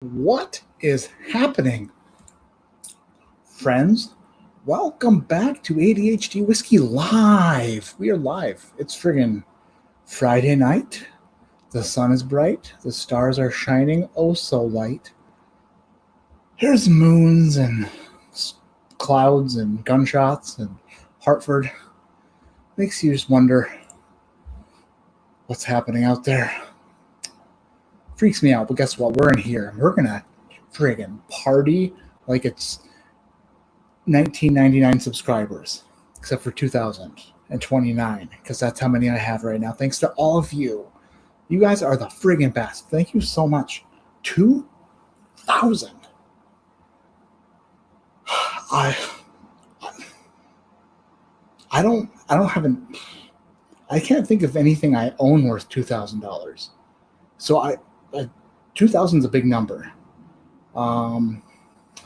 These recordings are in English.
What is happening, friends? Welcome back to ADHD Whiskey Live. We are live. It's friggin' Friday night. The sun is bright. The stars are shining oh so light. There's moons and clouds and gunshots and Hartford. Makes you just wonder what's happening out there. Freaks me out, but guess what? We're in here. We're gonna friggin' party like it's 1999 subscribers, except for 2029, because that's how many I have right now. Thanks to all of you. You guys are the friggin' best. Thank you so much. 2,000. I can't think of anything I own worth $2,000. So 2,000 is a big number. I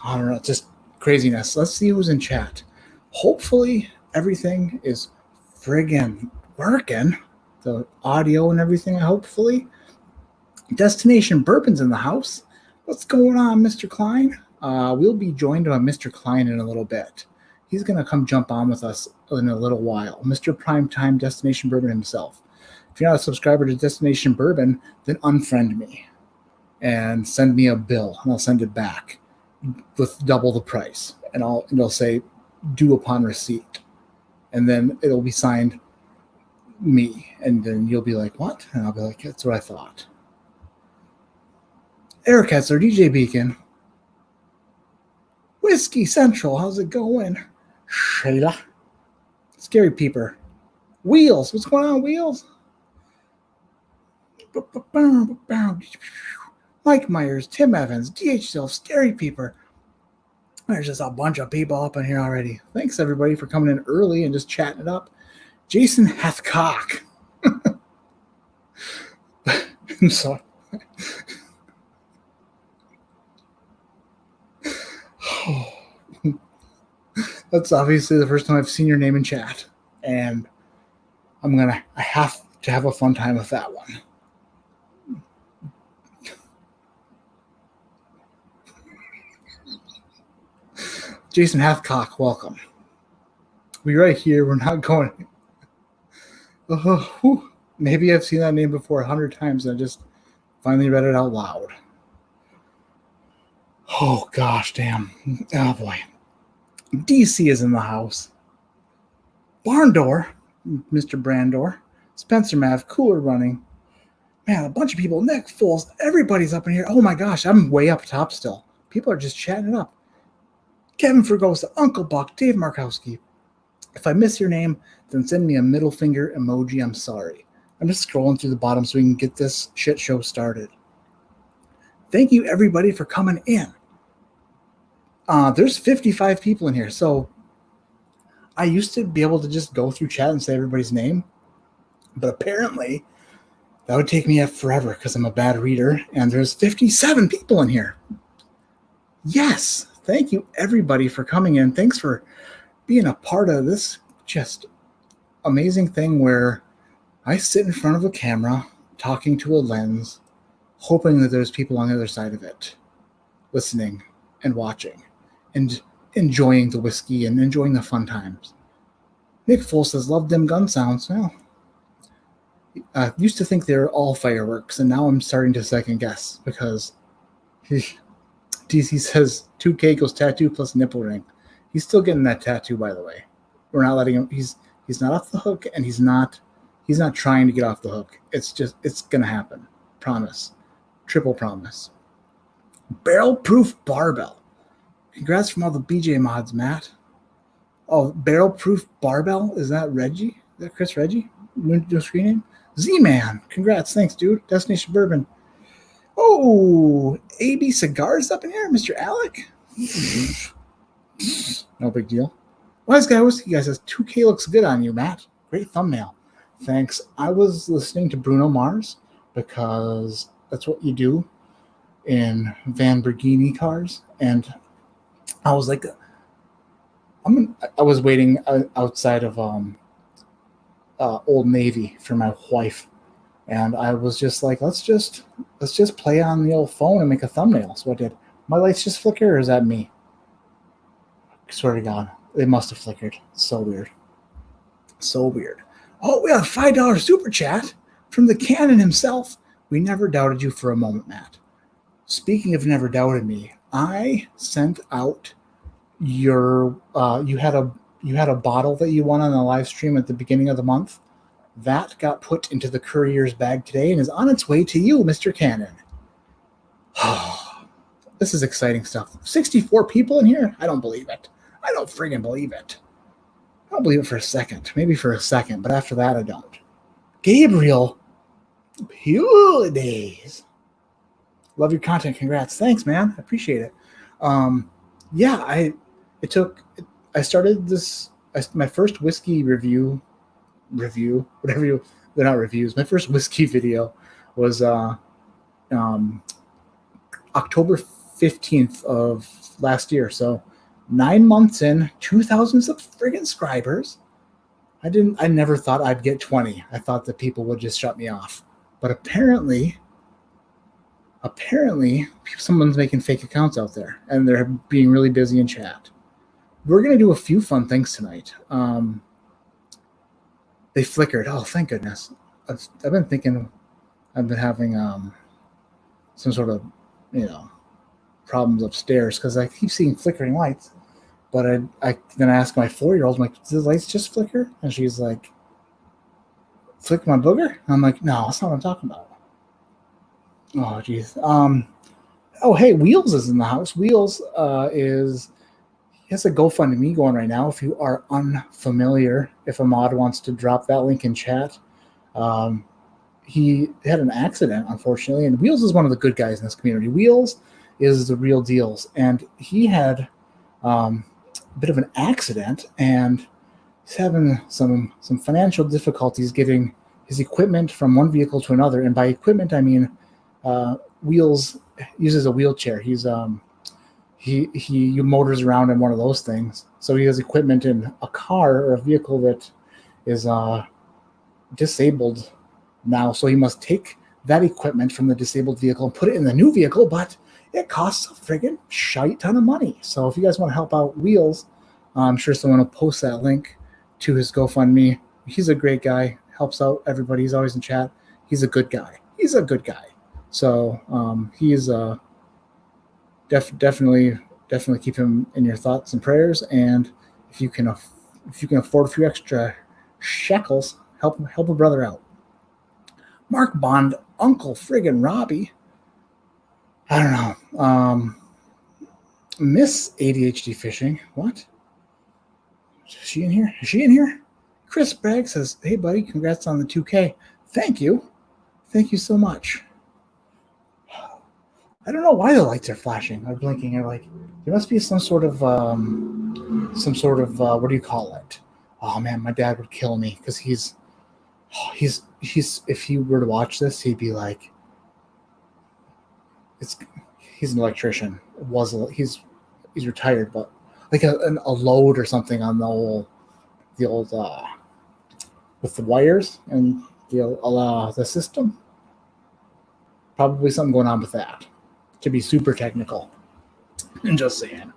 don't know, it's just craziness. Let's see who's in chat. Hopefully everything is friggin' working. The audio and everything, hopefully. Destination Bourbon's in the house. What's going on, Mr. Klein? We'll be joined by Mr. Klein in a little bit. He's going to come jump on with us in a little while. Mr. Primetime Destination Bourbon himself. If you're not a subscriber to Destination Bourbon, then unfriend me and send me a bill, and I'll send it back with double the price. And it'll say due upon receipt. And then it'll be signed me. And then you'll be like, what? And I'll be like, that's what I thought. Eric Hetzler, DJ Beacon. Whiskey Central, how's it going? Shayla. Scary Peeper. Wheels, what's going on, Wheels? Mike Myers, Tim Evans, DH Silf, Scary Peeper. There's just a bunch of people up in here already. Thanks, everybody, for coming in early and just chatting it up. Jason Hathcock. I'm sorry. That's obviously the first time I've seen your name in chat. And I have to have a fun time with that one. Jason Hathcock, welcome. We're right here. We're not going. Maybe I've seen that name before 100 times and I just finally read it out loud. Oh, gosh, damn. Oh, boy. DC is in the house. Barn Door, Mr. Brandor. Spencer Mav, Cooler Running. Man, a bunch of people. Nick Foles, everybody's up in here. Oh, my gosh, I'm way up top still. People are just chatting it up. Kevin Fergosa, Uncle Buck, Dave Markowski. If I miss your name, then send me a middle finger emoji. I'm sorry. I'm just scrolling through the bottom so we can get this shit show started. Thank you, everybody, for coming in. There's 55 people in here. So I used to be able to just go through chat and say everybody's name. But apparently that would take me forever because I'm a bad reader. And there's 57 people in here. Yes. Thank you, everybody, for coming in. Thanks for being a part of this just amazing thing where I sit in front of a camera talking to a lens, hoping that there's people on the other side of it, listening and watching and enjoying the whiskey and enjoying the fun times. Nick Full says, love them gun sounds. Well, I used to think they're all fireworks, and now I'm starting to second guess because DC says 2K goes tattoo plus nipple ring. He's still getting that tattoo, by the way. We're not letting him. He's not off the hook, and he's not trying to get off the hook. It's gonna happen. Promise. Triple promise. Barrel proof barbell. Congrats from all the BJ mods, Matt. Oh, barrel proof barbell? Is that Reggie? Is that Chris Reggie? No screen name? Z-Man. Congrats. Thanks, dude. Destination Bourbon. Oh, AB Cigars up in here, Mr. Alec. No big deal. Wise Guy Whiskey Guy says 2K looks good on you, Matt. Great thumbnail. Thanks. I was listening to Bruno Mars because that's what you do in Lamborghini cars, and I was like, I was waiting outside of Old Navy for my wife And I was just like, let's just play on the old phone and make a thumbnail. So I did. My lights just flicker, or is that me? I swear to God, they must have flickered. So weird. So weird. Oh, we got a $5 super chat from the Cannon himself. We never doubted you for a moment, Matt. Speaking of never doubted me, I sent out your you had a bottle that you won on the live stream at the beginning of the month. That got put into the courier's bag today and is on its way to you, Mr. Cannon. This is exciting stuff. 64 people in here? I don't believe it. I don't friggin' believe it. I don't believe it for a second. Maybe for a second, but after that, I don't. Gabriel Pulidays. Love your content. Congrats. Thanks, man. I appreciate it. I started this, my first whiskey review, whatever you, they're not reviews. My first whiskey video was October 15th of last year. So 9 months in, 2,000 friggin' subscribers. I never thought I'd get 20. I thought that people would just shut me off. But apparently someone's making fake accounts out there and they're being really busy in chat. We're going to do a few fun things tonight. They flickered. Oh, thank goodness. I've been thinking I've been having some sort of, problems upstairs because I keep seeing flickering lights. But I then ask my 4-year-old, I'm like, do the lights just flicker? And she's like, flick my booger? And I'm like, no, that's not what I'm talking about. Oh, geez. Oh, hey, Wheels is in the house. Wheels he has a GoFundMe going right now. If you are unfamiliar, if a mod wants to drop that link in chat, he had an accident, unfortunately, and Wheels is one of the good guys in this community. Wheels is the real deals, and he had a bit of an accident, and he's having some financial difficulties getting his equipment from one vehicle to another. And by equipment, I mean Wheels uses a wheelchair. He's he motors around in one of those things, so he has equipment in a car or a vehicle that is disabled now. So he must take that equipment from the disabled vehicle and put it in the new vehicle, but it costs a friggin' shite ton of money. So if you guys want to help out Wheels, I'm sure someone will post that link to his GoFundMe. He's a great guy, helps out everybody. He's always in chat. He's a good guy. So he's definitely keep him in your thoughts and prayers. And if you can afford a few extra shekels, help a brother out. Mark Bond, Uncle friggin' Robbie. I don't know. Miss ADHD Fishing. What? Is she in here? Chris Bragg says, hey, buddy, congrats on the 2K. Thank you. Thank you so much. I don't know why the lights are flashing or blinking. I'm like, there must be some sort of what do you call it? Oh, man, my dad would kill me because he's if he were to watch this, he'd be like, he's an electrician. He's retired, but like a load or something on the old with the wires and the system. Probably something going on with that. To be super technical. I'm just saying.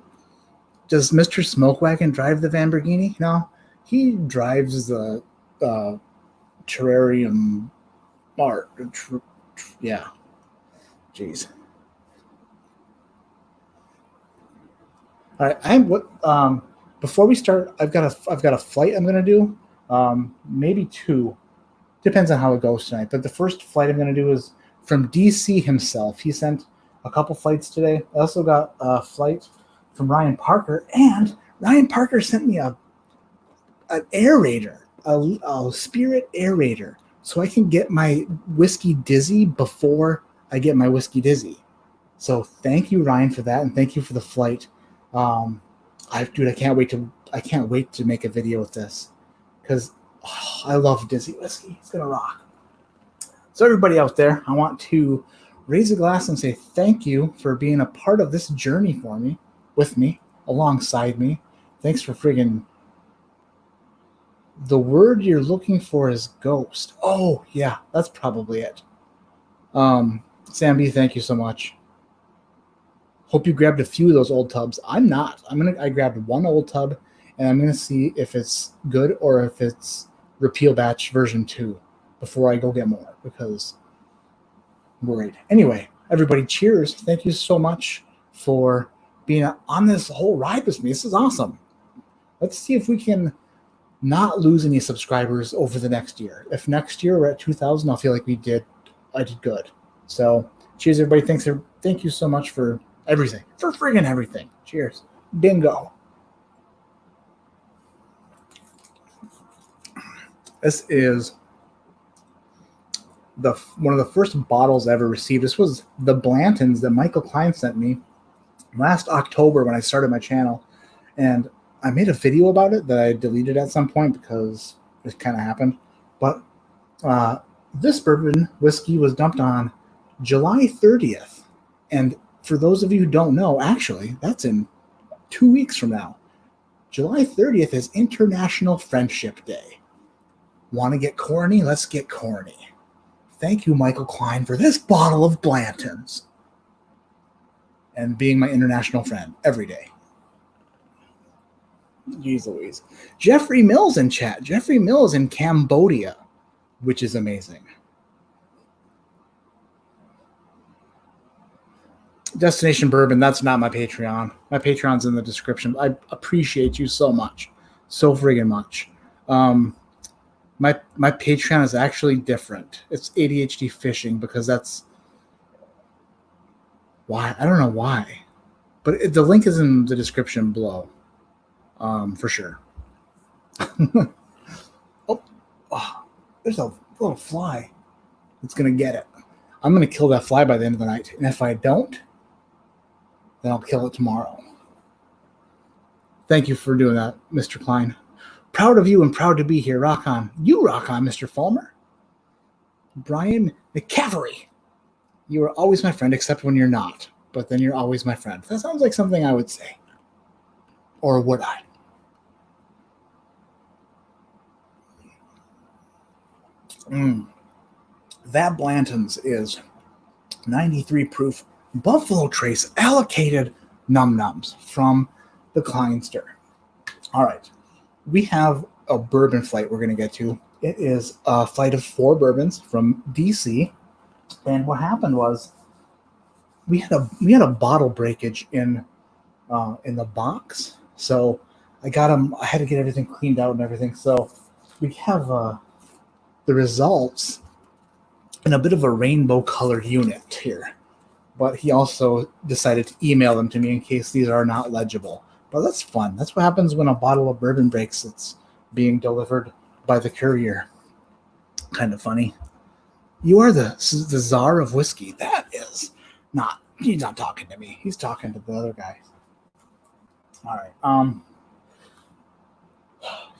Does Mr. Smokewagon drive the Lamborghini? No, he drives the terrarium art. Yeah. Jeez. All right. Before we start, I've got a flight I'm gonna do. Maybe 2. Depends on how it goes tonight. But the first flight I'm gonna do is from DC himself. He sent a couple flights today. I also got a flight from Ryan Parker, and Ryan Parker sent me an aerator, a Spirit aerator, so I can get my whiskey dizzy before I get my whiskey dizzy. So thank you, Ryan, for that, and thank you for the flight. I can't wait to make a video with this because I love dizzy whiskey. It's gonna rock. So everybody out there, I want to raise a glass and say thank you for being a part of this journey with me, alongside me. Thanks for friggin' The word you're looking for is ghost. Oh, yeah, that's probably it. Sam B, thank you so much. Hope you grabbed a few of those old tubs. I'm not. I grabbed one old tub, and I'm gonna see if it's good or if it's repeal batch version 2 before I go get more, because I'm worried. Anyway, everybody, cheers. Thank you so much for being on this whole ride with me. This is awesome. Let's see if we can not lose any subscribers over the next year. If next year we're at 2,000, I'll feel like I did good. So cheers, everybody. Thank you so much for everything. For friggin' everything. Cheers. Bingo. This is one of the first bottles I ever received. This was the Blantons that Michael Klein sent me last October when I started my channel. And I made a video about it that I deleted at some point because it kind of happened. But this bourbon whiskey was dumped on July 30th. And for those of you who don't know, actually, that's in 2 weeks from now. July 30th is International Friendship Day. Want to get corny? Let's get corny. Thank you, Michael Klein, for this bottle of Blantons and being my international friend every day. Jeez Louise. Jeffrey Mills in chat. Jeffrey Mills in Cambodia, which is amazing. Destination Bourbon, that's not my Patreon. My Patreon's in the description. I appreciate you so much. So friggin' much. My Patreon is actually different. It's ADHD Fishing, because that's why. I don't know why. But the link is in the description below. For sure. oh, there's a little fly that's going to get it. I'm going to kill that fly by the end of the night. And if I don't, then I'll kill it tomorrow. Thank you for doing that, Mr. Klein. Proud of you and proud to be here. Rock on. You rock on, Mr. Fulmer. Brian McCaffrey. You are always my friend, except when you're not. But then you're always my friend. That sounds like something I would say. Or would I? That Blanton's is 93 proof Buffalo Trace allocated num-nums from the Kleinster. All right. We have a bourbon flight we're going to get to. It is a flight of 4 bourbons from DC. And what happened was we had a bottle breakage in the box. So I got them. I had to get everything cleaned out and everything. So we have the results in a bit of a rainbow colored unit here. But he also decided to email them to me in case these are not legible. But that's fun. That's what happens when a bottle of bourbon breaks. It's being delivered by the courier. Kind of funny. You are the czar of whiskey. That is not. He's not talking to me. He's talking to the other guy. All right.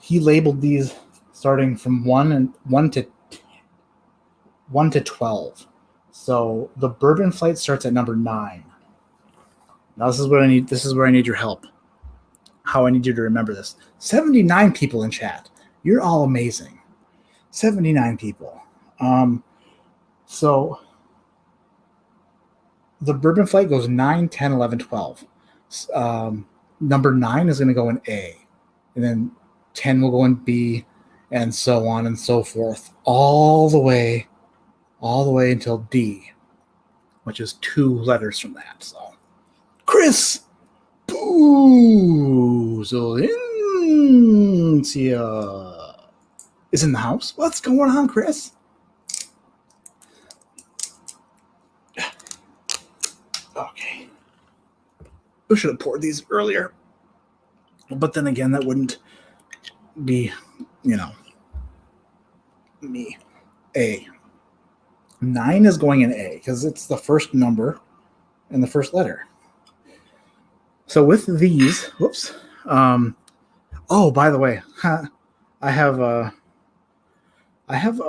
He labeled these starting from 1 to 12. So the bourbon flight starts at number 9. Now this is what I need. This is where I need your help. How I need you to remember this. 79 people in chat. You're all amazing. 79 people. So the bourbon flight goes 9, 10, 11, 12. Number 9 is going to go in A. And then 10 will go in B, and so on and so forth. All the way until D, which is 2 letters from that. So Chris Boozolencia is in the house. What's going on, Chris? Okay. I should have poured these earlier. But then again, that wouldn't be, me. A. 9 is going in A because it's the first number and the first letter. So with these, whoops. Oh, by the way, I have a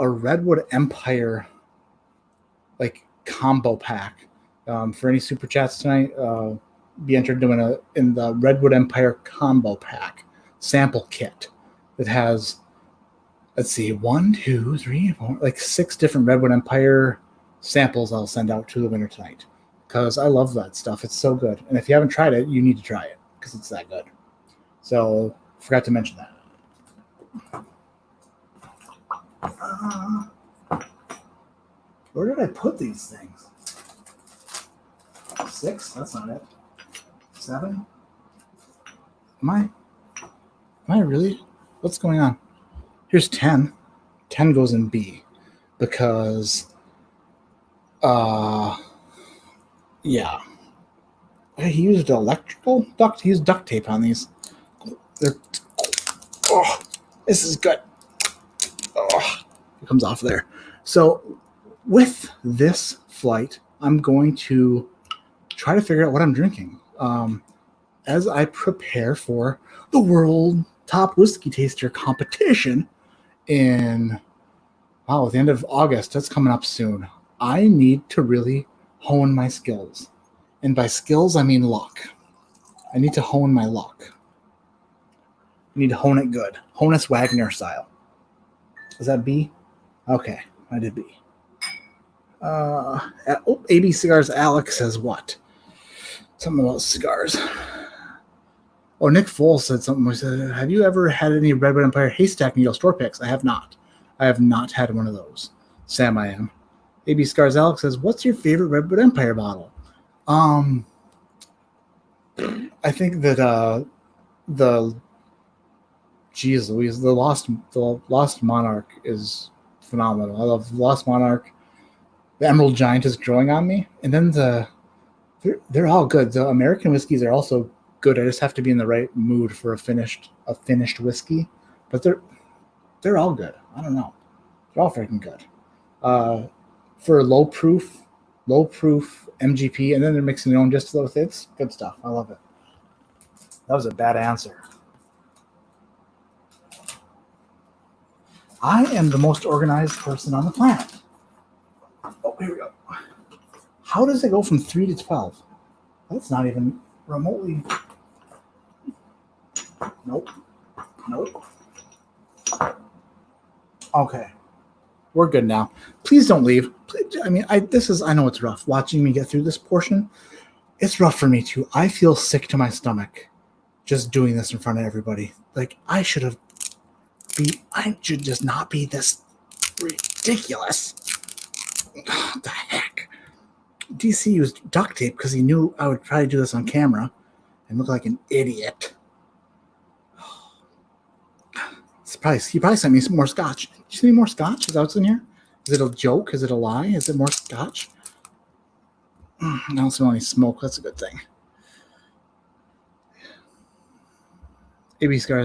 Redwood Empire combo pack. For any super chats tonight, be entered in the Redwood Empire combo pack sample kit that has let's see, 1, 2, 3, 4, like 6 different Redwood Empire samples I'll send out to the winner tonight because I love that stuff. It's so good. And if you haven't tried it, you need to try it because it's that good. So, forgot to mention that. Where did I put these things? 6? That's not it. 7? Am I really? What's going on? Here's 10. 10 goes in B because, yeah. He used electrical duct. He used duct tape on these. Oh, this is good. Oh, it comes off there. So with this flight, I'm going to try to figure out what I'm drinking as I prepare for the World Top Whiskey Taster competition in, at the end of August. That's coming up soon. I need to really hone my skills. And by skills, I mean luck. I need to hone my luck. I need to hone it good. Honus Wagner style. Is that B? Okay, I did B. AB Cigars Alex says what? Something about cigars. Oh, Nick Foles said something. He said, have you ever had any Redwood Empire Haystack Needle store picks? I have not. I have not had one of those. Sam, I am. AB Cigars Alex says, what's your favorite Redwood Empire bottle? I think that the Lost Monarch is phenomenal. I love Lost Monarch. The Emerald Giant is growing on me, and then they're all good. The American whiskeys are also good. I just have to be in the right mood for a finished whiskey, but they're all good. I don't know, they're all freaking good. For low proof MGP, and then they're mixing their own distillate with it. It's good stuff. I love it. That was a bad answer. I am the most organized person on the planet. Oh, here we go. How does it go from 3 to 12? That's not even remotely. Nope. Okay. We're good now. Please don't leave. I mean, I know it's rough watching me get through this portion. It's rough for me too. I feel sick to my stomach just doing this in front of everybody. Like I should just not be this ridiculous. What the heck? DC used duct tape because he knew I would try to do this on camera and look like an idiot. He probably sent me some more scotch. Did you send me more scotch? Is that what's in here? Is it a joke? Is it a lie? Is it more scotch? I don't smell any smoke. That's a good thing. AB Cigar.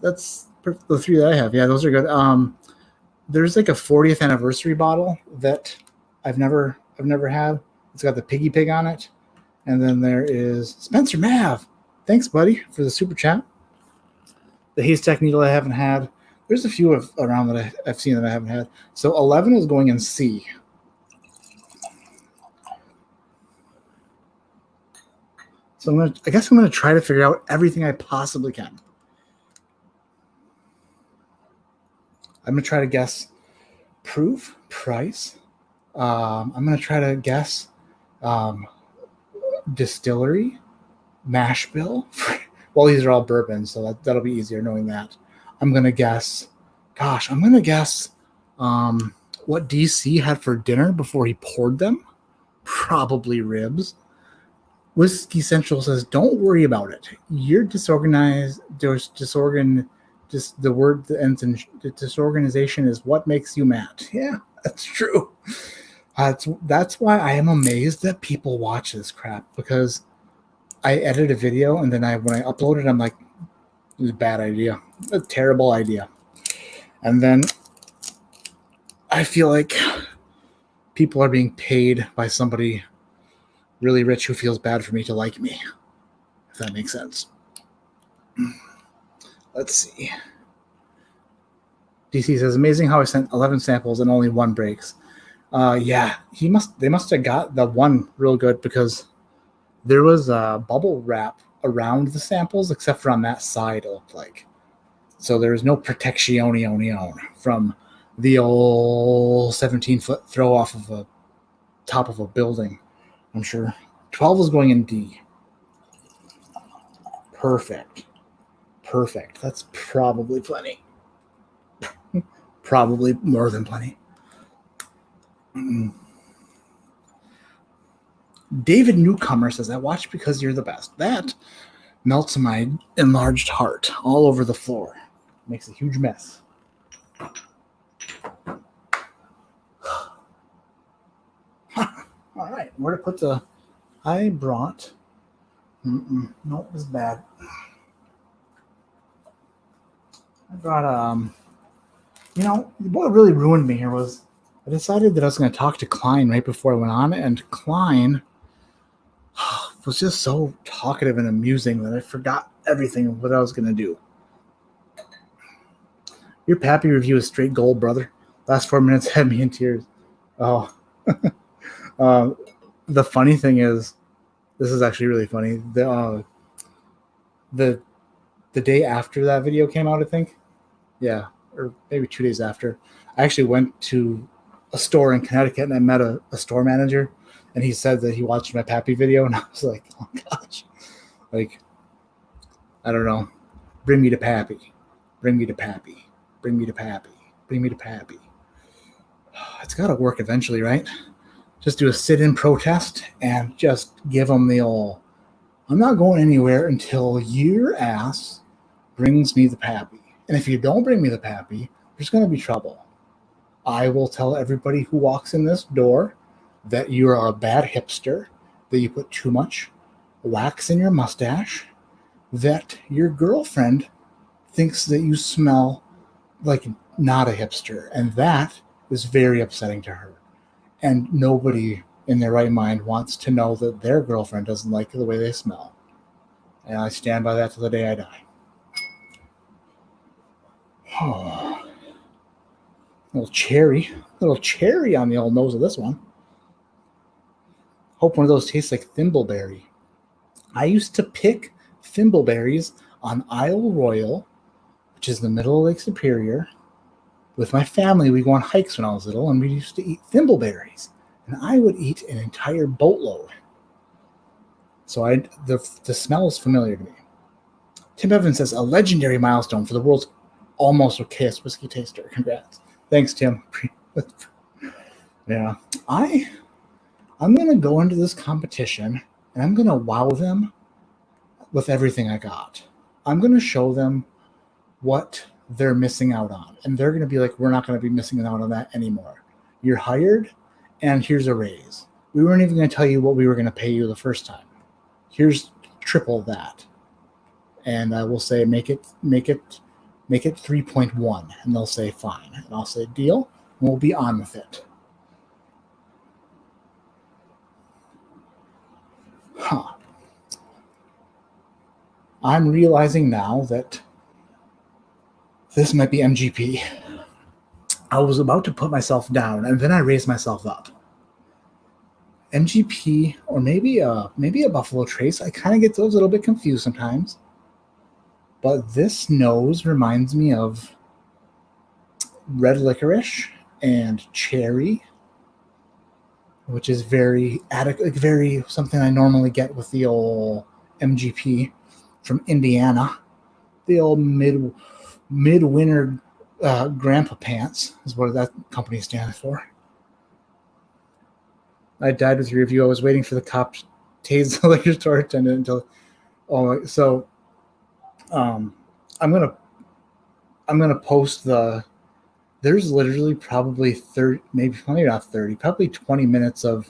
That's the 3 that I have. Yeah, those are good. There's like a 40th anniversary bottle that I've never had. It's got the piggy pig on it. And then there is Spencer Mav. Thanks, buddy, for the super chat. The Haystack Needle I haven't had. There's a few around that I've seen that I haven't had. So 11 is going in C. So I guess I'm going to try to figure out everything I possibly can. I'm going to try to guess proof, price. I'm going to try to guess distillery, mash bill. Well, these are all bourbon, so that'll be easier knowing that. I'm going to guess what DC had for dinner before he poured them. Probably ribs. Whiskey Central says, don't worry about it. You're disorganized. The word that ends in disorganization is what makes you mad. Yeah, that's true. That's why I am amazed that people watch this crap, because I edit a video and then when I upload it, I'm like, it was a bad idea. A terrible idea. And then I feel like people are being paid by somebody really rich who feels bad for me to like me, if that makes sense. Let's see. DC says, amazing how I sent 11 samples and only 1 breaks. Yeah, they must have got the one real good, because there was a bubble wrap around the samples, except for on that side, it looked like. So there's no protection from the old 17-foot throw off of a top of a building. I'm sure 12 is going in D. Perfect. That's probably plenty. Probably more than plenty. David Newcomer says, I watch because you're the best. That melts my enlarged heart all over the floor. Makes a huge mess. All right, where to put the... I brought... Nope, this is bad. I brought, what really ruined me here was I decided that I was going to talk to Klein right before I went on, and Klein was just so talkative and amusing that I forgot everything what I was going to do. Your Pappy review is straight gold, brother. Last 4 minutes had me in tears. Oh. The funny thing is, this is actually really funny. The day after that video came out, I think. Yeah, or maybe 2 days after. I actually went to a store in Connecticut and I met a store manager, and he said that he watched my Pappy video, and I was like, oh gosh. Like, I don't know. Bring me to Pappy. Bring me to Pappy. Bring me to Pappy. Bring me to Pappy. It's got to work eventually, right? Just do a sit-in protest and just give them the old, I'm not going anywhere until your ass brings me the Pappy. And if you don't bring me the Pappy, there's going to be trouble. I will tell everybody who walks in this door that you are a bad hipster, that you put too much wax in your mustache, that your girlfriend thinks that you smell like not a hipster, and that is very upsetting to her. And nobody in their right mind wants to know that their girlfriend doesn't like the way they smell. And I stand by that till the day I die. Oh. Little cherry on the old nose of this one. Hope one of those tastes like thimbleberry. I used to pick thimbleberries on Isle Royal, which is in the middle of Lake Superior. With my family, we go on hikes when I was little, and we used to eat thimbleberries. And I would eat an entire boatload. So the smell is familiar to me. Tim Evans says, a legendary milestone for the world's almost okayest whiskey taster. Congrats. Thanks, Tim. Yeah. I'm going to go into this competition, and I'm going to wow them with everything I got. I'm going to show them what they're missing out on. And they're going to be like, we're not going to be missing out on that anymore. You're hired, and here's a raise. We weren't even going to tell you what we were going to pay you the first time. Here's triple that. And I will say, make it 3.1. And they'll say, fine. And I'll say, deal. And we'll be on with it. Huh. I'm realizing now that this might be MGP. I was about to put myself down, and then I raised myself up. MGP, or maybe a Buffalo Trace. I kind of get those a little bit confused sometimes. But this nose reminds me of red licorice and cherry, which is very something I normally get with the old MGP from Indiana. The old midwinter grandpa pants is what that company stands for. I died with your review. I was waiting for the cop to tase the liquor store attendant until. Oh, so I'm gonna post the. There's literally probably 30, maybe not 30, probably 20 minutes of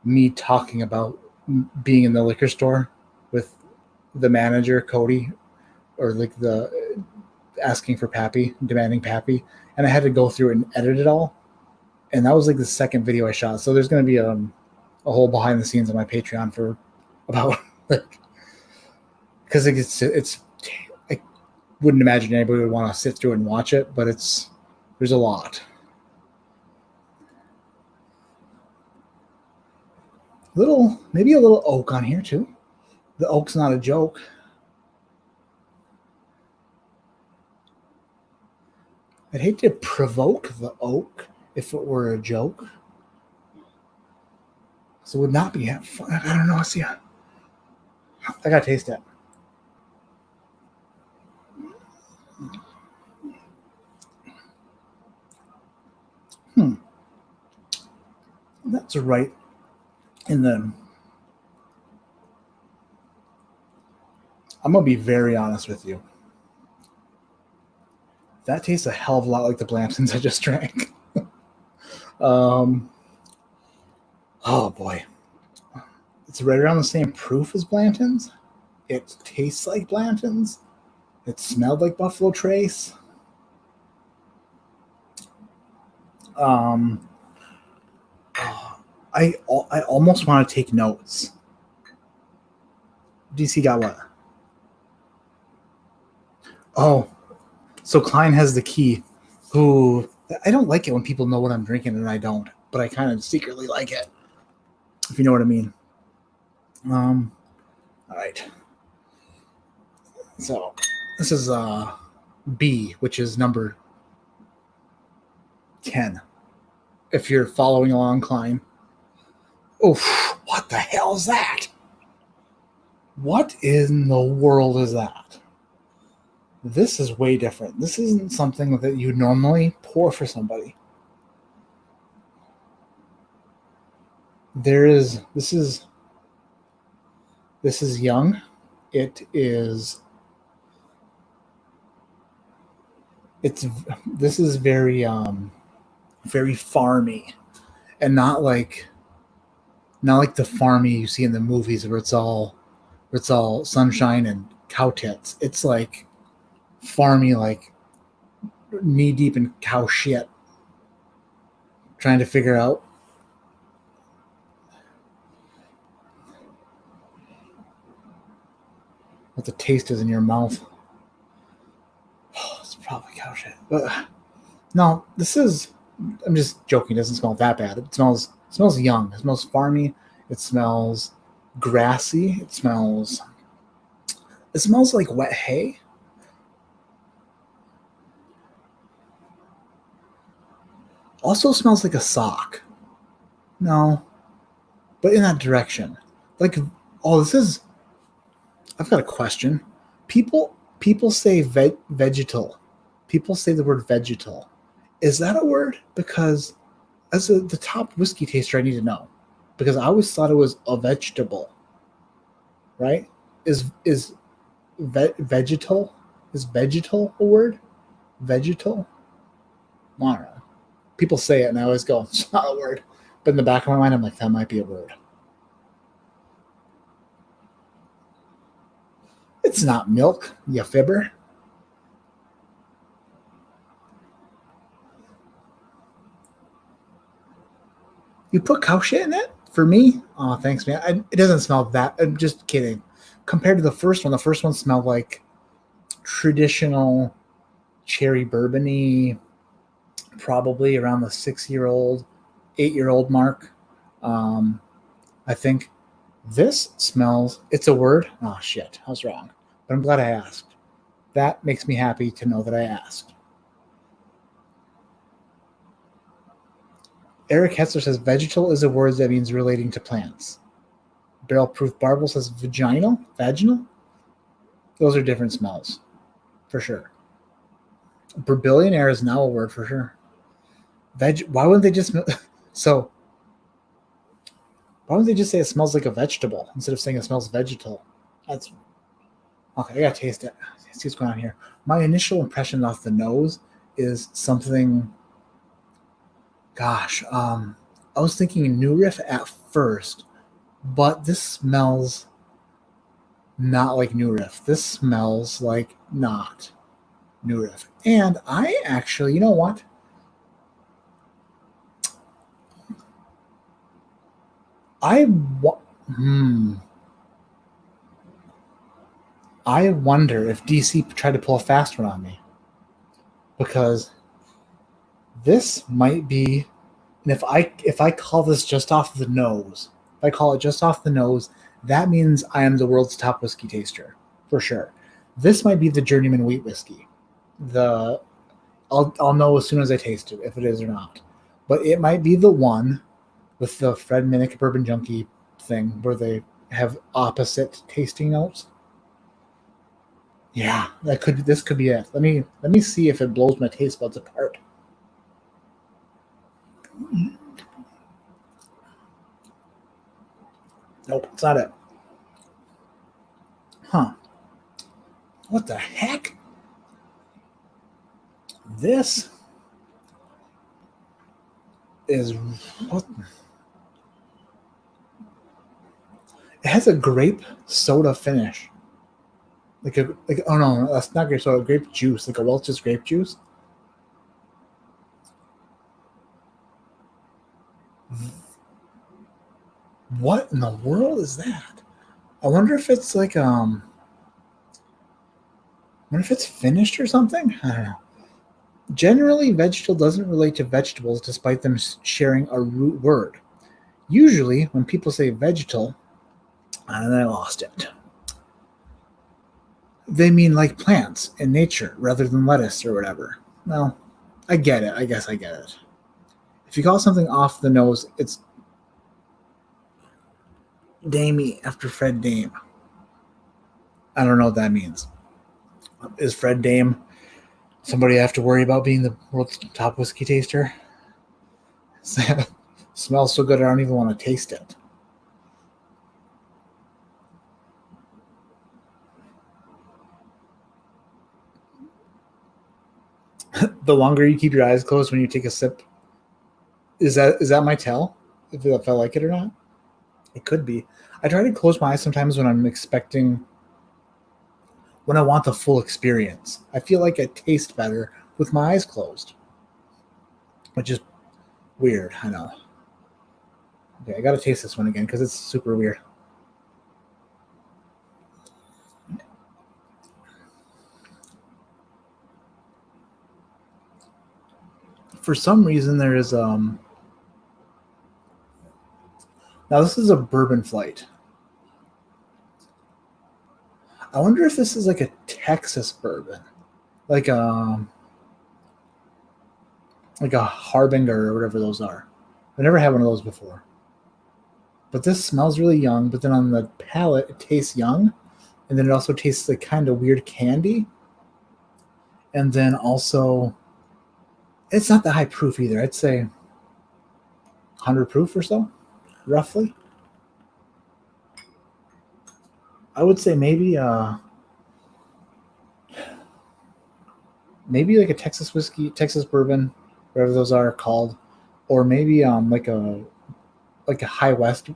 me talking about being in the liquor store with the manager Cody, or like the asking for Pappy, demanding Pappy, and I had to go through and edit it all. And that was like the second video I shot. So there's going to be a whole behind the scenes on my Patreon for about like, because it's I wouldn't imagine anybody would want to sit through and watch it, but there's a lot. Maybe a little oak on here too. The oak's not a joke. I'd hate to provoke the oak if it were a joke. So it would not be fun. I don't know. See, I gotta taste it. That's right in the. I'm gonna be very honest with you. That tastes a hell of a lot like the Blantons I just drank. Oh boy. It's right around the same proof as Blanton's. It tastes like Blanton's. It smelled like Buffalo Trace. I almost want to take notes. DC got what? Oh, so Klein has the key. Who I don't like it when people know what I'm drinking and I don't, but I kind of secretly like it. If you know what I mean. All right. So this is B, which is number 10. If you're following along, Klein. Oof, what the hell is that? What in the world is that? This is way different. This isn't something that you normally pour for somebody. This is young. This is very very farmy, and not like the farmy you see in the movies where it's all sunshine and cow tits. It's like farmy, like knee deep in cow shit, trying to figure out what the taste is in your mouth. Oh, it's probably cow shit, but no, this is. I'm just joking. It doesn't smell that bad. It smells young. It smells farmy. It smells grassy. It smells like wet hay. Also smells like a sock. No, but in that direction. Like, I've got a question. People say vegetal. People say the word vegetal. Is that a word? Because as the top whiskey taster, I need to know. Because I always thought it was a vegetable. Right? Is vegetal? Is vegetal a word? Vegetal? I don't know. People say it and I always go, it's not a word. But in the back of my mind, I'm like, that might be a word. It's not milk, you fibber. You put cow shit in it? For me? Oh, thanks, man. It doesn't smell that. I'm just kidding. Compared to the first one smelled like traditional cherry bourbon-y, probably around the 6-year-old, 8-year-old mark. I think this smells, it's a word. Oh, shit. I was wrong. But I'm glad I asked. That makes me happy to know that I asked. Eric Hetzler says vegetal is a word that means relating to plants. Barrel Proof Barbel says vaginal. Those are different smells, for sure. Bourbillionaire is now a word for sure. Why wouldn't they just so? Why wouldn't they just say it smells like a vegetable instead of saying it smells vegetal? That's okay. I gotta taste it. See what's going on here. My initial impression off the nose is something. Gosh, I was thinking New Riff at first, but this smells not like New Riff. This smells like not New Riff. And I actually, you know what? I wonder if DC tried to pull a fast one on me, because this might be, and if I call this just off the nose, if I call it just off the nose, that means I am the world's top whiskey taster for sure. This might be the journeyman wheat whiskey. I'll know as soon as I taste it if it is or not. But it might be the one with the Fred Minnick Bourbon Junkie thing where they have opposite tasting notes. Yeah, this could be it. Let me see if it blows my taste buds apart. Nope, it's not it. Huh. What the heck? This is what? It has a grape soda finish. Oh no, that's not grape soda, grape juice, like a Welch's grape juice. What in the world is that? I wonder if it's like I wonder if it's finished or something. I don't know. Generally, vegetal doesn't relate to vegetables despite them sharing a root word. Usually, when people say vegetal, and I lost it, they mean like plants in nature rather than lettuce or whatever. Well, I get it. I guess I get it. If you call something off the nose, it's Damey after Fred Dame. I don't know what that means. Is Fred Dame somebody I have to worry about being the world's top whiskey taster? Smells so good I don't even want to taste it. The longer you keep your eyes closed when you take a sip, is that my tell? If I like it or not? It could be. I try to close my eyes sometimes when I want the full experience. I feel like I taste better with my eyes closed, which is weird. I know. Okay, I gotta taste this one again because it's super weird. For some reason, there is now this is a bourbon flight. I wonder if this is like a Texas bourbon, like a Harbinger or whatever those are. I've never had one of those before. But this smells really young, but then on the palate it tastes young, and then it also tastes like kind of weird candy. And then also it's not the high proof either. I'd say 100 proof or so, roughly. I would say maybe like a Texas whiskey, Texas bourbon, whatever those are called, or maybe like a High West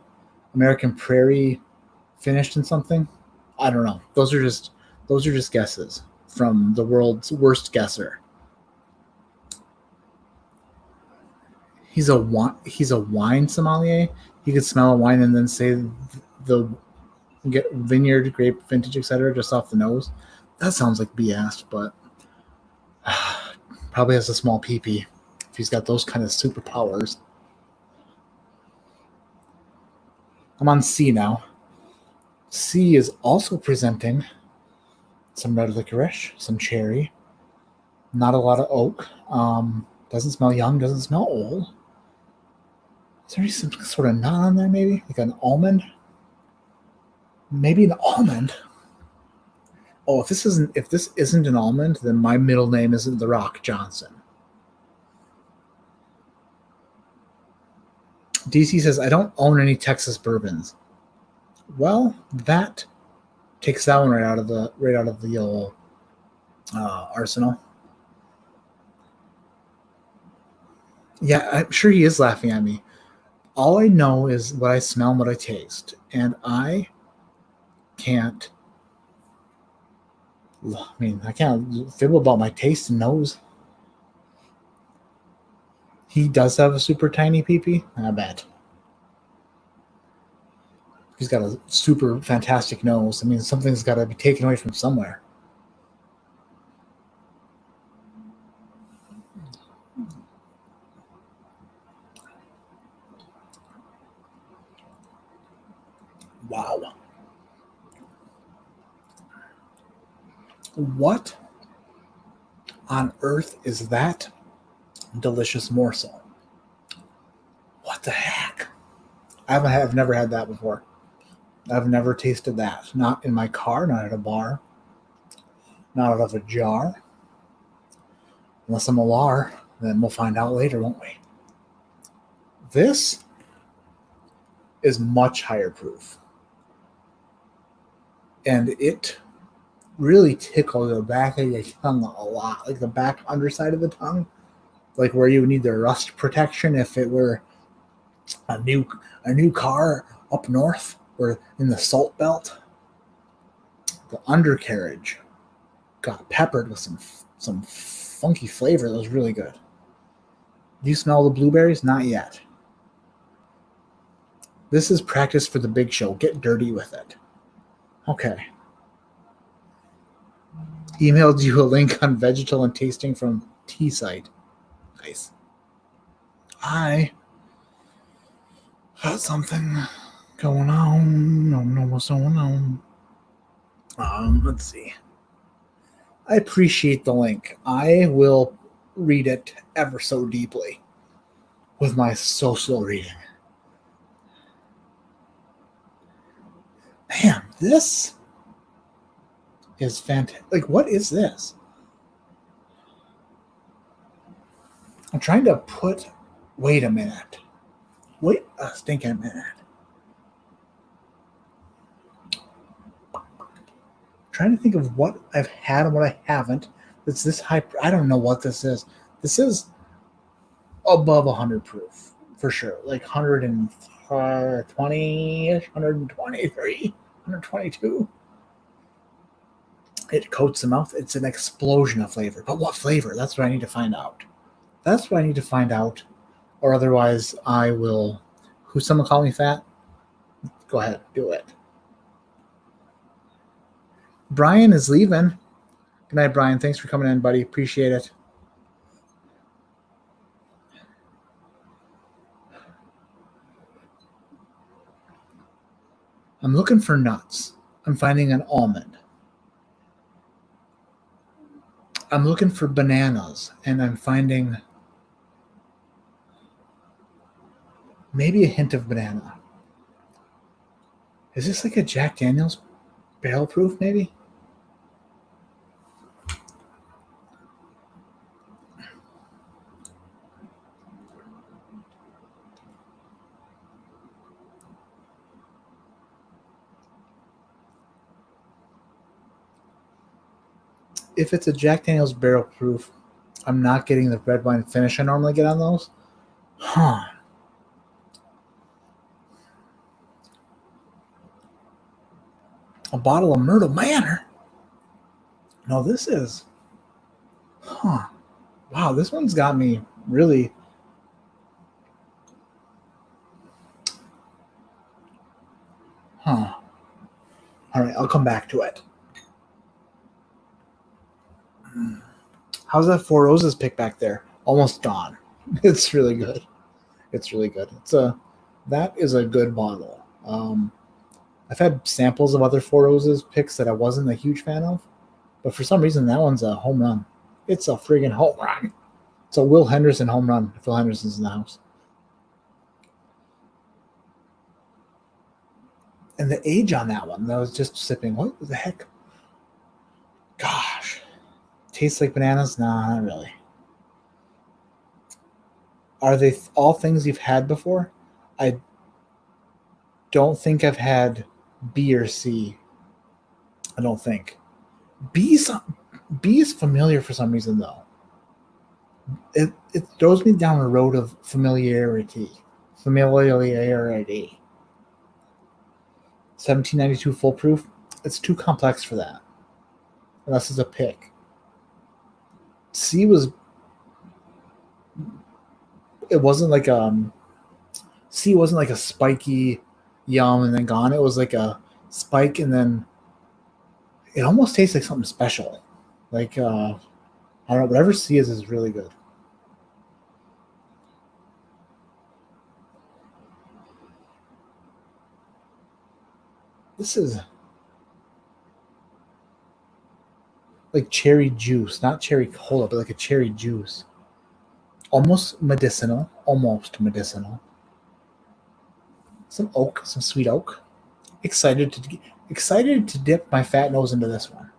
American Prairie finished in something. I don't know. Those are just guesses from the world's worst guesser. He's a wine sommelier. He could smell a wine and then say the get vineyard, grape, vintage, etc. just off the nose. That sounds like BS, but probably has a small PP if he's got those kind of superpowers. I'm on C now. C is also presenting some red licorice, some cherry, not a lot of oak. Doesn't smell young, doesn't smell old. Is there some sort of nut on there, maybe? Like an almond? Maybe an almond. Oh, if this isn't an almond, then my middle name isn't The Rock Johnson. DC says I don't own any Texas bourbons. Well, that takes that one right out of the old arsenal. Yeah, I'm sure he is laughing at me. All I know is what I smell and what I taste, and I can't. I can't fibble about my taste and nose. He does have a super tiny peepee, I bet. He's got a super fantastic nose. I mean, something's got to be taken away from somewhere. Wow. What on earth is that delicious morsel? What the heck? I've never had that before. I've never tasted that. Not in my car, not at a bar, not out of a jar. Unless I'm a lar, then we'll find out later, won't we? This is much higher proof. And it really tickles the back of your tongue a lot, like the back underside of the tongue, like where you would need the rust protection if it were a new car up north or in the salt belt. The undercarriage got peppered with some funky flavor that was really good. Do you smell the blueberries? Not yet. This is practice for the big show. Get dirty with it. Okay. Emailed you a link on vegetal and tasting from T-Site. Nice. I got something going on. I don't know what's going on. Let's see. I appreciate the link. I will read it ever so deeply with my social reading. Man, this is fantastic. Like, what is this? I'm trying to put... Wait a minute. Wait a stinking minute. Trying to think of what I've had and what I haven't. It's this high. I don't know what this is. This is above 100 proof for sure. Like 120-ish, 123, 122. It coats the mouth. It's an explosion of flavor. But what flavor? That's what I need to find out. Or otherwise I will... Who's someone call me fat? Go ahead, do it. Brian is leaving. Good night, Brian. Thanks for coming in, buddy. Appreciate it. I'm looking for nuts. I'm finding an almond. I'm looking for bananas, and I'm finding maybe a hint of banana. Is this like a Jack Daniel's barrel proof, maybe? If it's a Jack Daniel's barrel proof, I'm not getting the red wine finish I normally get on those. Huh. A bottle of Myrtle Manor? No, this is... Huh. Wow, this one's got me really... Huh. All right, I'll come back to it. How's that Four Roses pick back there? Almost gone. It's really good. That is a good bottle. I've had samples of other Four Roses picks that I wasn't a huge fan of, but for some reason that one's a home run. It's a friggin' home run. It's a Will Henderson home run. Phil Henderson's in the house. And the age on that one, that was just sipping. What the heck? Gosh. Tastes like bananas? Nah, not really. Are they all things you've had before? I don't think I've had B or C. I don't think. B is familiar for some reason, though. It throws me down a road of familiarity. 1792 full proof. It's too complex for that. Unless it's a pick. C was... It wasn't like C wasn't like a spiky yum and then gone. It was like a spike and then it almost tastes like something special. Like I don't know, whatever C is really good. This is... like cherry juice, not cherry cola, but like a cherry juice. Almost medicinal. Some oak, some sweet oak. Excited to dip my fat nose into this one.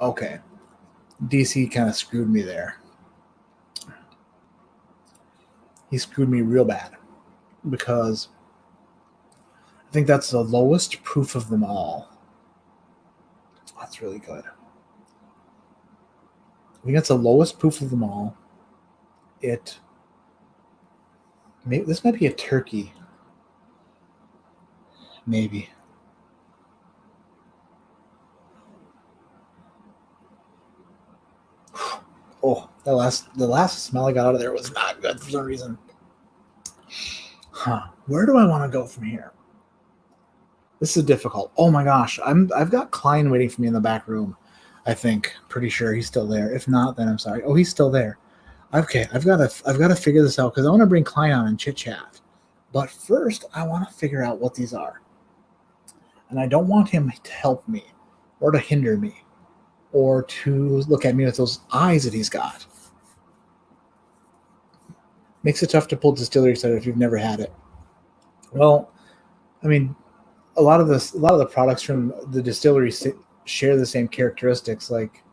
Okay. DC kind of screwed me there. He screwed me real bad because I think that's the lowest proof of them all. That's really good. I think that's the lowest proof of them all. This might be a turkey. Maybe. Oh, the last smell I got out of there was not good for some reason. Huh. Where do I want to go from here? This is difficult. Oh my gosh. I've got Klein waiting for me in the back room. I think. Pretty sure he's still there. If not, then I'm sorry. Oh, he's still there. Okay, I've got to figure this out because I want to bring Klein on and chit chat. But first, I want to figure out what these are. And I don't want him to help me or to hinder me or to look at me with those eyes that he's got. Makes it tough to pull distillery cider if you've never had it. Well, I mean, a lot of the products from the distillery share the same characteristics. Like,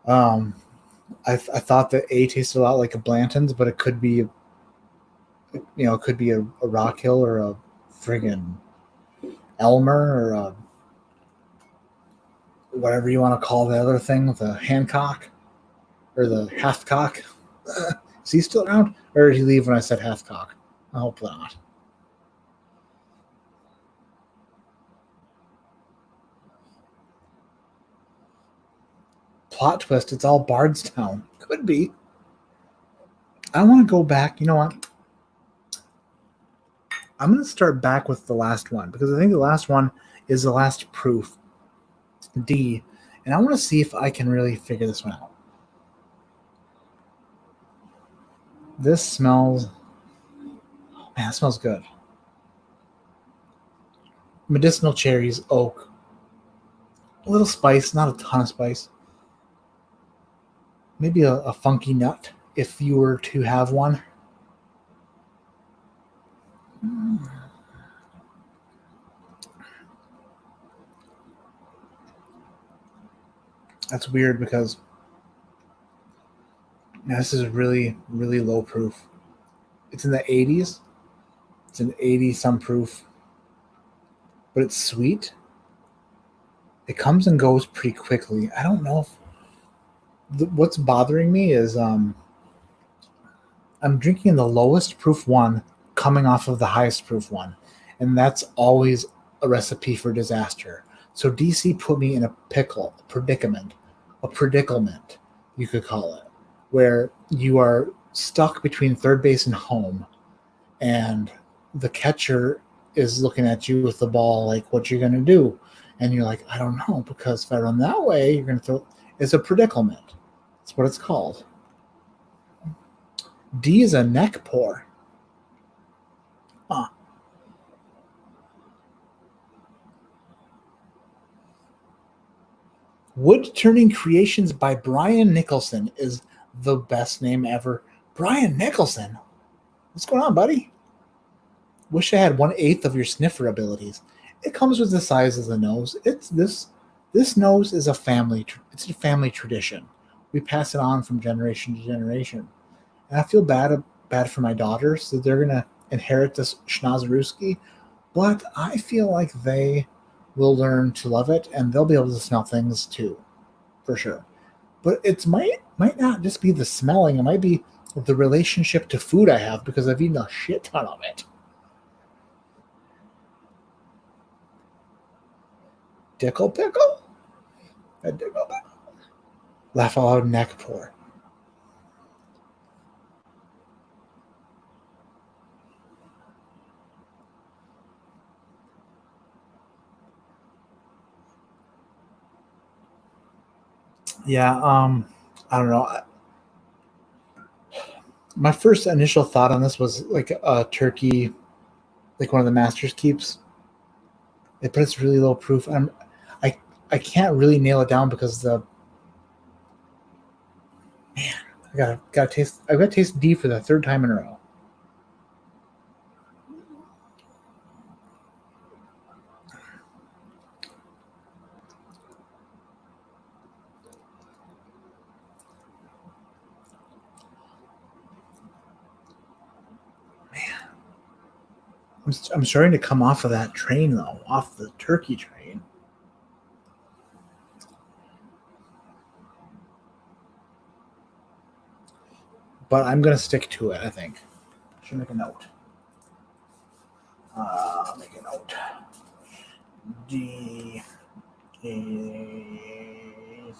I thought that A tasted a lot like a Blanton's, but it could be, it could be a Rock Hill or a friggin' Elmer or a whatever you want to call the other thing, the Hancock or the Halfcock. Is he still around, or did he leave when I said Halfcock? I hope not. Plot twist, it's all Bardstown. Could be. I want to go back. You know what? I'm going to start back with the last one because I think the last one is the last proof, D, and I want to see if I can really figure this one out. This smells, man, it smells good. Medicinal cherries, oak, a little spice, not a ton of spice. Maybe a funky nut if you were to have one. That's weird because this is really, really low proof. It's in the 80s. It's an 80-some proof. But it's sweet. It comes and goes pretty quickly. I don't know if what's bothering me is I'm drinking the lowest proof one coming off of the highest proof one. And that's always a recipe for disaster. So DC put me in a predicament, you could call it, where you are stuck between third base and home, and the catcher is looking at you with the ball like, what you're going to do? And you're like, I don't know, because if I run that way, you're going to throw. It's a predicament. That's what it's called. D is a neck pour. Huh. Wood Turning Creations by Brian Nicholson is the best name ever. Brian Nicholson? What's going on, buddy? Wish I had 1/8 of your sniffer abilities. It comes with the size of the nose. This nose is a family tradition. We pass it on from generation to generation. And I feel bad for my daughters that they're gonna inherit this Schnozerooski, but I feel like they will learn to love it, and they'll be able to smell things too, for sure. But it might not just be the smelling; it might be the relationship to food I have because I've eaten a shit ton of it. Dickle pickle? A dickle pickle? Laugh out loud, neck pour. Yeah, I don't know. My first initial thought on this was like a turkey like one of the Masters keeps. But it's really low proof. I can't really nail it down because I gotta taste. I've got to taste D for the third time in a row. I'm starting to come off of that train though, off the turkey train. But I'm gonna stick to it. I think. Should make a note. Make a note. D A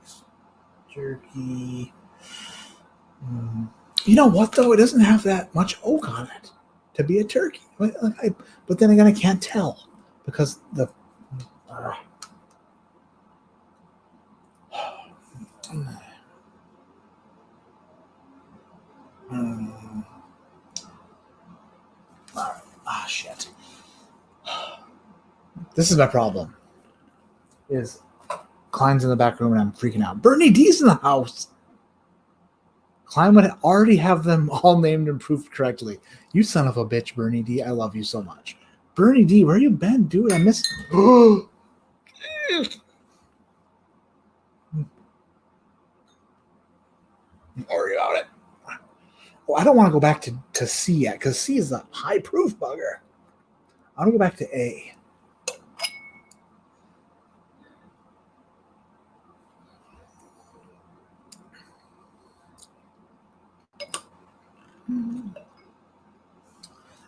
6 turkey. You know what though? It doesn't have that much oak on it to be a turkey. But then again, I can't tell because the. Shit. This is my problem. Is Klein's in the back room and I'm freaking out. Bernie D's in the house. Klein would already have them all named and proofed correctly. You son of a bitch, Bernie D. I love you so much. Bernie D, where you been, dude? I missed. Don't worry about it. Well, I don't want to go back to C yet because C is a high proof bugger. I want to go back to A.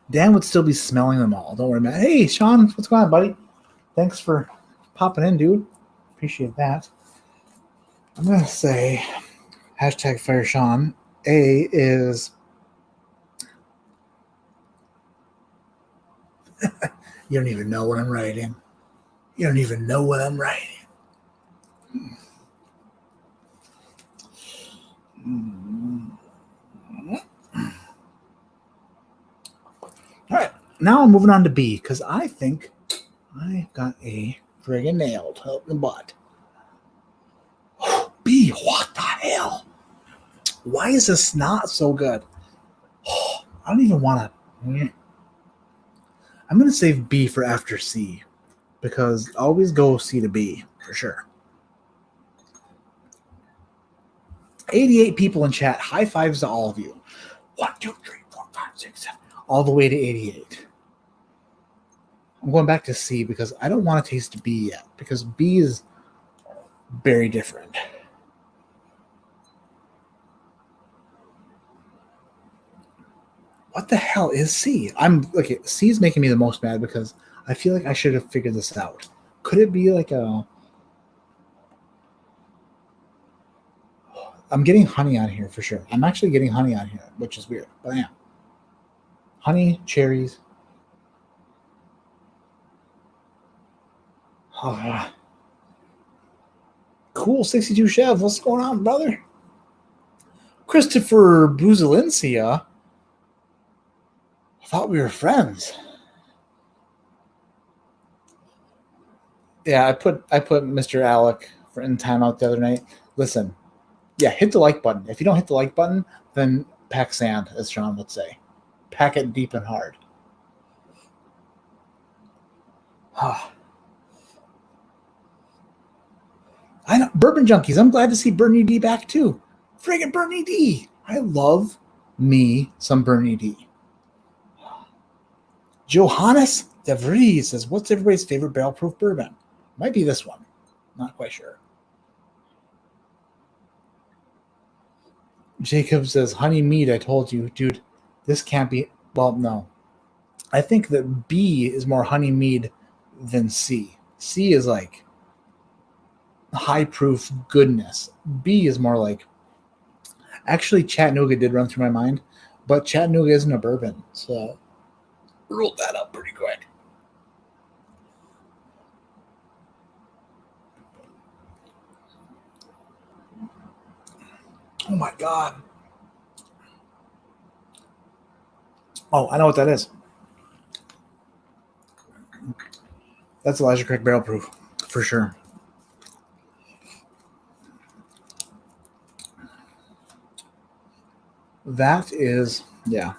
Dan would still be smelling them all. Don't worry about it. Hey, Sean, what's going on, buddy? Thanks for popping in, dude. Appreciate that. I'm going to say hashtag Fire Sean. A is... You don't even know what I'm writing. You don't even know what I'm writing. All right, now I'm moving on to B because I think I got a friggin' nailed out in the butt. B, what the hell? Why is this not so good? I don't even want to. I'm going to save B for after C because always go C to B for sure. 88 people in chat. High fives to all of you. 1, 2, 3, 4, 5, 6, 7. All the way to 88. I'm going back to C because I don't want to taste B yet because B is very different. What the hell is C? C is making me the most mad because I feel like I should have figured this out. Could it be like a... I'm getting honey on here for sure. I'm actually getting honey on here, which is weird, but I am. Honey, cherries. Oh, cool, 62 Chev. What's going on, brother? Christopher Bruzalencia. I thought we were friends. Yeah, I put Mr. Alec in timeout the other night. Listen, yeah, hit the like button. If you don't hit the like button, then pack sand, as Sean would say. Pack it deep and hard. I know, Bourbon Junkies. I'm glad to see Bernie D back too. Friggin' Bernie D. I love me some Bernie D. Johannes De Vries says, what's everybody's favorite barrel-proof bourbon? Might be this one. Not quite sure. Jacob says, honey mead, I told you. Dude, this can't be... Well, no. I think that B is more honey mead than C. C is like high-proof goodness. B is more like... Actually, Chattanooga did run through my mind, but Chattanooga isn't a bourbon, so ruled that up pretty quick. Oh my God. Oh, I know what that is. That's Elijah Craig barrel proof for sure. That is, yeah.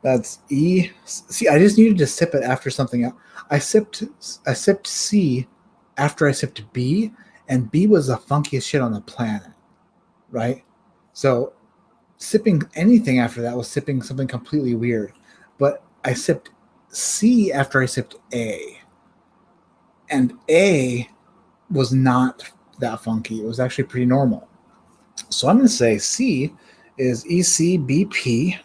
That's E. See, I just needed to sip it after something else. I sipped C after I sipped B, and B was the funkiest shit on the planet, right? So sipping anything after that was sipping something completely weird. But I sipped C after I sipped A, and A was not that funky. It was actually pretty normal. So I'm going to say C is ECBP.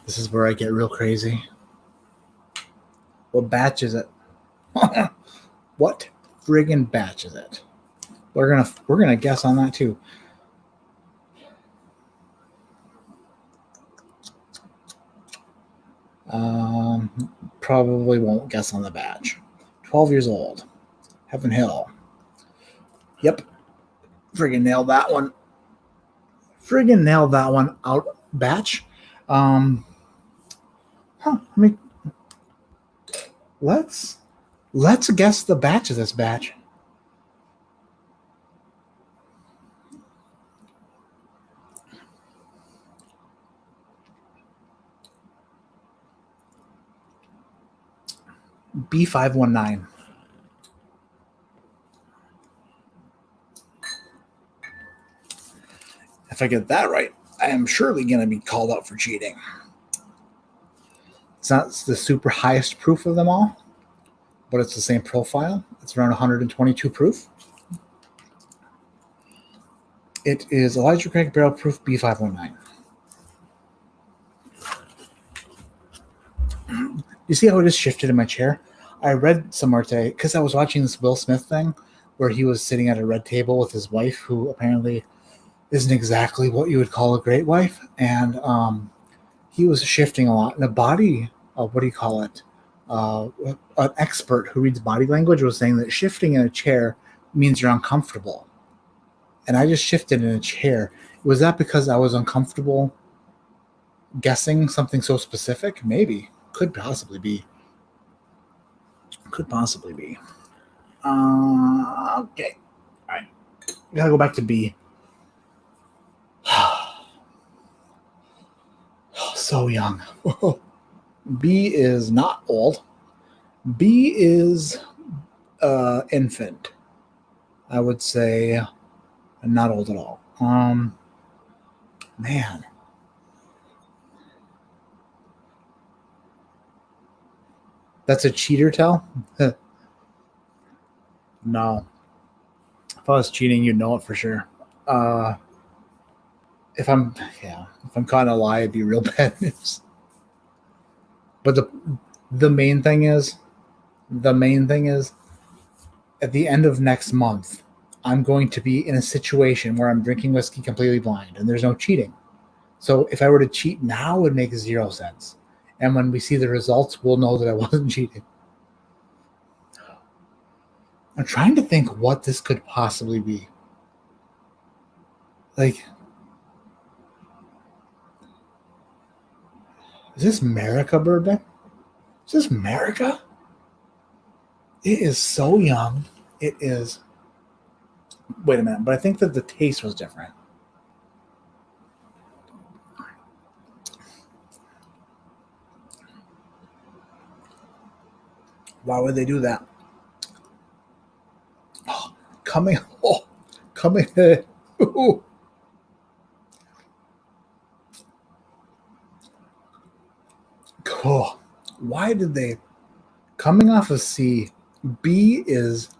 This is where I get real crazy. What batch is it? What friggin' batch is it? We're gonna guess on that too. Probably won't guess on the batch. 12 years old. Heaven Hill. Yep. Friggin' nailed that one. Friggin' nailed that one out batch. Let's guess the batch of this batch. B519. If I get that right, I am surely going to be called out for cheating. It's not the super highest proof of them all, but it's the same profile. It's around 122 proof. It is Elijah Craig Barrel Proof B519. You see how it just shifted in my chair? I read somewhere today, because I was watching this Will Smith thing, where he was sitting at a red table with his wife, who apparently isn't exactly what you would call a great wife, and he was shifting a lot. And the body, what do you call it? An expert who reads body language was saying that shifting in a chair means you're uncomfortable. And I just shifted in a chair. Was that because I was uncomfortable guessing something so specific? Maybe. Could possibly be. Could possibly be. Okay. All right. We gotta go back to B. So young. B is not old. B is infant. I would say not old at all. Man. That's a cheater tell? No. If I was cheating, you'd know it for sure. If I'm caught in a lie, it'd be real bad news. But the main thing is, at the end of next month, I'm going to be in a situation where I'm drinking whiskey completely blind, and there's no cheating. So if I were to cheat now, it would make 0 sense. And when we see the results, we'll know that I wasn't cheating. I'm trying to think what this could possibly be. Like, is this America bourbon? Is this America? It is so young. It is. Wait a minute, but I think that the taste was different. Why would they do that? Oh, coming. Ooh. Cool. Why did they? Coming off of C, B is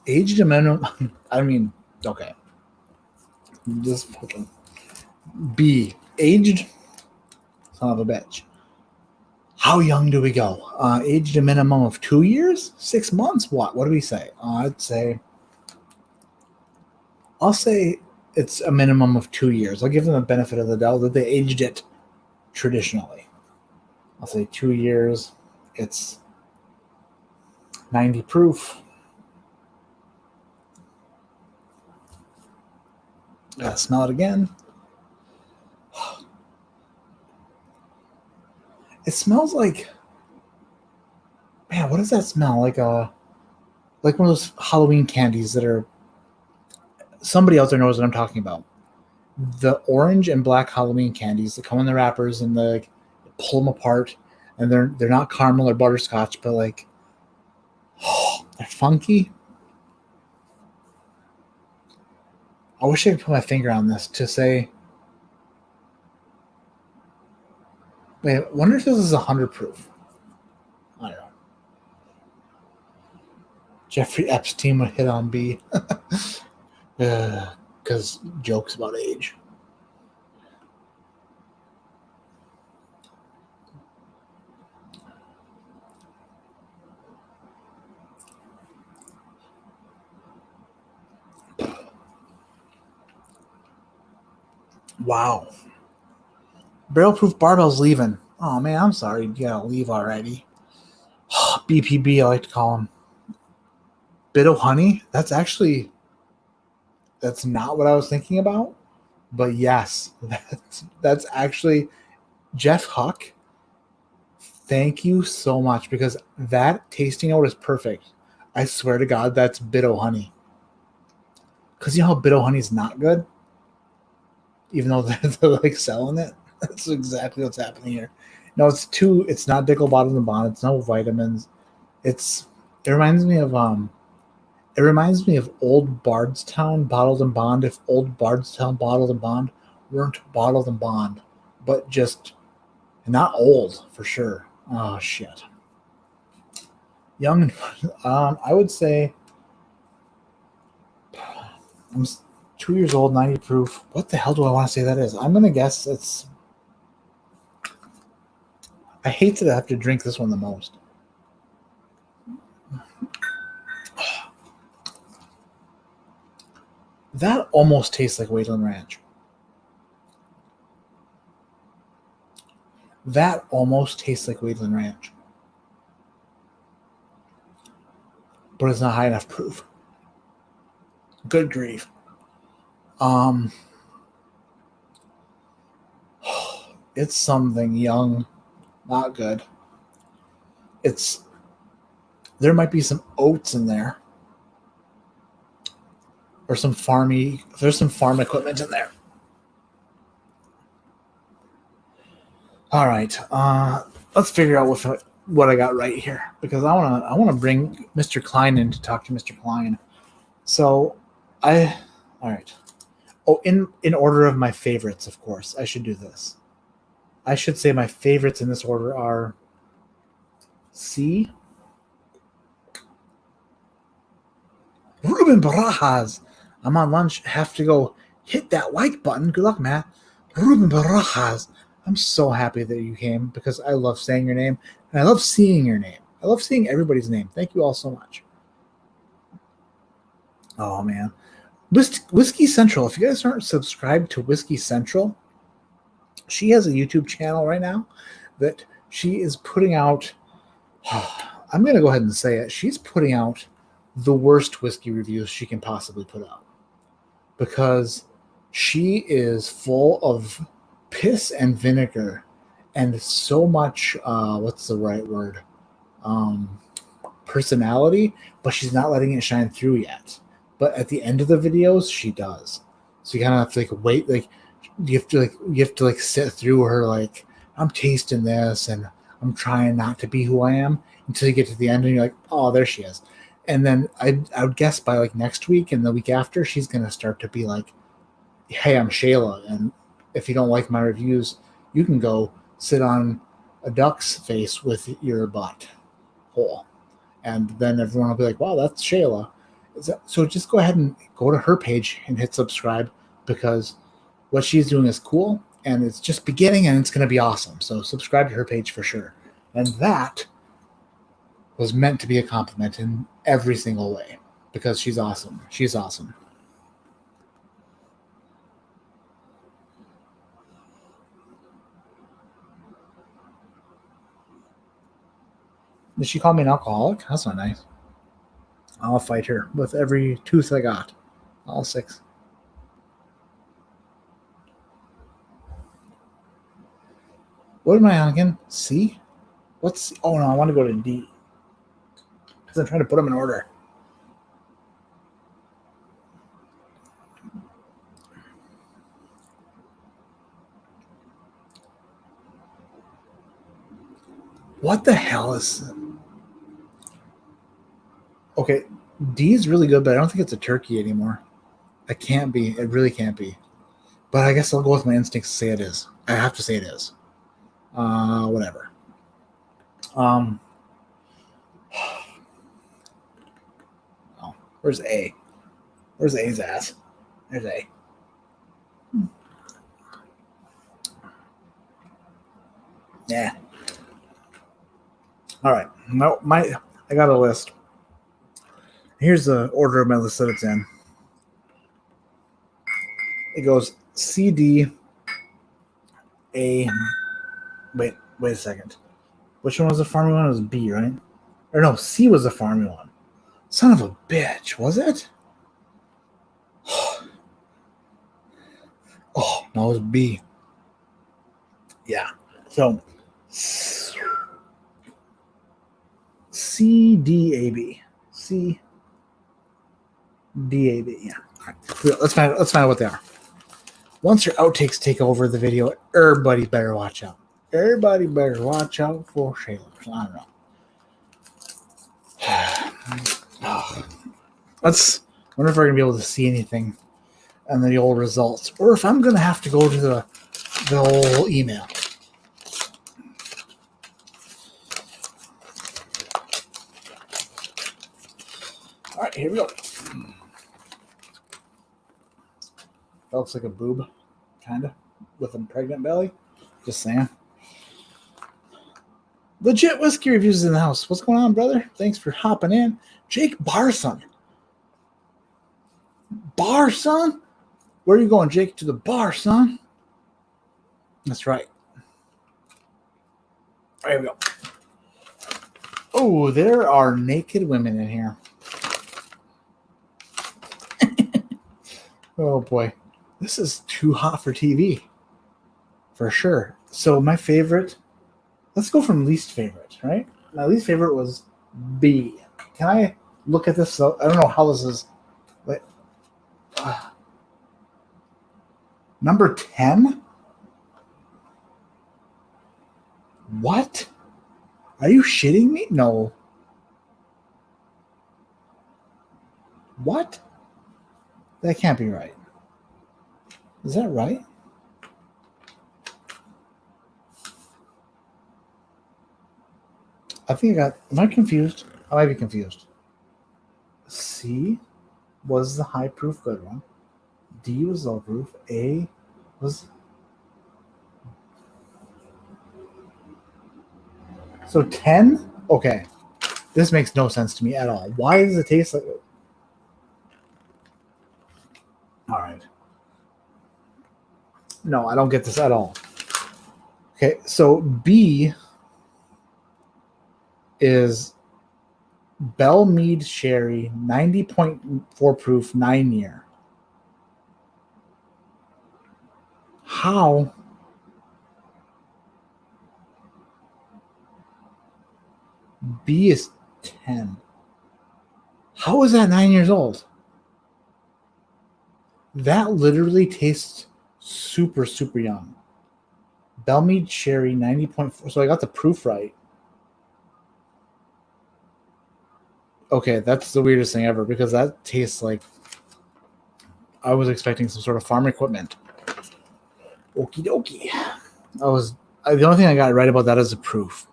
aged minimum. I mean, okay. Just fucking B aged. Son of a bitch. How young do we go? Aged a minimum of 2 years, 6 months. What do we say? I'll say it's a minimum of 2 years. I'll give them the benefit of the doubt that they aged it traditionally. I'll say 2 years. It's 90 proof. Gotta smell it again. It smells like, man, what does that smell? Like one of those Halloween candies that are, somebody out there knows what I'm talking about. The orange and black Halloween candies that come in the wrappers and like pull them apart, and they're not caramel or butterscotch, but like, oh, they're funky. I wish I could put my finger on this to say. Wait, I wonder if this is 100 proof. I don't know. Jeffrey Epstein would hit on B. Because jokes about age. Wow. Barrel proof barbell's leaving. Oh man, I'm sorry. You gotta leave already. BPB, I like to call him. Bit of honey? That's not what I was thinking about. But yes, that's actually Jeff Huck. Thank you so much, because that tasting note is perfect. I swear to God, that's bit of honey. Because you know how bit of honey is not good? Even though they're like selling it. That's exactly what's happening here. No, it's not Dickel Bottled and Bond. It's no vitamins. It reminds me of old Bardstown Bottled and Bond. If old Bardstown Bottled and Bond weren't bottled and bond, but just not old for sure. Oh shit. Young and I would say I'm 2 years old, 90 proof. What the hell do I want to say that is? I'm gonna guess it's. I hate that I have to drink this one the most. That almost tastes like Wayland Ranch. That almost tastes like Wayland Ranch. But it's not high enough proof. Good grief. It's something young, not good. There might be some oats in there. Or some farmy, there's some farm equipment in there. All right, let's figure out what I got right here, because I want to bring Mr. Klein in to talk to Mr. Klein. So, all right. Oh, in order of my favorites, of course, I should do this. I should say my favorites in this order are C. Ruben Barajas. I'm on lunch. Have to go hit that like button. Good luck, Matt. Ruben Barajas. I'm so happy that you came, because I love saying your name and I love seeing your name. I love seeing everybody's name. Thank you all so much. Oh, man. Whiskey Central. If you guys aren't subscribed to Whiskey Central, she has a YouTube channel right now that she is putting out. I'm going to go ahead and say it. She's putting out the worst whiskey reviews she can possibly put out, because she is full of piss and vinegar and so much, what's the right word? Personality, but she's not letting it shine through yet. But at the end of the videos, she does. So you kind of have to like wait, like you have to sit through her, like, I'm tasting this and I'm trying not to be who I am, until you get to the end and you're like, oh, there she is. And then I would guess by like next week and the week after, she's gonna start to be like, hey, I'm Shayla, and if you don't like my reviews, you can go sit on a duck's face with your butt hole. And then everyone will be like, wow, that's Shayla. So just go ahead and go to her page and hit subscribe, because what she's doing is cool, and it's just beginning, and it's going to be awesome. So subscribe to her page for sure. And that was meant to be a compliment in every single way, because she's awesome. She's awesome. Did she call me an alcoholic? That's not nice. I'll fight her with every tooth I got. All 6. What am I on again? C? What's... Oh, no, I want to go to D. Because I'm trying to put them in order. What the hell is... Okay, D is really good, but I don't think it's a turkey anymore. It can't be. It really can't be. But I guess I'll go with my instincts to say it is. I have to say it is. Whatever. Oh, where's A? Where's A's ass? There's A. Yeah. All right. No, I got a list. Here's the order of my list that it's in. It goes C, D, A. Wait a second. Which one was the farmy one? It was B, right? Or no, C was the farmy one. Son of a bitch, was it? Oh, no, it was B. Yeah. So C, D, A, B. C, D, A, B. Yeah. All right. Let's find out what they are. Once your outtakes take over the video, everybody better watch out. Everybody better watch out for sailors. I don't know. Let's wonder if we're gonna be able to see anything in the old results, or if I'm gonna have to go to the old email. All right, here we go. That looks like a boob, kind of, with a pregnant belly. Just saying. Legit whiskey reviews in the house. What's going on, brother? Thanks for hopping in. Jake Barson. Bar, son? Where are you going, Jake? To the bar, son? That's right. There we go. Oh, there are naked women in here. Oh, boy. This is too hot for TV. For sure. So my favorite... Let's go from least favorite, right? My least favorite was B. Can I look at this? I don't know how this is. Wait. Number 10? What? Are you shitting me? No. What? That can't be right. Is that right? I think I got... Am I confused? I might be confused. C was the high proof good one. D was low proof. A was... So 10? Okay. This makes no sense to me at all. Why does it taste like... All right. No, I don't get this at all. Okay, so B is Bell Mead Sherry, 90.4 proof, 9-year. How? B is 10. How is that 9 years old? That literally tastes super, super young. Bell Mead Sherry, 90.4. So I got the proof right. Okay, that's the weirdest thing ever because that tastes like I was expecting some sort of farm equipment. Okie dokie. The only thing I got right about that is the proof.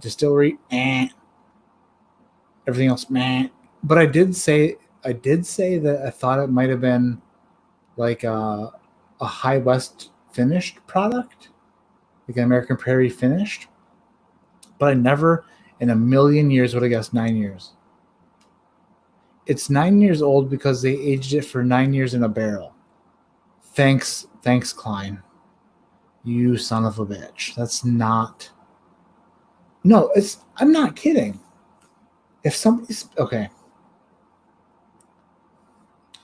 Distillery, everything else, meh. But I did say that I thought it might have been like a High West finished product, like an American Prairie finished. But I never in a million years would have guessed 9 years. It's 9 years old because they aged it for 9 years in a barrel. Thanks, Klein. You son of a bitch. That's not... No, I'm not kidding. If somebody's... Okay.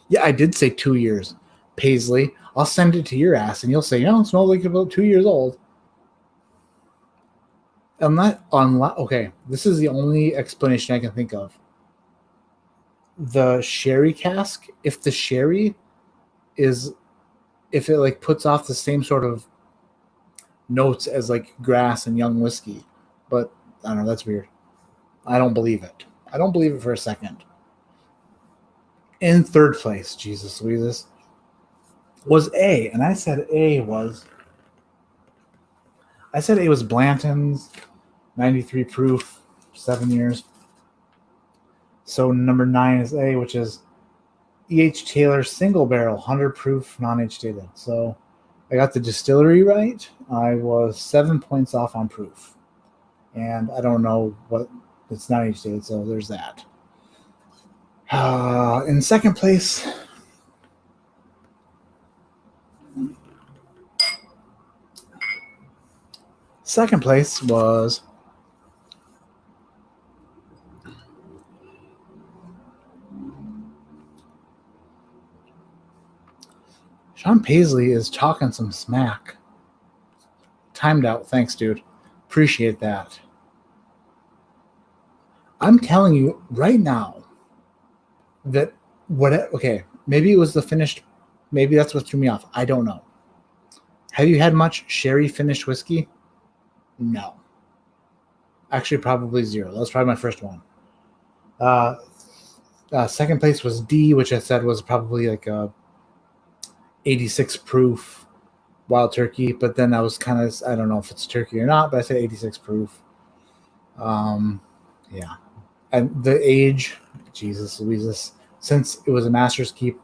Yeah, I did say 2 years. Paisley, I'll send it to your ass and you'll say, it smells like about 2 years old. Okay, this is the only explanation I can think of. The sherry cask, if the sherry is, if it like puts off the same sort of notes as like grass and young whiskey, but I don't know, that's weird. I don't believe it. I don't believe it for a second. In third place, Jesus Louises, was A, and I said A was Blanton's 93 proof, 7 years. So number 9 is A, which is E.H. Taylor single barrel, 100 proof, non-age dated. So I got the distillery right. I was 7 points off on proof. And I don't know what, it's not age dated, so there's that. In second place, was Sean Paisley is talking some smack. Timed out. Thanks, dude. Appreciate that. I'm telling you right now that okay, maybe it was the finished, maybe that's what threw me off. I don't know. Have you had much sherry finished whiskey? No. Actually, probably zero. That was probably my first one. Second place was D, which I said was probably like a 86 proof wild turkey, but then I was kind of, I don't know if it's turkey or not, but I said 86 proof. Yeah. And the age, Jesus Louises, since it was a master's keep,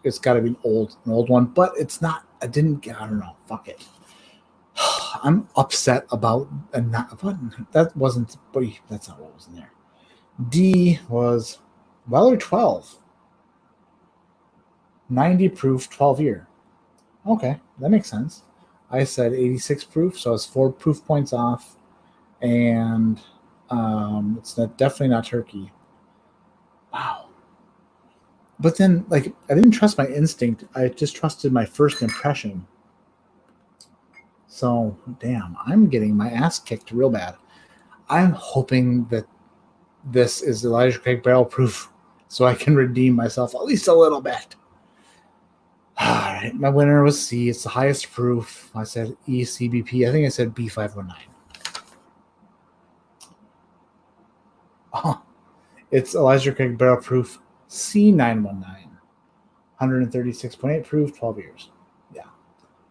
it's got to be an old one, but it's not. I don't know. Fuck it. I'm upset about that wasn't, but that's not what was in there. D was Weller 12, 90 proof, 12 year. Okay, that makes sense. I said 86 proof, so it's 4 proof points off, and it's definitely not turkey. Wow. But then, like, I didn't trust my instinct. I just trusted my first impression. So, damn, I'm getting my ass kicked real bad. I'm hoping that this is Elijah Craig barrel proof so I can redeem myself at least a little bit. All right, my winner was C. It's the highest proof. I said ECBP. I think I said B519. Oh, it's Elijah Craig barrel proof C919. 136.8 proof, 12 years. Yeah.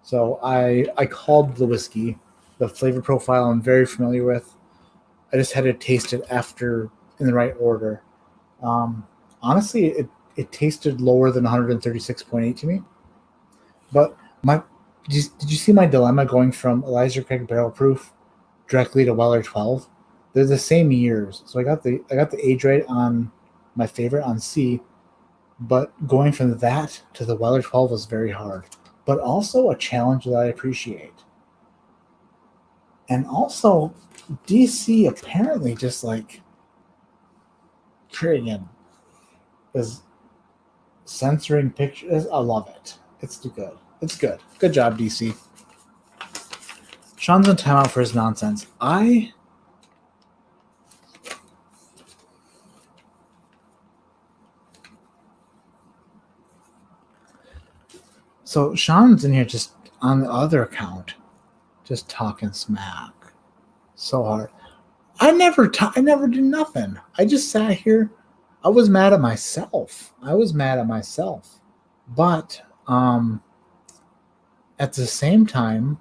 So I called the whiskey. The flavor profile I'm very familiar with. I just had to taste it after in the right order. Honestly, it tasted lower than 136.8 to me. But did you see my dilemma going from Elijah Craig barrel proof directly to Weller 12? They're the same years, so I got the age right on my favorite on C, but going from that to the Weller 12 was very hard, but also a challenge that I appreciate. And also, DC apparently just like friggin' is censoring pictures. I love it. It's too good. It's good. Good job, DC. Sean's on timeout for his nonsense. So Sean's in here just on the other account, just talking smack. So hard. I never did nothing. I just sat here. I was mad at myself. But at the same time,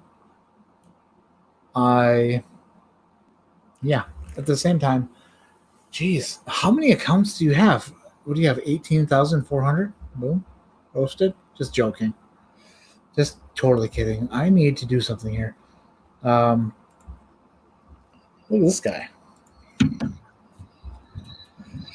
geez, how many accounts do you have? What do you have? 18,400? Boom. Roasted? Just joking. Just totally kidding. I need to do something here. Look at this guy.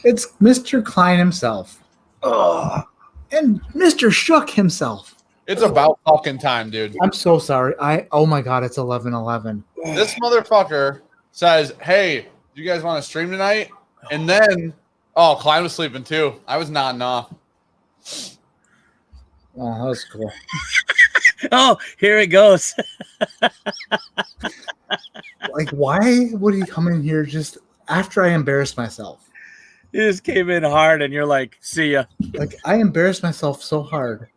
It's Mr. Klein himself. Ugh. And Mr. Shook himself. It's about fucking time, dude. I'm so sorry. Oh my God, it's 11:11. This motherfucker says, hey, do you guys want to stream tonight? And then, Klein was sleeping too. I was nodding off. Oh, that was cool. Oh, here it goes. Like, why would he come in here just after I embarrassed myself? You just came in hard, and you're like, "See ya." Like, I embarrassed myself so hard.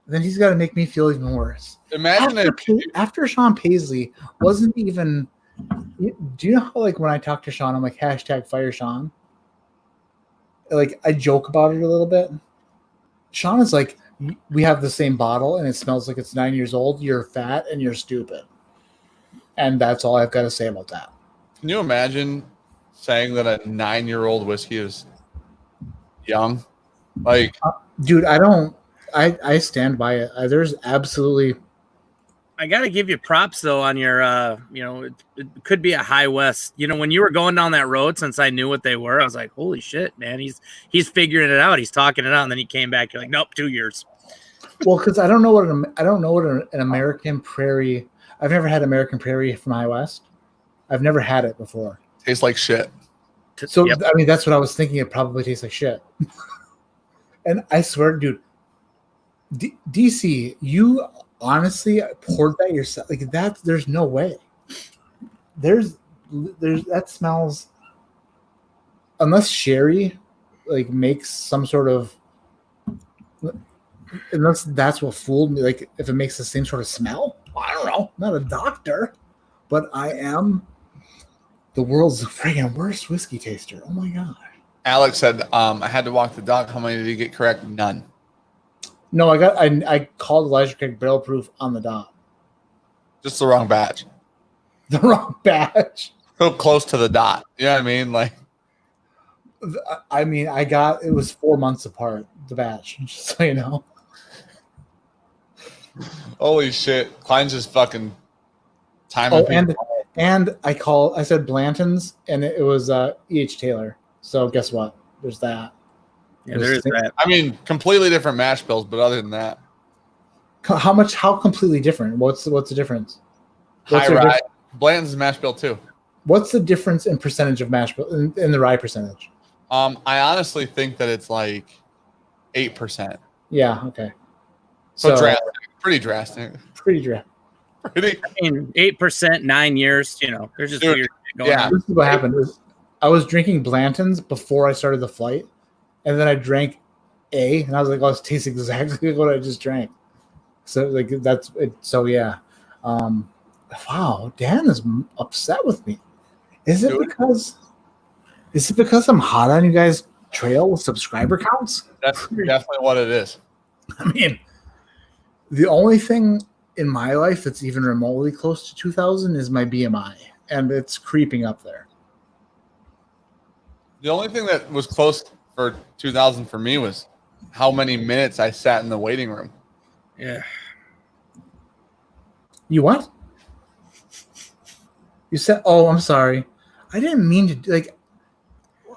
Then he's got to make me feel even worse. Imagine After Sean Paisley wasn't even. Do you know how, like, when I talk to Sean, I'm like, #fire Sean? Like, I joke about it a little bit. Sean is like, we have the same bottle and it smells like it's 9 years old. You're fat and you're stupid. And that's all I've got to say about that. Can you imagine saying that a 9-year-old whiskey is young? Like, dude, I stand by it. There's absolutely. I got to give you props though on your, it could be a High West. You know, when you were going down that road, since I knew what they were, I was like, holy shit, man, he's figuring it out. He's talking it out, and then he came back. You're like, nope, 2 years. Well, because I don't know what an American Prairie. I've never had American Prairie from High West. I've never had it before. Tastes like shit. So yep. I mean, that's what I was thinking. It probably tastes like shit. And I swear, dude, DC, you honestly poured that yourself. Like that, there's no way. There's that smells. Unless sherry, like, makes some sort of. Unless that's what fooled me. Like, if it makes the same sort of smell, I don't know. I'm not a doctor, but I am the world's friggin' worst whiskey taster. Oh my god. Alex said, I had to walk the dog. How many did you get correct? None. No, I called Elijah Craig barrel proof on the dot. Just the wrong batch. The wrong batch. So close to the dot. You know what I mean? Like, I mean, it was 4 months apart, the batch, just so you know. Holy shit. Klein's just fucking time. Oh, and I said Blanton's, and it was E.H. Taylor. So guess what? There's that. Yeah, there is that. I mean, completely different mash bills, but other than that. How completely different? What's the difference? High rye. Blanton's mash bill too. What's the difference in percentage of mash bill in the rye percentage? I honestly think that it's like 8%. Yeah, okay. So drastic. Pretty drastic. Pretty drastic. I mean, 8%, 9 years, there's just weird shit going on. This is what happened. I was drinking Blanton's before I started the flight, and then I drank A, and I was like, oh, it tastes exactly like what I just drank. So, like, that's it. So, yeah. Wow, Dan is upset with me. Is it because I'm hot on you guys' trail with subscriber counts? That's definitely what it is. I mean, the only thing in my life that's even remotely close to 2,000 is my BMI, and it's creeping up there. The only thing that was close for 2,000 for me was how many minutes I sat in the waiting room. Yeah. You what? You said, oh, I'm sorry. I didn't mean to, like. Hey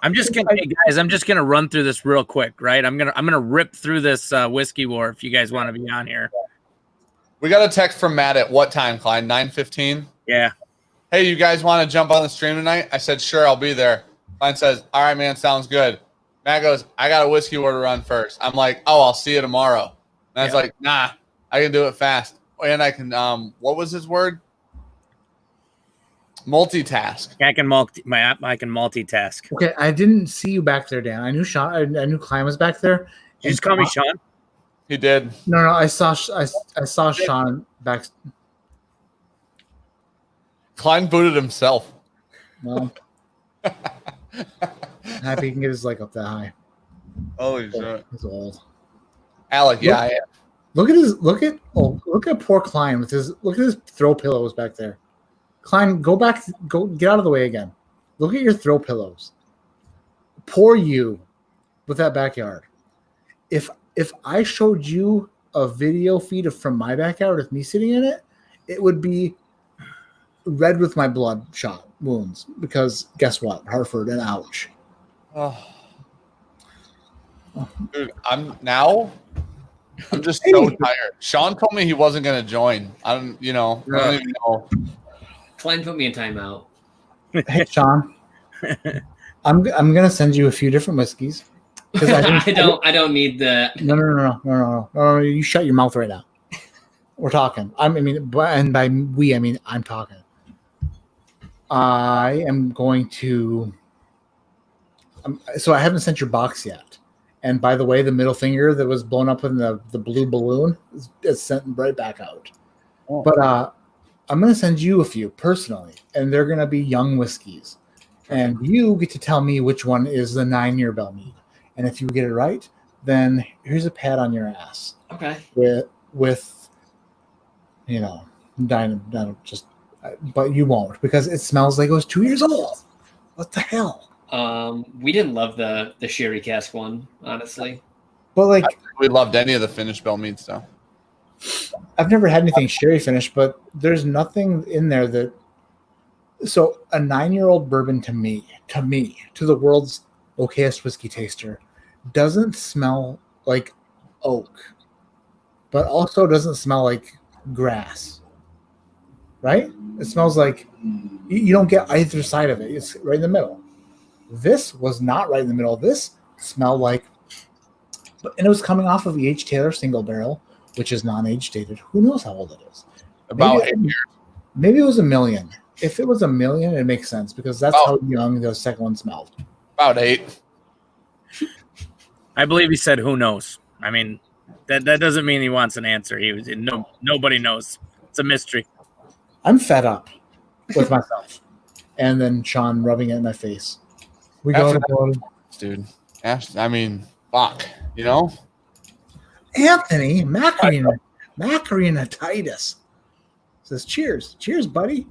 I'm just gonna run through this real quick, right? I'm gonna rip through this whiskey war if you guys want to be on here. We got a text from Matt at what time, Klein? 9:15? Yeah. Hey, you guys want to jump on the stream tonight? I said, sure, I'll be there. Klein says, all right, man, sounds good. Matt goes, I got a whiskey war to run first. I'm like, oh, I'll see you tomorrow. And I was like, nah, I can do it fast. And I can, what was his word? Multitask. I can multitask. Okay, I didn't see you back there, Dan. I knew Sean. I knew Klein was back there. You just call me Sean? He did. No, I saw Sean back. Klein booted himself. Well, happy he can get his leg up that high. Holy shit. He's old. Alec, yeah, I am. Look at poor Klein with his throw pillows back there. Klein, go get out of the way again. Look at your throw pillows. Poor you with that backyard. If I showed you a video feed from my backyard with me sitting in it, it would be red with my bloodshot wounds because guess what? Hartford and ouch. Oh. Dude, I'm just so tired. Sean told me he wasn't going to join. I don't even know. Klein put me in timeout. Hey, Sean, I'm gonna send you a few different whiskeys. I don't need that. No. You shut your mouth right now. We're talking. And by we, I mean I'm talking. I am going to. So I haven't sent your box yet. And by the way, the middle finger that was blown up in the blue balloon is sent right back out. Oh. But I'm going to send you a few personally, and they're going to be young whiskeys. And you get to tell me which one is the 9-year Bell Mead. And if you get it right, then here's a pat on your ass. Okay. With just, but you won't because it smells like it was 2 years old. What the hell? We didn't love the sherry cask one, honestly. But like, We loved any of the finished Bell Mead stuff. I've never had anything sherry finished, but there's nothing in there that. So a 9-year-old bourbon to me, to the world's okayest whiskey taster, doesn't smell like oak, but also doesn't smell like grass. Right? It smells like you don't get either side of it. It's right in the middle. This was not right in the middle. This smelled like, and it was coming off of E.H. Taylor single barrel, which is non-age dated. Who knows how old it is? About 8 years. Maybe it was a million. If it was a million, it makes sense because that's how young the second one smelled. About 8. I believe he said, "Who knows?" I mean, that doesn't mean he wants an answer. Nobody knows. It's a mystery. I'm fed up with myself, and then Sean rubbing it in my face. We go to Dude. I mean, fuck. You know? Anthony Macarena Titus says, "Cheers, cheers, buddy.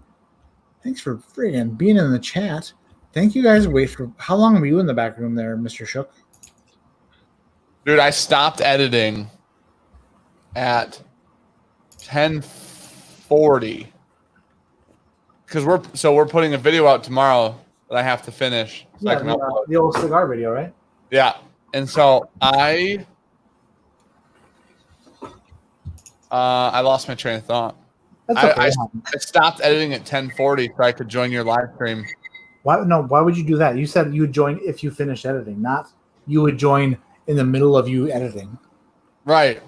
Thanks for friggin' being in the chat. Thank you guys. Wait for how long were you in the back room there, Mr. Shook?" Dude, I stopped editing at 10:40 because we're putting a video out tomorrow that I have to finish. So I can upload. The old cigar video, right? Yeah, and so I lost my train of thought. That's okay. I stopped editing at 10:40 so I could join your live stream. Why? No. Why would you do that? You said you would join if you finished editing, not you would join in the middle of you editing. Right.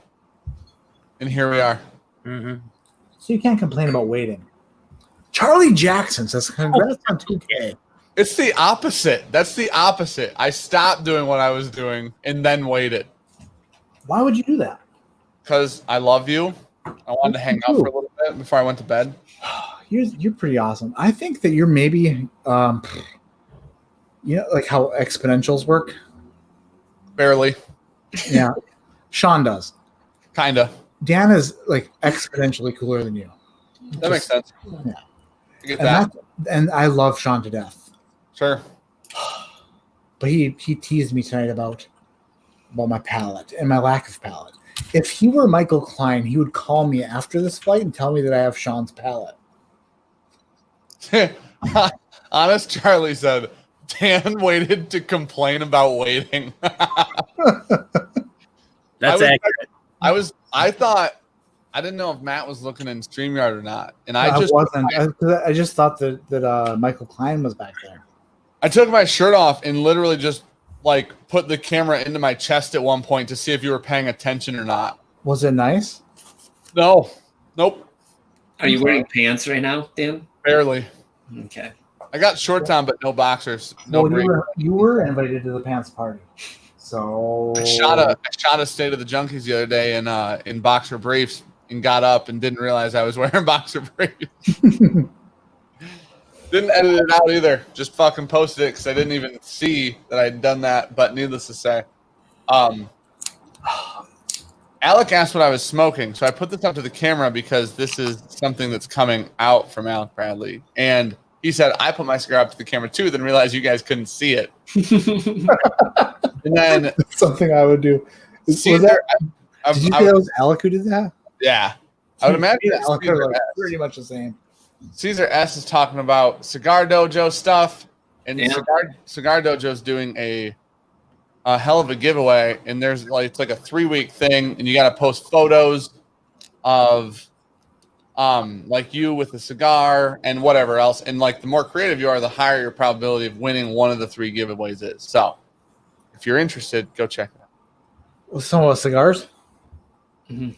And here we are. Mm-hmm. So you can't complain about waiting. Charlie Jackson says, "Congrats on 2K." It's the opposite. That's the opposite. I stopped doing what I was doing and then waited. Why would you do that? Because I love you. I wanted to hang out for a little bit before I went to bed. You're pretty awesome. I think that you're maybe, like how exponentials work. Barely. Yeah, Sean does. Kinda. Dan is like exponentially cooler than you. That makes sense. Yeah. I get that. And I love Sean to death. Sure. But he teased me tonight about my palate and my lack of palate. If he were Michael Klein, he would call me after this fight and tell me that I have Sean's palate. Honest Charlie said, Dan waited to complain about waiting. That's accurate. I didn't know if Matt was looking in StreamYard or not. And I wasn't. I just thought that Michael Klein was back there. I took my shirt off and literally just like put the camera into my chest at one point to see if you were paying attention or not. Was it nice? No. Nope. Are you wearing pants right now, Dan? Barely. Okay. I got shorts on, but no boxers. No. Well, you were invited to the pants party. So I shot a State of the Junkies the other day in boxer briefs and got up and didn't realize I was wearing boxer briefs. Didn't edit it out either. Just fucking posted it because I didn't even see that I'd done that. But needless to say, Alec asked what I was smoking, so I put this up to the camera because this is something that's coming out from Alec Bradley. And he said, I put my cigar up to the camera too, then realized you guys couldn't see it. And then that's something I would do. Caesar, did you say that was Alec who did that? Yeah. I would imagine Alec are pretty much the same. Caesar S is talking about Cigar Dojo stuff, and Yeah. Cigar Dojo's doing a hell of a giveaway, and there's it's like a 3-week thing, and you got to post photos of like you with a cigar and whatever else, and like the more creative you are, the higher your probability of winning one of the 3 giveaways is. So if you're interested, go check it out. With some of the cigars? Mm-hmm.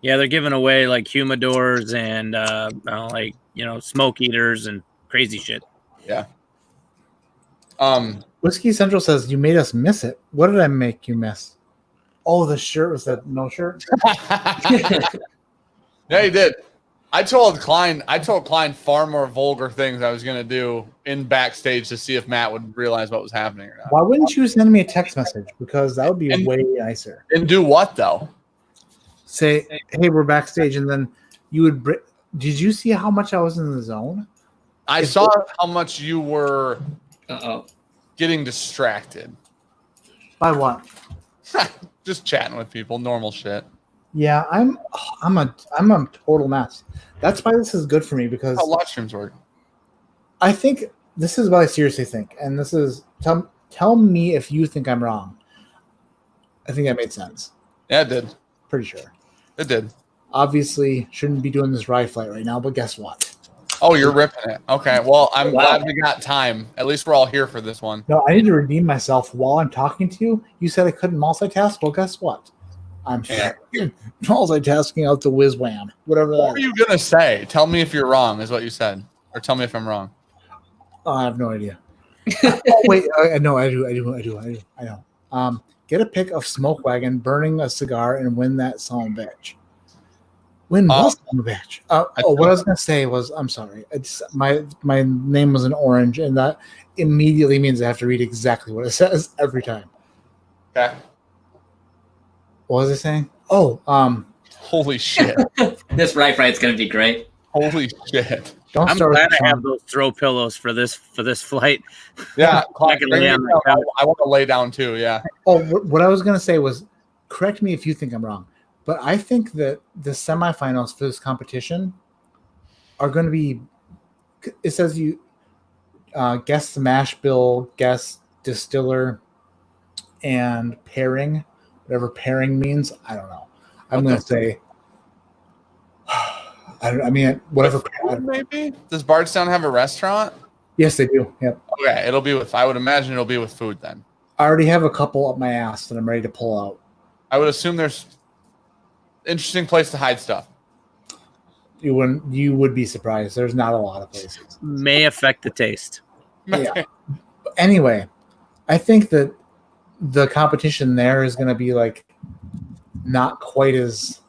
Yeah, they're giving away like humidors and smoke eaters and crazy shit. Yeah. Whiskey Central says you made us miss it. What did I make you miss? Oh, the shirt was that no shirt. Yeah, he did. I told Klein far more vulgar things I was gonna do in backstage to see if Matt would realize what was happening or not. Why wouldn't you send me a text message? Because that would be way nicer. And do what though? Say, hey, we're backstage, and then you would. Did you see how much I was in the zone? I saw how much you were getting distracted. By what? Just chatting with people, normal shit. Yeah, I'm a total mess. That's why this is good for me because How live streams work. I think this is what I seriously think, and this is tell me if you think I'm wrong. I think that made sense. Yeah, it did. Pretty sure. It did. Obviously, shouldn't be doing this ride flight right now, but guess what? Oh, you're ripping it. Okay. Well, I'm glad we got time. At least we're all here for this one. No, I need to redeem myself while I'm talking to you. You said I couldn't multitask. Well, guess what? I'm multitasking out the whiz wham. Whatever that What were you gonna say? Tell me if you're wrong, is what you said. Or tell me if I'm wrong. Oh, I have no idea. Oh, wait, no, I do. I know. Get a pic of Smoke Wagon burning a cigar and win that son of a bitch. Win what son of a bitch? What I was gonna say was, I'm sorry. It's my name was an orange, and that immediately means I have to read exactly what it says every time. Okay. What was I saying? Oh, holy shit. This ride flight's gonna be great. Holy shit. I'm glad I have those throw pillows for this flight. Yeah, I can lay on my couch. I want to lay down too. Yeah. Oh, what I was gonna say was, correct me if you think I'm wrong, but I think that the semifinals for this competition are going to be. It says you guess the mash bill, guess distiller, and pairing, whatever pairing means. I don't know. I'm going to say. I mean, whatever. Maybe does Bardstown have a restaurant? Yes, they do. Yep. Okay, it'll be with. I would imagine it'll be with food then. I already have a couple up my ass that I'm ready to pull out. I would assume there's interesting place to hide stuff. You would be surprised. There's not a lot of places. May affect the taste. Yeah. Anyway, I think that the competition there is going to be like not quite as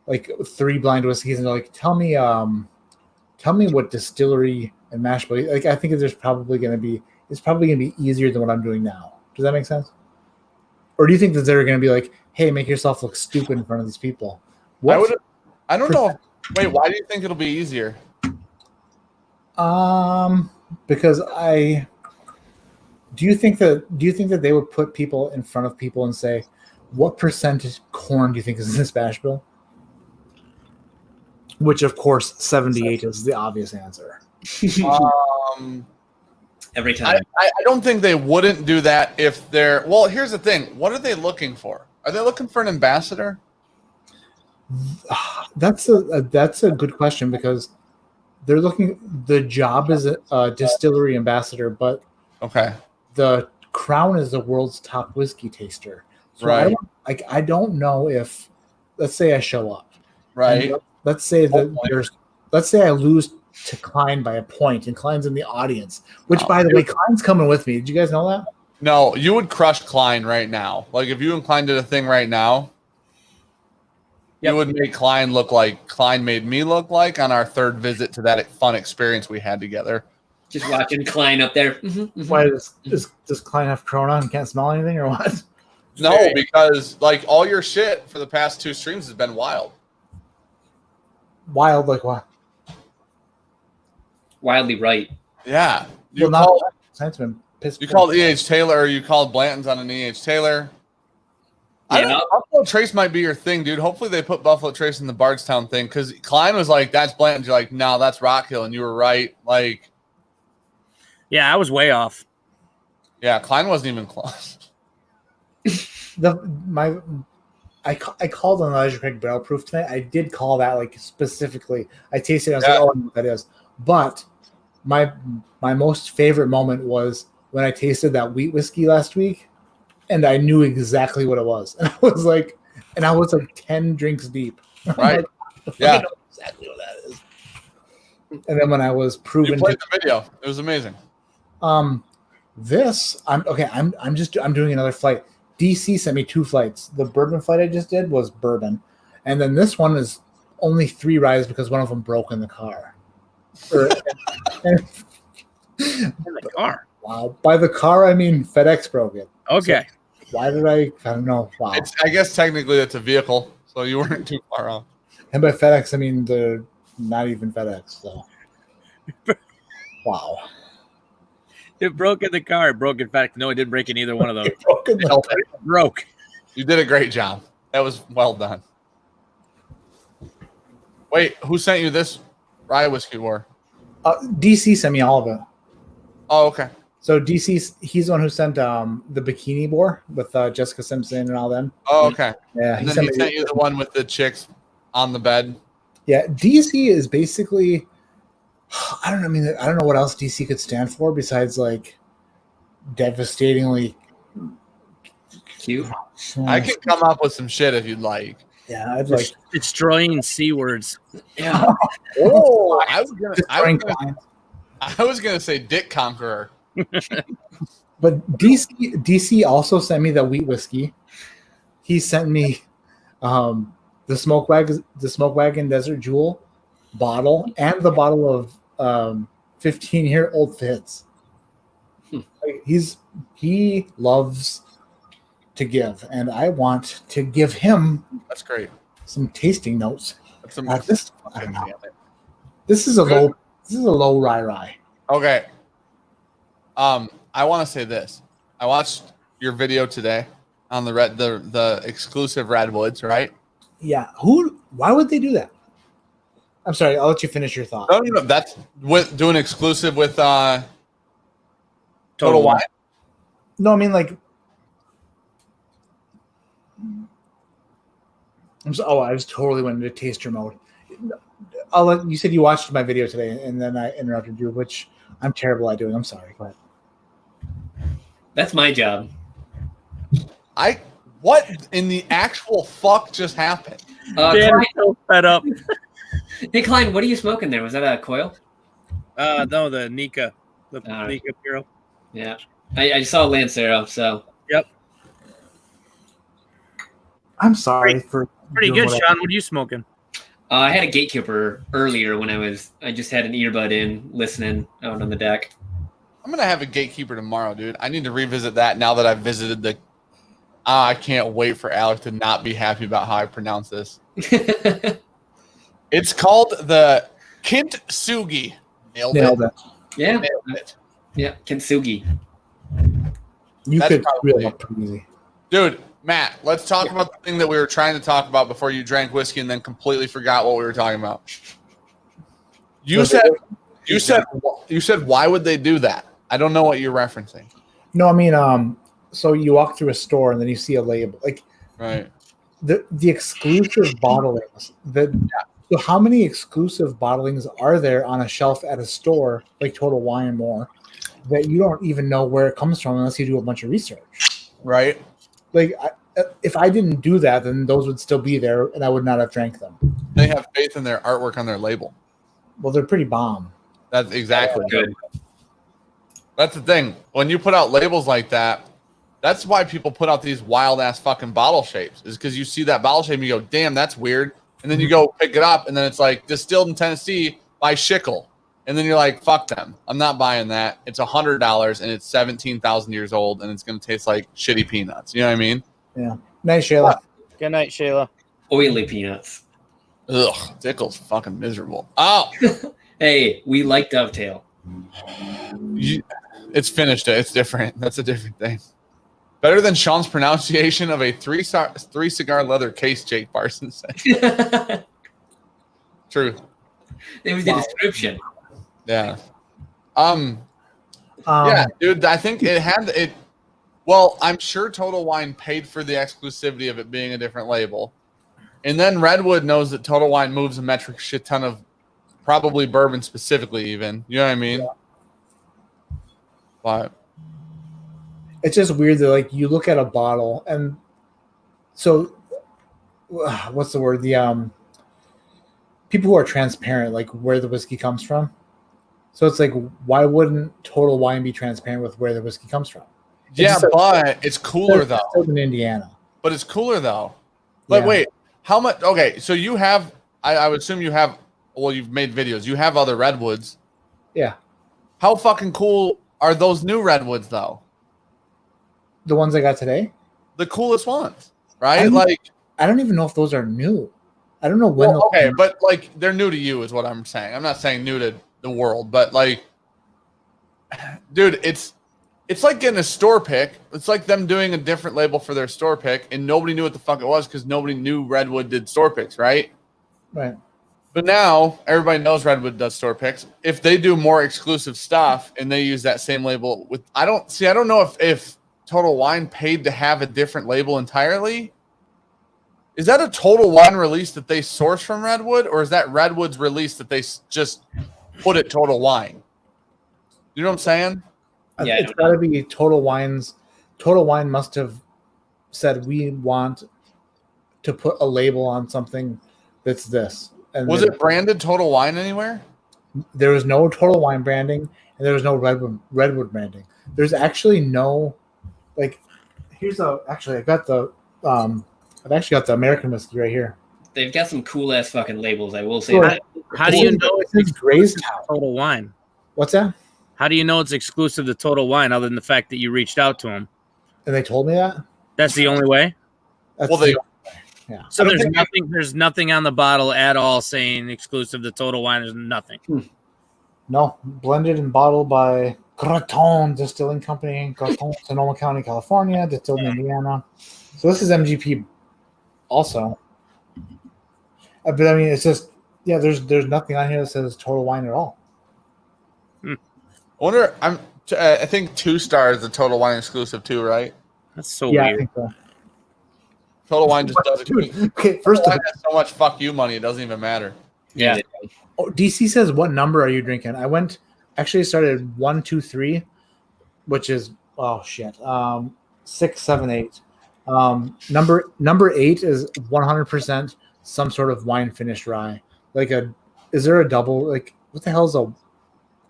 like 3 blind whiskeys and like tell me what distillery and mash bill. Like I think it's probably going to be easier than what I'm doing now. Does that make sense? Or do you think that they're going to be like, hey, make yourself look stupid in front of these people? I don't know. Wait, why do you think it'll be easier? Because do you think that they would put people in front of people and say, what percentage corn do you think is in this mash bill? Which of course 78 is the obvious answer. Every time. I don't think they wouldn't do that if they're. Well, here's the thing. What are they looking for? Are they looking for an ambassador? That's a good question because they're looking. The job is a distillery ambassador, but okay, the crown is the world's top whiskey taster. So right. I don't know if. Let's say I show up. Right. Let's say that let's say I lose to Klein by a point, and Klein's in the audience. Which, by the way, Klein's coming with me. Did you guys know that? No, you would crush Klein right now. Like if you and Klein did a thing right now, you would make Klein look like Klein made me look like on our 3rd visit to that fun experience we had together. Just watching Klein up there. Why does Klein have Corona and can't smell anything, or what? No, because like all your shit for the past 2 streams has been wild. Wild, like what? Wildly right. Yeah. You called E.H. Taylor, or you called Blanton's on an E.H. Taylor. Yeah, Buffalo Trace might be your thing, dude. Hopefully they put Buffalo Trace in the Bardstown thing because Klein was like, that's Blanton's. You're like, no, that's Rock Hill. And you were right. Like, yeah, I was way off. Yeah, Klein wasn't even close. I called an Elijah Craig barrel proof tonight. I did call that like specifically. I tasted it. I was like, oh, I know what that is. But my most favorite moment was when I tasted that wheat whiskey last week, and I knew exactly what it was. And I was like 10 drinks deep. Right? I know exactly what that is. And then when I was You proven played the video. It was amazing. I'm doing another flight. DC sent me 2 flights. The Bourbon flight I just did was Bourbon, and then this one is only 3 rides because one of them broke in the car. In the car. Wow. By the car, I mean FedEx broke it. Okay. So why did I don't know. Wow. I guess technically it's a vehicle, so you weren't too far off. And by FedEx, I mean the not even FedEx. So wow. It broke in the car. It broke in fact. No, it didn't break in either one of those. It broke in the car. It broke. You did a great job. That was well done. Wait, who sent you this rye whiskey war? DC sent me all of it. Oh, okay. So DC, he's the one who sent the bikini boar with Jessica Simpson and all them. Oh, okay. Yeah, And then he sent you the one with the chicks on the bed. Yeah, DC is basically, I don't know. I mean, I don't know what else DC could stand for besides like devastatingly Cute. I can come up with some shit if you'd like. Yeah, I'd like. Destroying C words. Yeah. Oh, I was gonna say Dick Conqueror. But DC also sent me the wheat whiskey. He sent me the Smoke Wagon Desert Jewel bottle and the bottle of 15-year-old Fitz. Like, he loves to give, and I want to give him That's great. some tasting notes. That's some, This I don't know. This is a low rye. Okay. I want to say this. I watched your video today on the exclusive Redwoods, right? Yeah. Why would they do that? I'm sorry. I'll let you finish your thought. No. That's with doing exclusive with Total Wine. No, I mean like. I was totally went into taster mode. You said you watched my video today, and then I interrupted you, which I'm terrible at doing. I'm sorry. Go ahead. That's my job. What in the actual fuck just happened? Dan's so fed up. Hey, Klein, what are you smoking there? Was that a coil? No, the Nika. The All right. Nika Puro. Yeah. I saw Lancero, so. Yep. I'm sorry for Pretty doing good, what Sean. What are you smoking? I had a gatekeeper earlier when I just had an earbud in listening out on the deck. I'm gonna have a gatekeeper tomorrow, dude. I need to revisit that now that I've visited the. I can't wait for Alec to not be happy about how I pronounce this. It's called the Kintsugi. Nailed Nailed it. Yeah. Nailed it. Yeah. Kintsugi. You That's could probably- reel up pretty easy. Dude, Matt, let's talk about the thing that we were trying to talk about before you drank whiskey and then completely forgot what we were talking about. You said why would they do that? I don't know what you're referencing. No, I mean, so you walk through a store and then you see a label, like Right. the exclusive bottlings. So how many exclusive bottlings are there on a shelf at a store like Total Wine and more that you don't even know where it comes from unless you do a bunch of research? Right. Like, if I didn't do that, then those would still be there, and I would not have drank them. They have faith in their artwork on their label. Well, they're pretty bomb. That's exactly Good. That's the thing. When you put out labels like that, that's why people put out these wild ass fucking bottle shapes. Is because you see that bottle shape and you go, damn, that's weird. And then you go pick it up and then it's like distilled in Tennessee by Schickel. And then you're like, fuck them. I'm not buying that. It's $100 and it's 17,000 years old and it's going to taste like shitty peanuts. You know what I mean? Yeah. Nice, Shayla. Good night, Shayla. Oily peanuts. Ugh, Dickel's fucking miserable. Oh, Hey, we like Dovetail. it's finished. It's different. That's a different thing. Better than Sean's pronunciation of a three cigar leather case, Jake Parsons said. True. It was the description. Yeah. Yeah, dude, I think it had it. Well, I'm sure Total Wine paid for the exclusivity of it being a different label. And then Redwood knows that Total Wine moves a metric shit ton of probably bourbon specifically even. You know what I mean? Yeah. But It's just weird that, like, you look at a bottle and so what's the word? people who are transparent, like where the whiskey comes from. So it's like, why wouldn't Total Wine be transparent with where the whiskey comes from? Yeah, but it's cooler though. It's in Indiana. But it's cooler though. But wait, how much? Okay, so you have. I would assume you have. Well, you've made videos. You have other redwoods. Yeah. How fucking cool are those new redwoods though? The ones I got today? The coolest ones, right? Like I don't even know if those are new. I don't know when. Well, okay, but like they're new to you is what I'm saying. I'm not saying new to the world, but like, dude, it's like getting a store pick. It's like them doing a different label for their store pick, and nobody knew what the fuck it was because nobody knew Redwood did store picks, right? Right. But now everybody knows Redwood does store picks. If they do more exclusive stuff and they use that same label with, I don't know if Total Wine paid to have a different label entirely. Is that a Total Wine release that they source from Redwood, or is that Redwood's release that they just put at Total Wine? You know what I'm saying? Yeah, it's got to be Total Wine's. Total Wine must have said, we want to put a label on something that's this. And was it branded Total Wine anywhere? There was no Total Wine branding, and there was no Redwood branding. There's actually no, like, actually, I've actually got the American whiskey right here. They've got some cool ass fucking labels. I will say that. How do you know it's exclusive to Total Wine? What's that? How do you know it's exclusive to Total Wine, other than the fact that you reached out to them? And they told me that. That's the only way. Yeah. So there's nothing on the bottle at all saying exclusive to Total Wine. There's nothing. No, blended and bottled by Graton Distilling Company, Graton, Sonoma County, California, distilled in Indiana. So this is MGP also. But I mean, it's just, yeah, there's nothing on here that says Total Wine at all. I wonder, I think 2 stars the Total Wine exclusive too, right? That's so weird. I think so. Total Wine just does it. Okay, first of all, has so much fuck you money, it doesn't even matter. Yeah. DC says, what number are you drinking? I started 1, 2, 3, which is 6, 7, 8. Number 8 is 100% some sort of wine finished rye. Is there a double? Like, what the hell is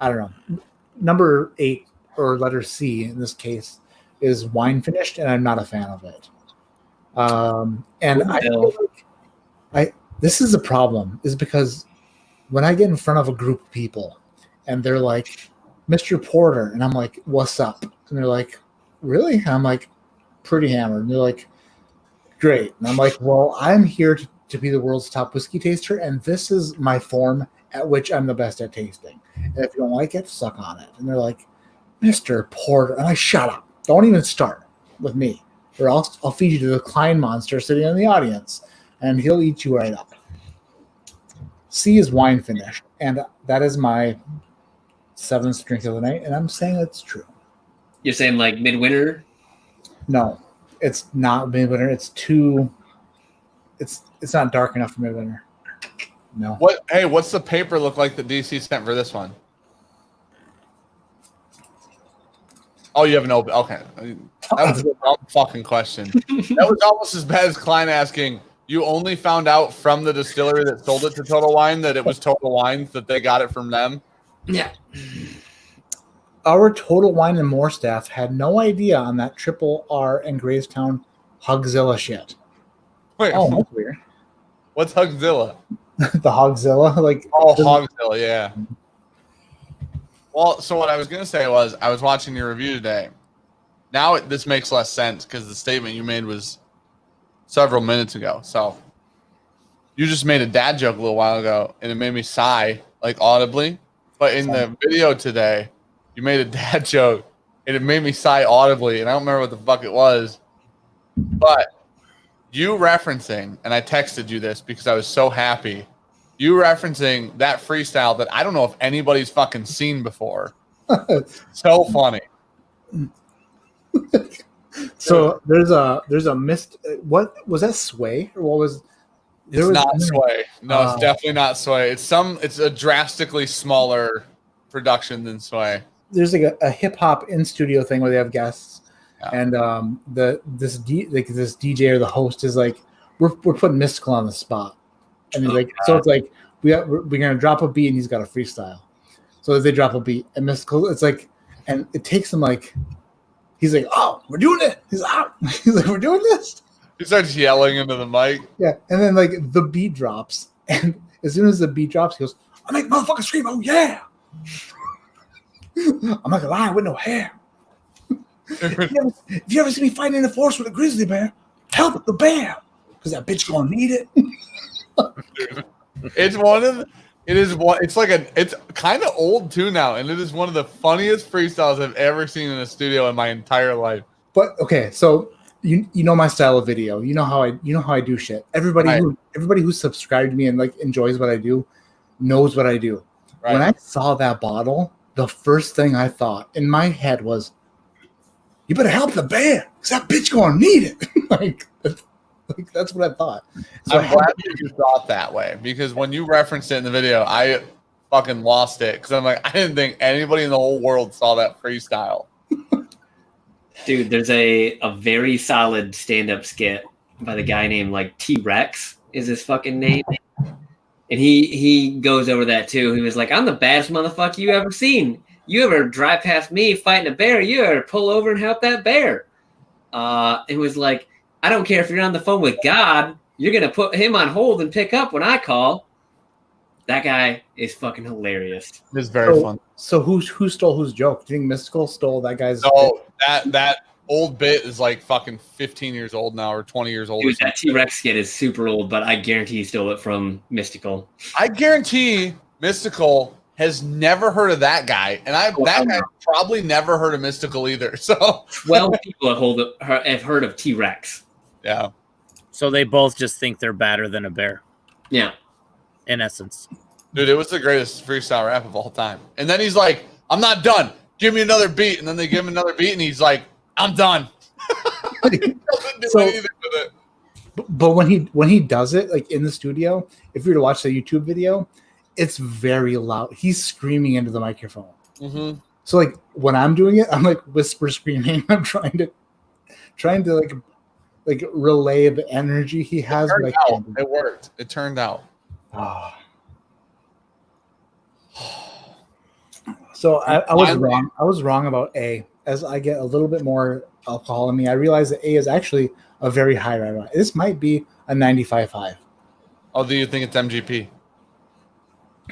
I don't know. Number 8 or letter C in this case is wine finished, and I'm not a fan of it. And I feel like this is a problem, is because when I get in front of a group of people and they're like, Mr. Porter, and I'm like, what's up? And they're like, really? And I'm like, pretty hammered. And they're like, great. And I'm like, well, I'm here to be the world's top whiskey taster, and this is my form at which I'm the best at tasting. And if you don't like it, suck on it. And they're like, Mr. Porter. And I shut up. Don't even start with me, or I'll feed you to the Klein monster sitting in the audience, and he'll eat you right up. C is wine finish, and that is my 7th drink of the night, and I'm saying it's true. You're saying like midwinter? No, it's not midwinter. It's too. It's not dark enough for midwinter. No. What's the paper look like that DC sent for this one? Oh, you have an open. Okay, that was a dumb fucking question. That was almost as bad as Klein asking, you only found out from the distillery that sold it to Total Wine that it was Total Wine, that they got it from them? Yeah. Our Total Wine and More staff had no idea on that Triple R and Graystown Hogzilla shit. Wait, that's weird. What's Hogzilla? The Hogzilla? Hogzilla, yeah. Well, so what I was going to say was, I was watching your review today. Now this makes less sense because the statement you made was several minutes ago. So you just made a dad joke a little while ago, and it made me sigh, like audibly. But in the video today, you made a dad joke, and it made me sigh audibly, and I don't remember what the fuck it was. But you referencing, and I texted you this because I was so happy, you referencing that freestyle that I don't know if anybody's fucking seen before. So funny. So there's a mist. What was that? Sway, or what was? It's not Sway. No, it's definitely not Sway. It's a drastically smaller production than Sway. There's like a hip hop in studio thing where they have guests, and this DJ or the host is like, we're putting Mystical on the spot, and he's like, so it's like, we're gonna drop a beat, and he's got a freestyle. So as they drop a beat, and Mystical, it's like, and it takes him like, he's like, oh, we're doing it. He's out. He's like, we're doing this. He starts yelling into the mic. Yeah, and then like the beat drops, and as soon as the beat drops, he goes, I make motherfuckers scream, oh yeah. I'm not gonna lie, with no hair. If you ever see me fighting in the forest with a grizzly bear, help the bear, because that bitch gonna need it. It's kind of old too now, and it is one of the funniest freestyles I've ever seen in a studio in my entire life. But okay, so you know my style of video. You know how I do shit. Everybody who subscribed to me and like enjoys what I do knows what I do. Right. When I saw that bottle, the first thing I thought in my head was, you better help the bear, because that bitch gonna need it. like that's what I thought. So I'm glad that you thought that way, because when you referenced it in the video, I fucking lost it, because I'm like, I didn't think anybody in the whole world saw that freestyle. Dude, there's a very solid stand-up skit by the guy named like T-Rex is his fucking name. And he goes over that too. He was like, I'm the baddest motherfucker you ever seen. You ever drive past me fighting a bear, you ever pull over and help that bear. It was like, I don't care if you're on the phone with God, you're going to put him on hold and pick up when I call. That guy is fucking hilarious. It's very fun. So who stole whose joke? Do you think Mystical stole that guy's No, that old bit is like fucking 15 years old now, or 20 years old. Dude, that T-Rex skit is super old, but I guarantee he stole it from Mystical. I guarantee Mystical has never heard of that guy, and that guy probably never heard of Mystical either. So 12 people have heard of T-Rex. Yeah. So they both just think they're badder than a bear. Yeah. In essence. Dude, it was the greatest freestyle rap of all time. And then he's like, I'm not done. Give me another beat. And then they give him another beat, and he's like, I'm done. He doesn't do anything with it. But when he does it, like in the studio, if you were to watch the YouTube video, it's very loud. He's screaming into the microphone. Mm-hmm. So like when I'm doing it, I'm like whisper screaming. I'm trying to like relay the energy he has. It worked. It turned out. So I was wrong. I was wrong about A. As I get a little bit more alcohol in me, I realize that A is actually a very high rye. This might be a 95.5. Oh, do you think it's MGP?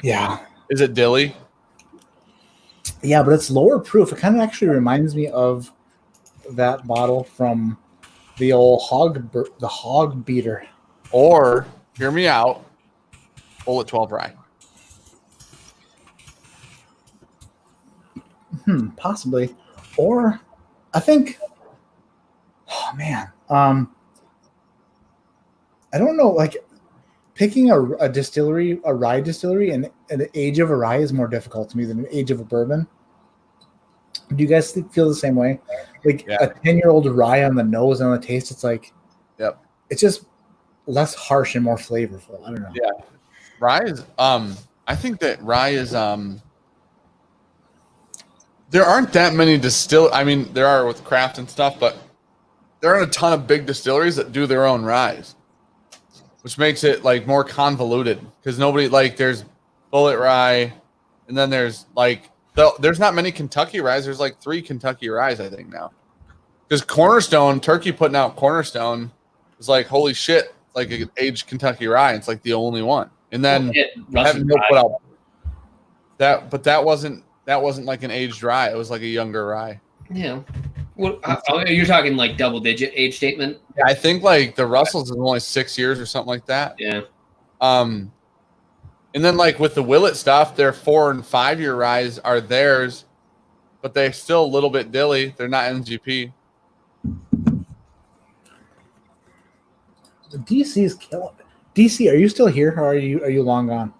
Yeah. Is it Dilly? Yeah, but it's lower proof. It kind of actually reminds me of that bottle from the old hog beater. Or, hear me out, Bullet 12 rye. Possibly. Or I think, oh man, I don't know, like picking a distillery, a rye distillery, and the age of a rye is more difficult to me than the age of a bourbon. Do you guys feel the same way? Like a 10-year-old rye on the nose and on the taste, it's like, yep, it's just less harsh and more flavorful. I don't know. Yeah, rye is. I think that rye is. There aren't that many I mean, there are with craft and stuff, but there aren't a ton of big distilleries that do their own ryes, which makes it like more convoluted because nobody there's Bullet Rye, and then there's there's not many Kentucky ryes. There's like 3 Kentucky ryes, I think now. Because Cornerstone, Turkey putting out Cornerstone is like, holy shit, like an aged Kentucky rye. It's like the only one. And then put out that, but that wasn't like an aged rye. It was like a younger rye. Yeah. Well, you're talking like double-digit age statement? Yeah, I think like the Russells is only 6 years or something like that. Yeah. And then like with the Willet stuff, their 4 and 5 year ryes are theirs, but they're still a little bit dilly. They're not MGP. DC is killing it. DC, are you still here or are you long gone?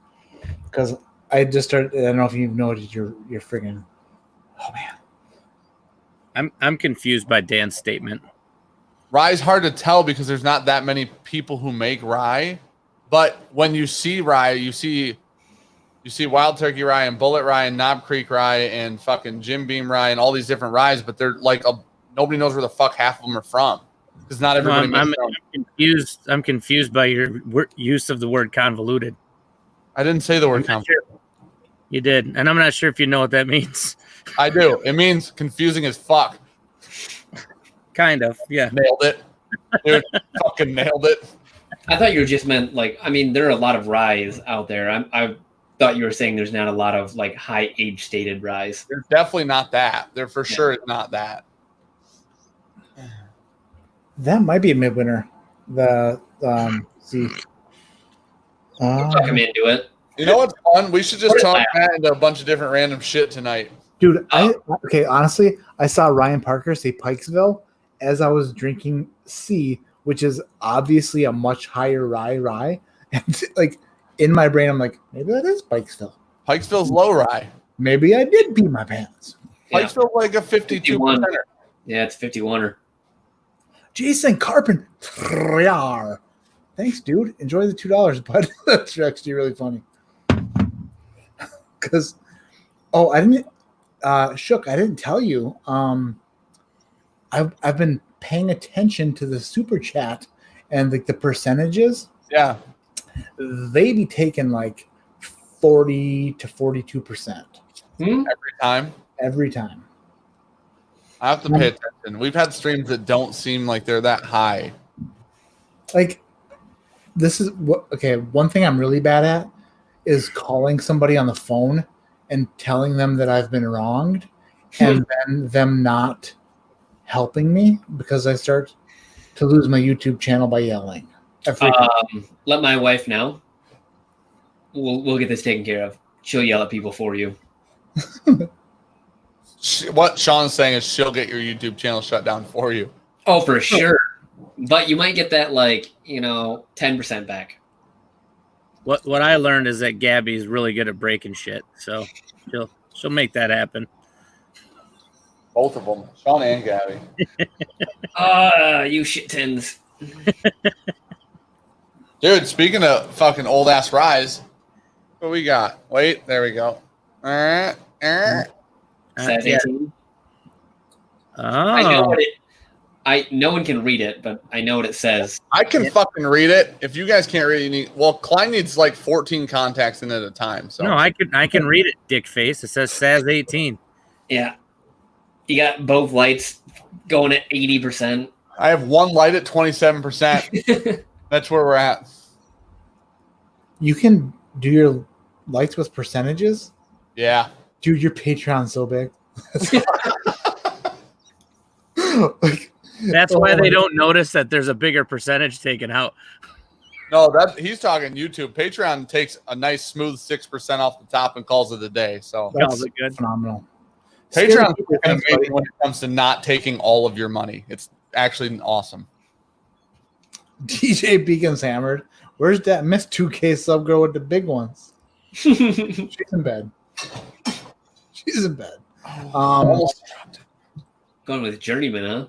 Because I just started. I don't know if you've noticed you're friggin'. Oh man, I'm confused by Dan's statement. Rye's hard to tell because there's not that many people who make rye, but when you see rye, you see Wild Turkey Rye and Bullet Rye and Knob Creek Rye and fucking Jim Beam Rye and all these different ryes, but they're like nobody knows where the fuck half of them are from because not everybody. I'm confused. I'm confused by your use of the word convoluted. I didn't say the word I'm not confusing. sure. You did, and I'm not sure if you know what that means. I do. It means confusing as fuck. Kind of, yeah. Nailed it. Dude, fucking nailed it. I thought you just meant like, I mean, there are a lot of ryes out there. I thought you were saying there's not a lot of like high age stated ryes. There's definitely not that. There for sure is not that. That might be a midwinter. The see. Talk him into it. You know what's fun? We should just talk Matt into a bunch of different random shit tonight. Dude, honestly, I saw Ryan Parker say Pikesville as I was drinking C, which is obviously a much higher rye. And like in my brain, I'm like, maybe that is Pikesville. Pikesville's low rye. Maybe I did pee my pants. Pikesville's like a 52%. Yeah, it's 51er. Jason Carpenter. Thanks, dude. Enjoy the $2, bud. That's actually really funny. Because, I didn't, Shook, I didn't tell you. I've been paying attention to the super chat and like the percentages. Yeah. They be taking like 40 to 42%. Every time. I have to pay attention. We've had streams that don't seem like they're that high. Like, this is what, one thing I'm really bad at is calling somebody on the phone and telling them that I've been wronged and then them not helping me because I start to lose my YouTube channel by yelling. Let my wife know. We'll get this taken care of. She'll yell at people for you. What Sean's saying is she'll get your YouTube channel shut down for you. Oh, for sure. But you might get that 10% back. What I learned is that Gabby's really good at breaking shit, so she'll make that happen. Both of them, Sean and Gabby. You shit tins. Dude, speaking of fucking old ass ryes, what we got? Wait, there we go. Says Yeah. 18. Oh. I know what no one can read it, but I know what it says. I can fucking read it. If you guys can't read it, Klein needs like 14 contacts in at a time. So No, I can read it, dick face. It says SAS 18. Yeah. You got both lights going at 80%. I have one light at 27%. That's where we're at. You can do your lights with percentages? Yeah. Dude, your Patreon's so big. That's why they don't notice that there's a bigger percentage taken out. No, he's talking YouTube. Patreon takes a nice smooth 6% off the top and calls it a day. So That's good. Phenomenal. Patreon is amazing when it comes to not taking all of your money. It's actually awesome. DJ Beacon's hammered. Where's that Miss 2K sub girl with the big ones? She's in bed. She's in bed. Going with Journeyman, huh?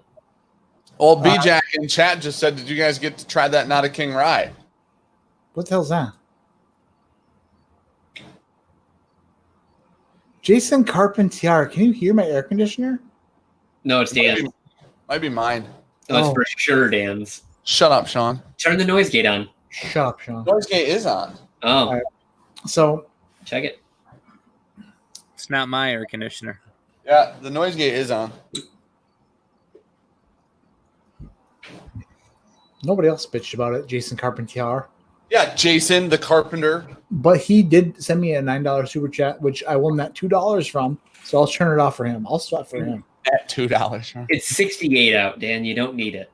Old B-Jack in chat just said, did you guys get to try that Not a King rye? What the hell's that? Jason Carpentier, can you hear my air conditioner? No, it's Dan. Might be mine. No, it's for sure Dan's. Shut up, Sean. Turn the noise gate on. Shut up, Sean. Noise gate is on. Oh. Right. So check it. It's not my air conditioner. Yeah, the noise gate is on. Nobody else bitched about it, Jason Carpentier. Yeah, Jason the Carpenter. But he did send me a $9 super chat, which I will net $2 from. So I'll turn it off for him. I'll sweat for him. At $2. Huh? It's 68 out, Dan. You don't need it.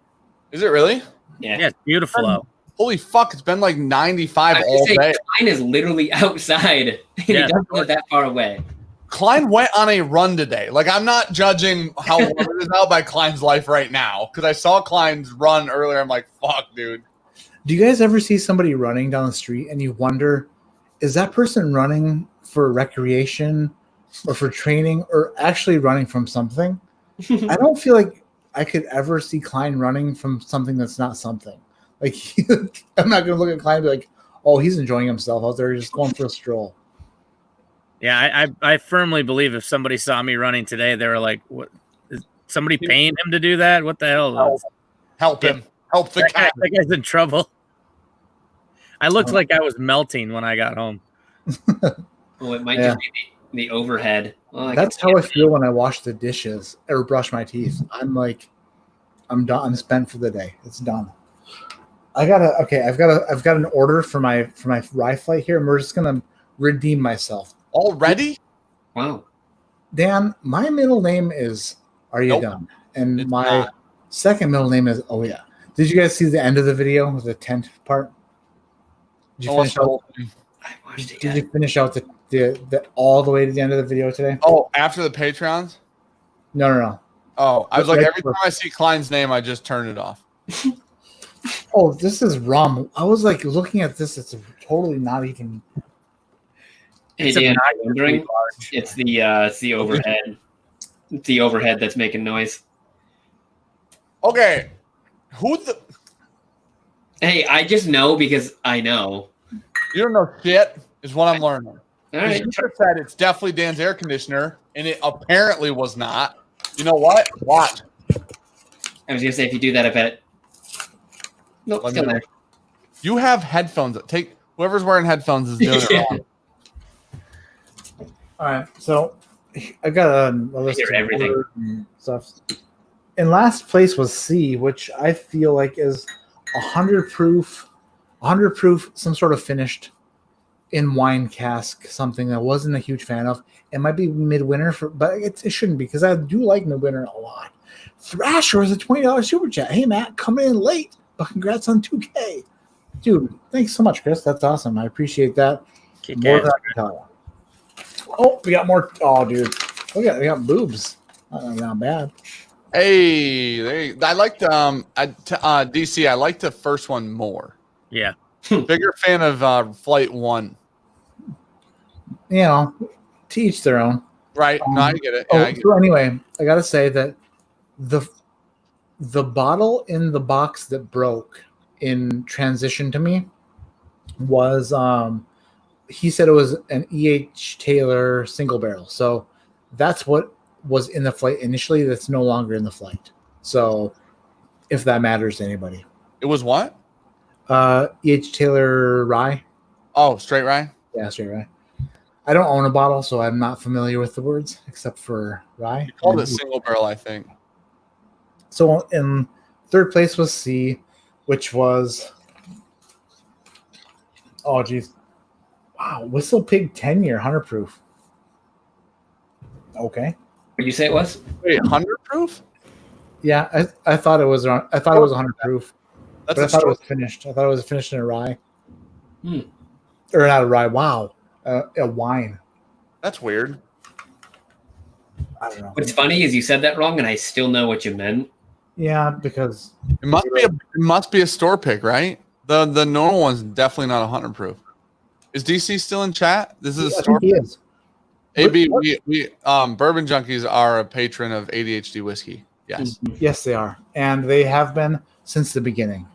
Is it really? Yeah. Yeah, it's beautiful out. Holy fuck, it's been like 95 all day. Klein is literally outside. And he doesn't live that far away. Klein went on a run today. Like, I'm not judging how warm it is out by Klein's life right now. Because I saw Klein's run earlier. I'm like, fuck, dude. Do you guys ever see somebody running down the street and you wonder, is that person running for recreation or for training or actually running from something? I don't feel like I could ever see Klein running from something that's not something. Like, I'm not going to look at Klein and be like, oh, he's enjoying himself out there. He's just going for a stroll. Yeah, I firmly believe if somebody saw me running today, they were like, "What? Is somebody paying him to do that? What the hell?" Help him. Help the cat. That guy's in trouble. I looked like I was melting when I got home. Oh, it might just be the overhead. Oh, That's how I feel when I wash the dishes or brush my teeth. I'm like, I'm done. I'm spent for the day. It's done. I've got an order for my rye flight here, and we're just gonna redeem myself. Already? Wow. Dan, my middle name is Are You Nope. Done? And It's my not. second middle name is Oh Yeah. Did you guys see the end of the video with the tent part? Did you Almost finish out? I watched it. Did you finish out the all the way to the end of the video today? Oh, after the Patreons? No. Oh, I was Right like, every before- time I see Klein's name, I just turn it off. Oh, this is rum. I was like looking at this. It's totally not even. Hey, It's a Dan, not I'm wondering, large. it's the overhead. It's the overhead that's making noise. Okay. Who the... Hey, I just know because I know. You don't know shit is what I'm learning. All Because right. you just said it's definitely Dan's air conditioner, and it apparently was not. You know what? Watch. I was gonna say if you do that, I bet. Nope, Let still me there. You have headphones. Take whoever's wearing headphones is doing it wrong. All right, so I got a list hear of everything. orders and stuff. In last place was C, which I feel like is 100 proof, some sort of finished in wine cask, something I wasn't a huge fan of. It might be midwinter, but it shouldn't be because I do like midwinter a lot. Thrasher is a $20 super chat. Hey Matt, coming in late, but congrats on 2K, dude. Thanks so much, Chris. That's awesome. I appreciate that. Kick More ass. than I can tell you. Oh, we got more. Oh, dude, we got boobs. Not bad. Hey, I liked DC. I liked the first one more. Yeah. Bigger fan of Flight 1. You know, to each their own. Right? No, I get it. Yeah, I get So anyway, I gotta say that the bottle in the box that broke in transition to me was he said it was an E.H. Taylor single barrel. So that's what was in the flight initially. That's no longer in the flight. So if that matters to anybody, it was what? E.H. Taylor rye. Oh, straight rye. Yeah, straight rye. I don't own a bottle, so I'm not familiar with the words except for rye. You called it single barrel, I think. So in third place was C, which was, oh geez, wow, Whistle Pig 10-year 100 proof. Okay, What did you say it was? Wait, 100 proof? yeah, I thought it was around. I thought it was 100 proof, That's but I a thought it short. was finished. I thought it was finished in a rye, Hmm. or not a rye. Wow, a wine. That's weird. I don't know. What's funny is you said that wrong, and I still know what you meant. Yeah, because It must be a store pick, right? The normal one's definitely not 100 proof. Is DC still in chat? This is a I store think he is. AB, we Bourbon Junkies are a patron of ADHD whiskey. Yes. Yes, they are, and they have been since the beginning.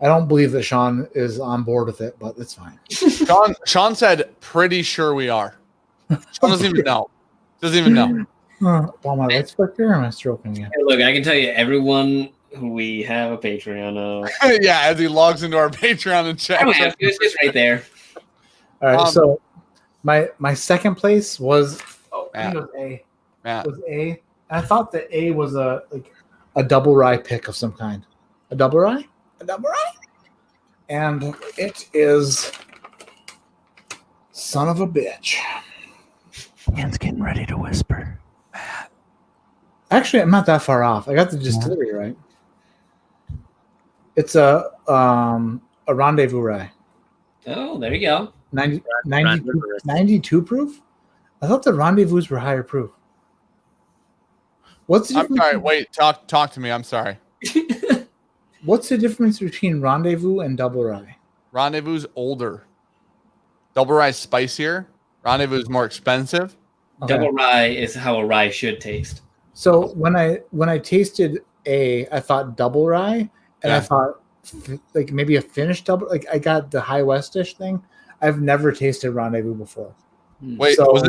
I don't believe that Sean is on board with it, but it's fine. Sean said, pretty sure we are. Sean doesn't even know. Doesn't even know. While my lights back there, am I stroking you? Hey, look, I can tell you, everyone who we have a Patreon of. Yeah, as he logs into our Patreon and I checks. don't have to. It's just right there. All right, Um, so my second place was I think Matt. it was A. Matt. Was A. I thought that A was a double rye pick of some kind. A double rye? A double rye? And it is son of a bitch. Man's getting ready to whisper. Actually, I'm not that far off. I got the distillery right. It's a rendezvous rye. Oh, there you go. 92 proof? I thought the rendezvous were higher proof. What's the I'm difference? sorry. Wait, talk to me. I'm sorry. What's the difference between rendezvous and double rye? Rendezvous older. Double rye spicier. Rendezvous is more expensive. Okay. Double rye is how a rye should taste. So when I tasted A, I thought double rye, and I Yeah. thought like maybe a finished double. Like I got the High Westish thing. I've never tasted rendezvous before. Wait, So- was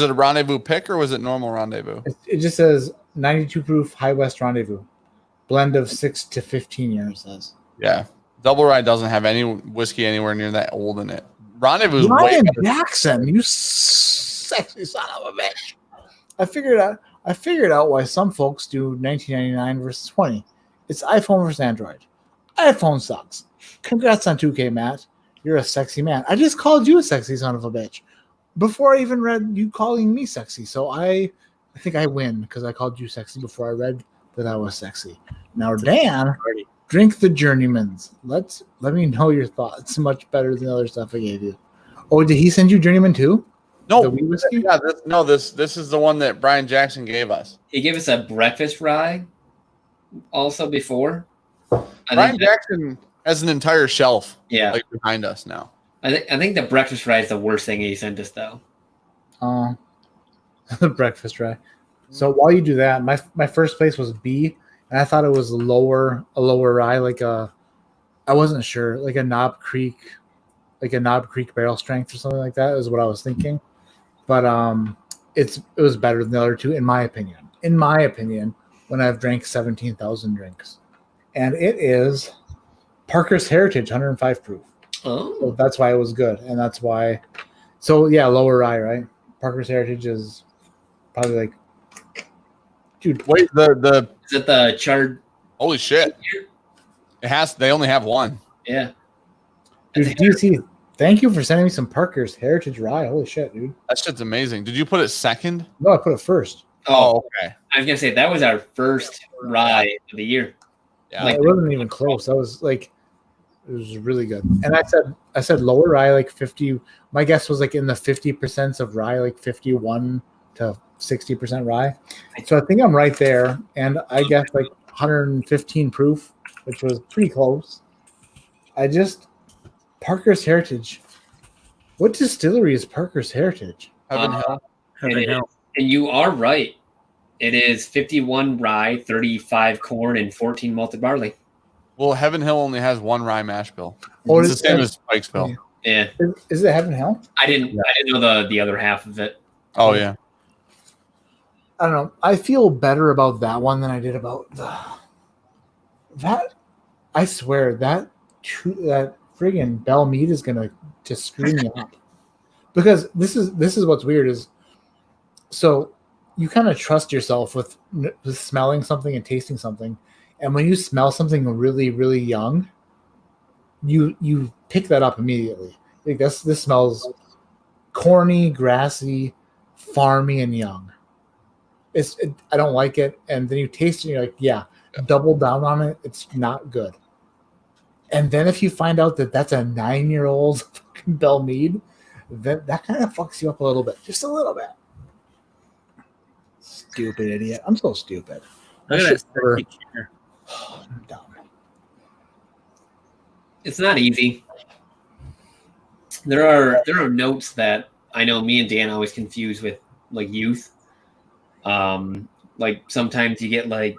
it a rendezvous pick or was it normal rendezvous? It just says 92 proof High West rendezvous, blend of 6 to 15 years. Says Yeah. Double rye doesn't have any whiskey anywhere near that old in it. Rendezvous. Ryan Jackson, you sexy son of a bitch. I figured out why some folks do 1999 versus 20. It's iPhone versus Android. iPhone sucks. Congrats on 2K, Matt. You're a sexy man. I just called you a sexy son of a bitch before I even read you calling me sexy. So I think I win because I called you sexy before I read that I was sexy. Now, Dan, drink the Journeyman's. Let me know your thoughts. Much better than the other stuff I gave you. Oh, did he send you Journeyman too? No, The wee whiskey? yeah, this is the one that Brian Jackson gave us. He gave us a breakfast rye also before. Brian Jackson has an entire shelf, Yeah. like behind us now. I think the breakfast rye is the worst thing he sent us though. The breakfast rye. So while you do that, my first place was B, and I thought it was a lower rye, I wasn't sure, like a Knob Creek barrel strength or something like that is what I was thinking. But it was better than the other two in my opinion. In my opinion, when I've drank 17,000 drinks, and it is Parker's Heritage 105 proof. Oh, So that's why it was good, and that's why. So yeah, lower rye, right? Parker's Heritage is probably like, dude. Wait, the is it the charred? holy shit! They only have one. Yeah. Dude, DC, thank you for sending me some Parker's Heritage Rye. Holy shit, dude. That shit's amazing. Did you put it second? No, I put it first. Oh, okay. I was gonna say that was our first rye of the year. Yeah. Like- It wasn't even close. That was like, it was really good. And I said lower rye, like 50. My guess was like in the 50% of rye, like 51 to 60% rye. So I think I'm right there. And I guess like 115 proof, which was pretty close. Parker's Heritage. What distillery is Parker's Heritage? Heaven Hill. Heaven It Hill. And you are right. It is 51 rye, 35 corn, and 14 malted barley. Well, Heaven Hill only has one rye mash bill. Oh, It's the is same that- as Pikesville. Yeah, Is it Heaven Hill? I didn't know the other half of it. Oh yeah. I don't know. I feel better about that one than I did about that. I swear that friggin' Bell Mead is gonna just screw me up, because this is what's weird is, so you kind of trust yourself with smelling something and tasting something, and when you smell something really really young, you pick that up immediately. Like this smells corny, grassy, farmy, and young. I don't like it, and then you taste it and you're like, yeah, double down on it. It's not good. And then if you find out that that's a 9-year-old fucking Bell Mead, then that kind of fucks you up a little bit, just a little bit. Stupid idiot! I'm so stupid. Look I at should that never- sexy chair. I'm dumb. It's not easy. There are notes that I know me and Dan always confuse with like youth. Like sometimes you get like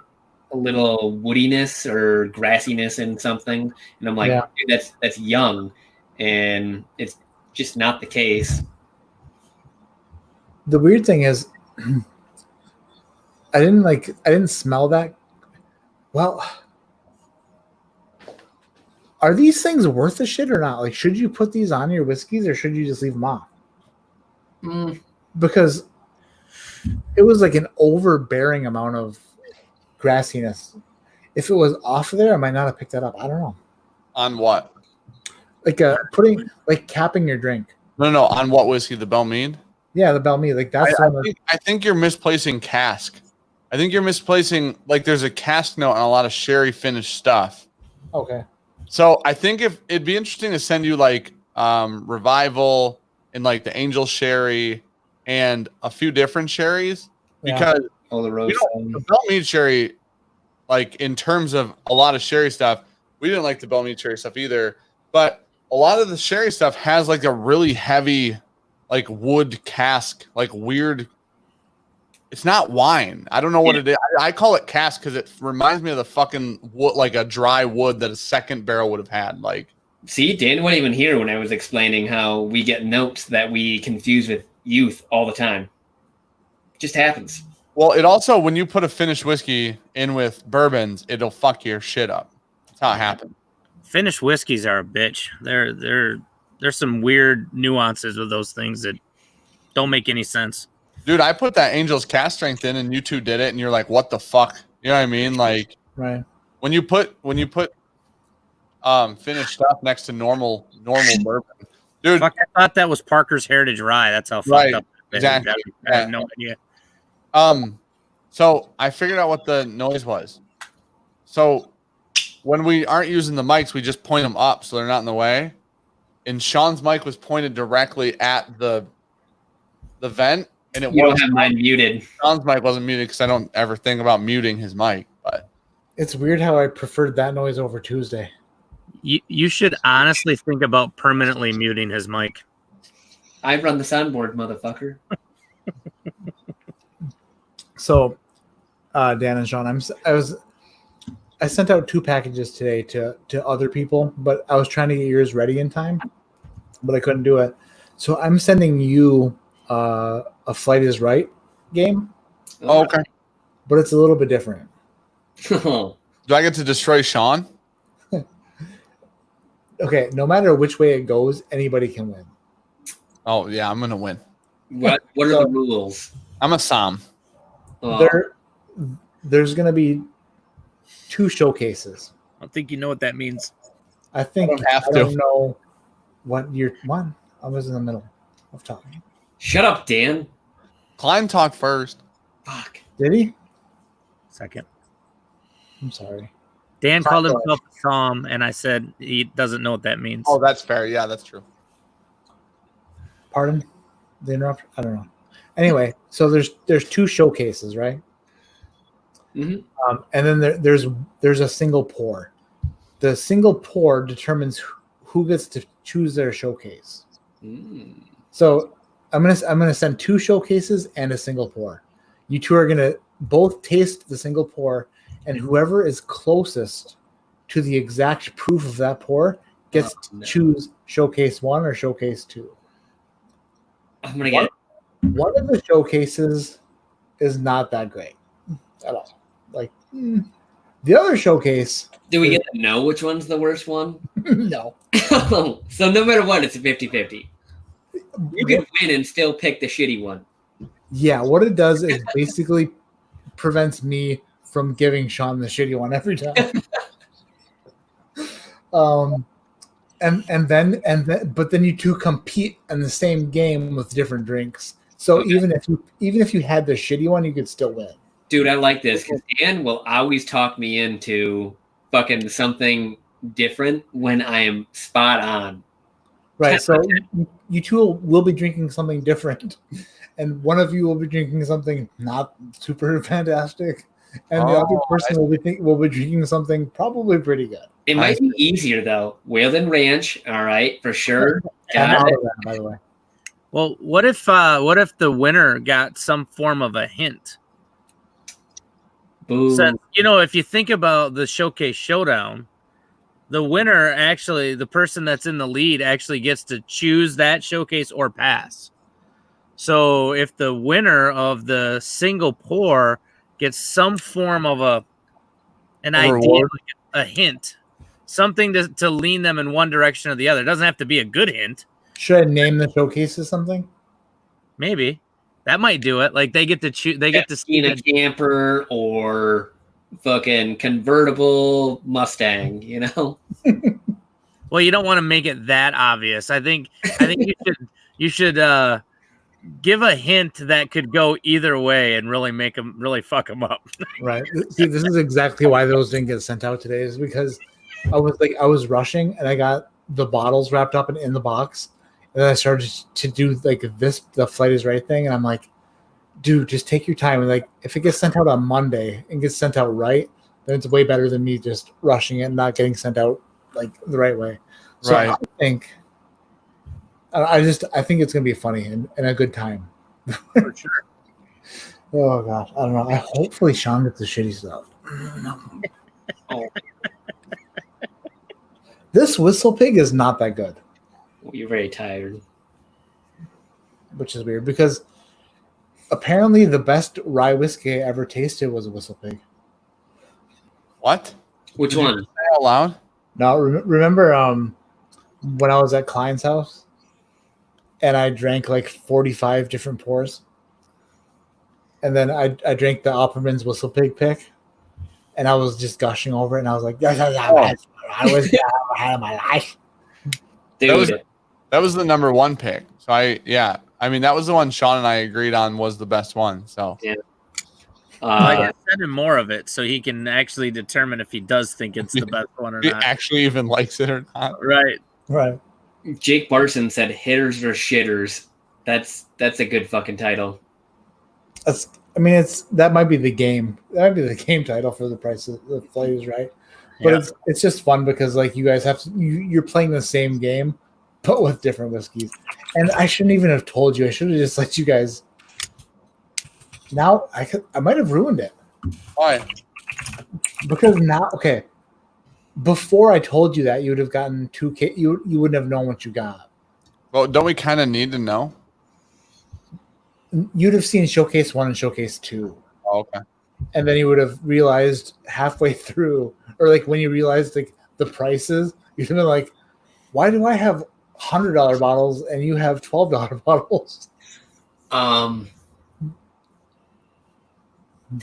a little woodiness or grassiness in something, and I'm like, Yeah. dude, that's young, and it's just not the case. The weird thing is, I didn't smell that. Well, are these things worth the shit or not? Like, should you put these on your whiskeys or should you just leave them off? Because it was like an overbearing amount of grassiness. If it was off of there, I might not have picked that up. I don't know. On what? Like capping your drink. No. On what whiskey? The Bell Mead? Yeah, the Bell Mead. Like that's I think you're misplacing cask. I think you're misplacing, like, there's a cask note on a lot of sherry finished stuff. okay. So I think if it'd be interesting to send you like Revival and like the Angel Sherry and a few different sherries, Yeah. because Oh, the rose. the Bell Mead sherry, like in terms of a lot of sherry stuff, we didn't like the Bell Mead sherry stuff either. But a lot of the sherry stuff has like a really heavy, like wood cask, like weird. It's not wine. I don't know what it is. I call it cask because it reminds me of the fucking wood, like a dry wood that a second barrel would have had. Like, See, Dan wasn't even here when I was explaining how we get notes that we confuse with youth all the time. Just happens. well, it also, when you put a finished whiskey in with bourbons, it'll fuck your shit up. That's how it happens. Finished whiskeys are a bitch. They're there's some weird nuances with those things that don't make any sense. Dude, I put that Angel's cast strength in, and you two did it, and you're like, "What the fuck?" You know what I mean? Like, Right. when you put finished stuff next to normal bourbon, dude. Fuck, I thought that was Parker's Heritage Rye. That's how fucked Right, up. exactly. I have no idea. So I figured out what the noise was. So when we aren't using the mics, we just point them up so they're not in the way. And Sean's mic was pointed directly at the vent, and it You don't was have mine muted. Sean's mic wasn't muted because I don't ever think about muting his mic. But It's weird how I preferred that noise over Tuesday. You should honestly think about permanently muting his mic. I run the soundboard, motherfucker. So, Dan and Sean, I sent out 2 packages today to other people, but I was trying to get yours ready in time, but I couldn't do it. So I'm sending you a Flight is Right game. oh, okay. But it's a little bit different. Do I get to destroy Sean? Okay, no matter which way it goes, anybody can win. Oh yeah, I'm gonna win. What are the rules? I'm a Sam. Oh, There's going to be 2 showcases. I don't think you know what that means. I think I don't know what year one. I was in the middle of talking. shut up, Dan. Klein talked first. Fuck. Did he? Second. I'm sorry. Dan called himself a Psalm, and I said he doesn't know what that means. Oh, that's fair. Yeah, that's true. Pardon the interruption? I don't know. Anyway, so there's 2 showcases, right? Mm-hmm. And then there's a single pour. The single pour determines who gets to choose their showcase. Mm. So I'm gonna send 2 showcases and a single pour. You 2 are gonna both taste the single pour, and whoever is closest to the exact proof of that pour gets to choose showcase 1 or showcase 2. I'm gonna get it. One of the showcases is not that great at all. Like the other showcase. Do we get to know which one's the worst one? No. So no matter what, it's a 50-50. You can win and still pick the shitty one. Yeah, what it does is basically prevents me from giving Sean the shitty one every time. But then you 2 compete in the same game with different drinks. So Okay. even if you had the shitty one, you could still win. Dude, I like this because Dan will always talk me into fucking something different when I am spot on. Right. So you 2 will be drinking something different, and one of you will be drinking something not super fantastic, and the other person will be drinking something probably pretty good. It might be easier though. Whalen Ranch, all right, for sure. I'm Got out it. of that, by the way. Well, what if the winner got some form of a hint? Boo. So, if you think about the Showcase Showdown, the winner actually, the person that's in the lead actually gets to choose that showcase or pass. So if the winner of the single pour gets some form of an idea, reward? like a hint, something to lean them in one direction or the other. It doesn't have to be a good hint. Should I name the showcases something? Maybe that might do it. Like they get to choose. They get to see in a camper or fucking convertible Mustang, Well, you don't want to make it that obvious. I think you should give a hint that could go either way and really fuck them up. Right. See, this is exactly why those didn't get sent out today. Is because I was rushing and I got the bottles wrapped up and in the box, and then I started to do the Flight is Right thing, and I'm like, dude, just take your time. And if it gets sent out on Monday and gets sent out right, then it's way better than me just rushing it and not getting sent out the right way. So Right. I think it's gonna be funny and a good time. For sure. Oh gosh, I don't know. Hopefully Sean gets the shitty stuff. Oh, This Whistle Pig is not that good, you're very tired. which is weird because apparently the best rye whiskey I ever tasted was a Whistle Pig. What? Which Did you one? say out loud? Now remember when I was at Klein's house, and I drank like 45 different pours, and then I drank the Opperman's Whistle Pig pick, and I was just gushing over it, and I was like, I was ahead of my life. Dude, That was the number one pick. So I mean, that was the one Sean and I agreed on was the best one. So yeah. I gotta send him more of it so he can actually determine if he does think it's the best one or he not. actually even likes it or not. Right. Jake Barson said hitters or shitters. That's a good fucking title. That might be the game. That might be the game title for the price of the flavors, right? But it's just fun because like you guys have to, you're playing the same game, but with different whiskeys. And I shouldn't even have told you. I should have just let you guys. Now I might have ruined it. Why? Because now, okay. Before I told you that, you would have gotten 2K. You wouldn't have known what you got. Well, don't we kind of need to know? You'd have seen Showcase 1 and Showcase 2. Oh, okay. And then you would have realized halfway through, or like when you realized like the prices, you'd have been like, why do I have $100 bottles and you have $12 bottles?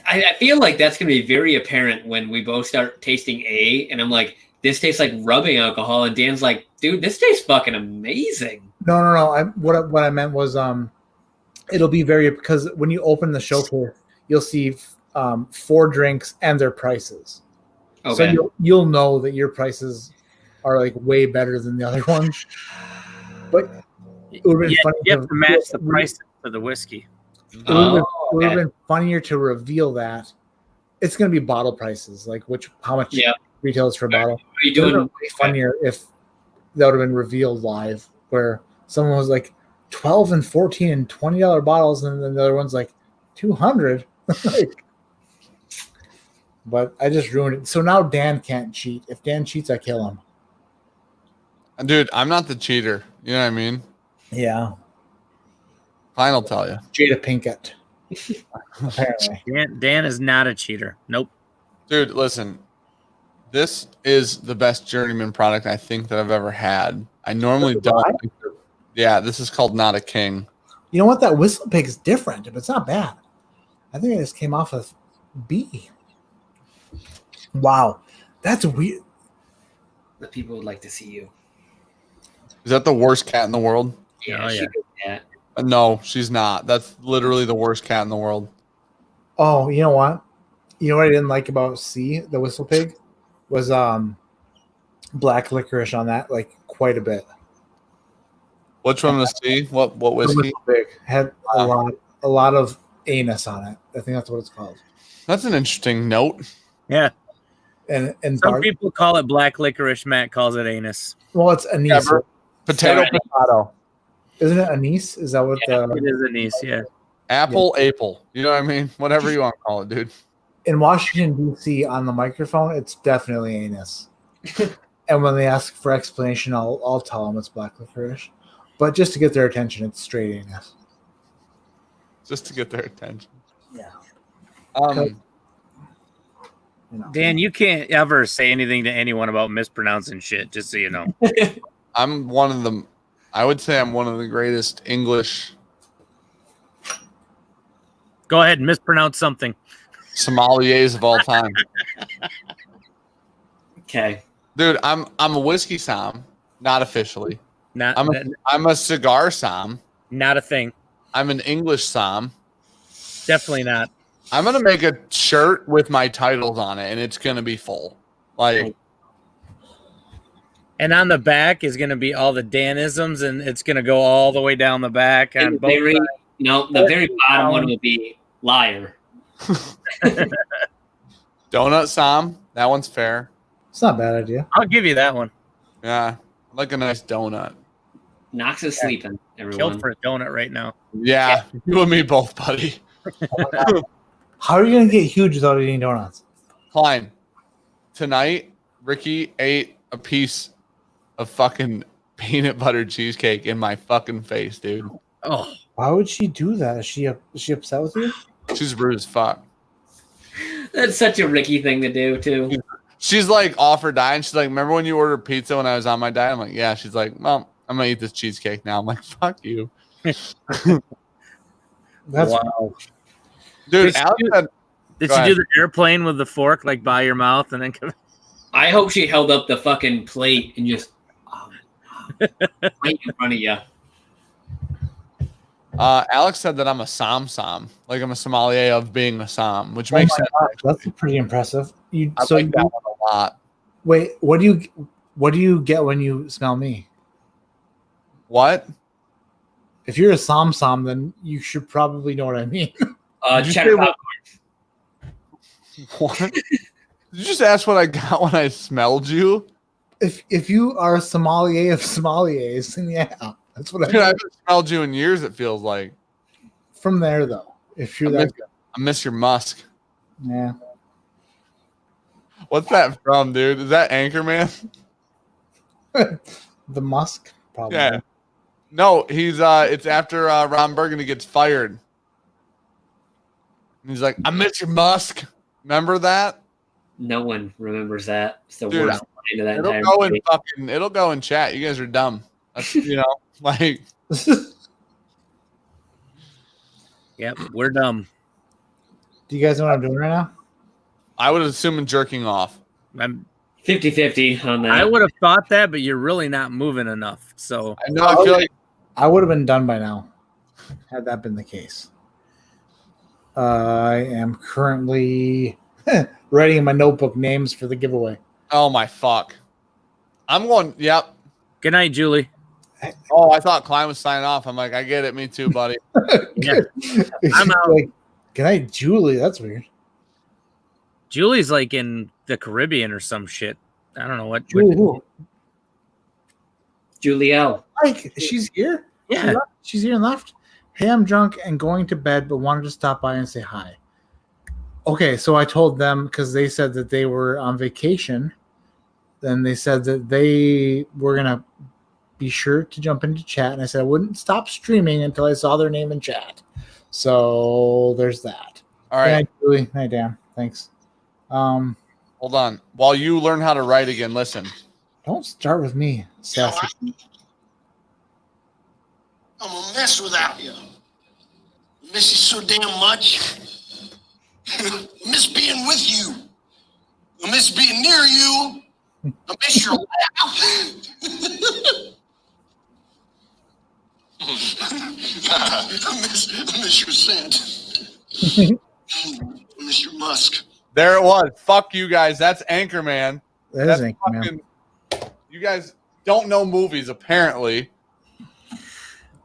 I feel like that's going to be very apparent when we both start tasting A, and I'm like, this tastes like rubbing alcohol, and Dan's like, dude, this tastes fucking amazing. No. What I meant was it'll be because when you open the Showcase, you'll see 4 drinks and their prices. Okay. So you'll know that your prices are like way better than the other ones. But it would have been funny. You have to match the price for the whiskey. It would have been funnier to reveal that it's going to be bottle prices, like how much retails for a bottle. Are you doing? It would be funnier if that would have been revealed live, where someone was like 12 and 14 and $20 bottles, and then the other one's like 200. But I just ruined it. So now Dan can't cheat. If Dan cheats, I kill him. Dude, I'm not the cheater. You know what I mean? Yeah. Klein will tell you. Jada Pinkett. Apparently. Dan is not a cheater. Nope. Dude, listen. This is the best journeyman product I think that I've ever had. I normally don't. Yeah, this is called Not a King. You know what? That Whistle Pig is different, but it's not bad. I think it just came off of B. Wow. That's weird. The people would like to see you. Is that the worst cat in the world? Yeah, yeah. cat. No, she's not. That's literally the worst cat in the world. Oh, you know what? You know what I didn't like about C, the Whistle Pig, was black licorice on that, like quite a bit. Which one was C? What whiskey? The Whistle Pig had a lot of anus on it. I think that's what it's called. That's an interesting note. Yeah. And some people call it black licorice. Matt calls it anus. Well, it's anise. Yeah, potato. Isn't it anise? Is that what it is anise? Yeah. Apple. You know what I mean? Whatever you want to call it, dude. In Washington, D.C., on the microphone, it's definitely anus. And when they ask for explanation, I'll tell them it's black licorice. But just to get their attention, it's straight anus. Just to get their attention. Yeah. Dan, you can't ever say anything to anyone about mispronouncing shit, just so you know. I'm one of them. I would say I'm one of the greatest English. Go ahead and mispronounce something. Sommeliers of all time. Okay. Dude, I'm a whiskey som, not officially. I'm a cigar som. Not a thing. I'm an English som. Definitely not. I'm gonna make a shirt with my titles on it, and it's gonna be full. Like, and on the back is gonna be all the Danisms, and it's gonna go all the way down the back. On both sides. The very bottom one will be liar. Donut som. That one's fair. It's not a bad idea. I'll give you that one. Yeah, I like a nice donut. Knox is sleeping. Everyone. Killed for a donut right now. Yeah, you and me both, buddy. How are you going to get huge without eating donuts? Klein, tonight, Ricky ate a piece of fucking peanut butter cheesecake in my fucking face, dude. Oh, why would she do that? Is she upset with you? She's rude as fuck. That's such a Ricky thing to do, too. She's like off her diet. And she's like, remember when you ordered pizza when I was on my diet? I'm like, yeah. She's like, well, I'm gonna eat this cheesecake now. I'm like, fuck you. That's Wow. Dude, Alex said, Did Go you ahead. do the airplane with the fork like by your mouth and then come? I hope she held up the fucking plate and just right in front of you. Alex said that I'm a som, like I'm a sommelier of being a som, which oh makes my sense. God, that's pretty impressive. You I so like you, that one a lot. wait, what do you get when you smell me? What? If you're a som, then you should probably know what I mean. Did you Cheddar say popcorn. What? Did you just ask what I got when I smelled you? If you are a sommelier of sommeliers, then yeah, that's what Dude, I haven't smelled you in years, it feels like. From there though. If you're that good. I miss your musk. Yeah. What's that from, dude? Is that Anchorman? The Musk, probably. Yeah. No, he's it's after Ron Burgundy gets fired. And he's like, I miss your musk. Remember that? No one remembers that. It's the Dude, worst line of that It'll entire go in movie. it'll go in chat. You guys are dumb. That's, like Yep, we're dumb. Do you guys know what I'm doing right now? I would assume jerking off. I'm, 50-50 on that. I would have thought that, but you're really not moving enough. So I know. I feel like I would have been done by now had that been the case. I am currently writing in my notebook names for the giveaway. oh my fuck. I'm going. Yep. good night, Julie. Oh, I thought Klein was signing off. I'm like, I get it. Me too, buddy. Yeah. I'm out. Like, good night, Julie. That's weird. Julie's like in the Caribbean or some shit. I don't know what. Julie who? Julie L. Like, she's here? Yeah. She's here and left. Hey, I'm drunk and going to bed, but wanted to stop by and say hi. Okay, so I told them because they said that they were on vacation. Then they said that they were going to be sure to jump into chat. And I said I wouldn't stop streaming until I saw their name in chat. So there's that. All right. Good night, Julie. Night, Dan. Thanks. Hold on. While you learn how to write again, listen. Don't start with me, sassy. I'm a mess without you. Miss you so damn much. Miss being with you. I miss being near you. I miss your laugh. I miss your scent. I miss your musk. There it was. Fuck you guys. That's Anchorman. That That's is Anchorman. you guys don't know movies, apparently.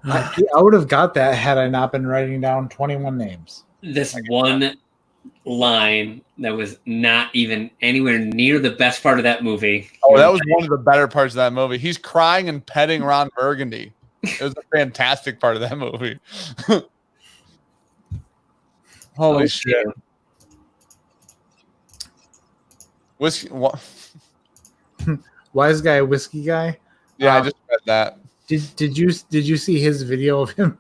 I would have got that had I not been writing down 21 names. This one line that was not even anywhere near the best part of that movie. Oh, that was one of the better parts of that movie. He's crying and petting Ron Burgundy. It was a fantastic part of that movie. Holy Oh, shit. Whiskey. What? Wise guy, whiskey guy. Yeah, I just read that. Did you see his video of him?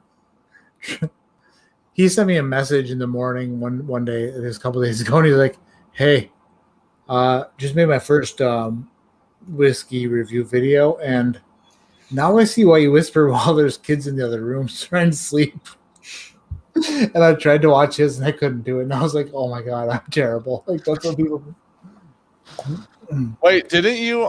He sent me a message in the morning one day, it was a couple days ago, and he's like, "Hey, just made my first whiskey review video, and now I see why you whisper while there's kids in the other rooms trying to sleep." And I tried to watch his, and I couldn't do it. And I was like, "Oh my god, I'm terrible." Like that's what people. Wait, didn't you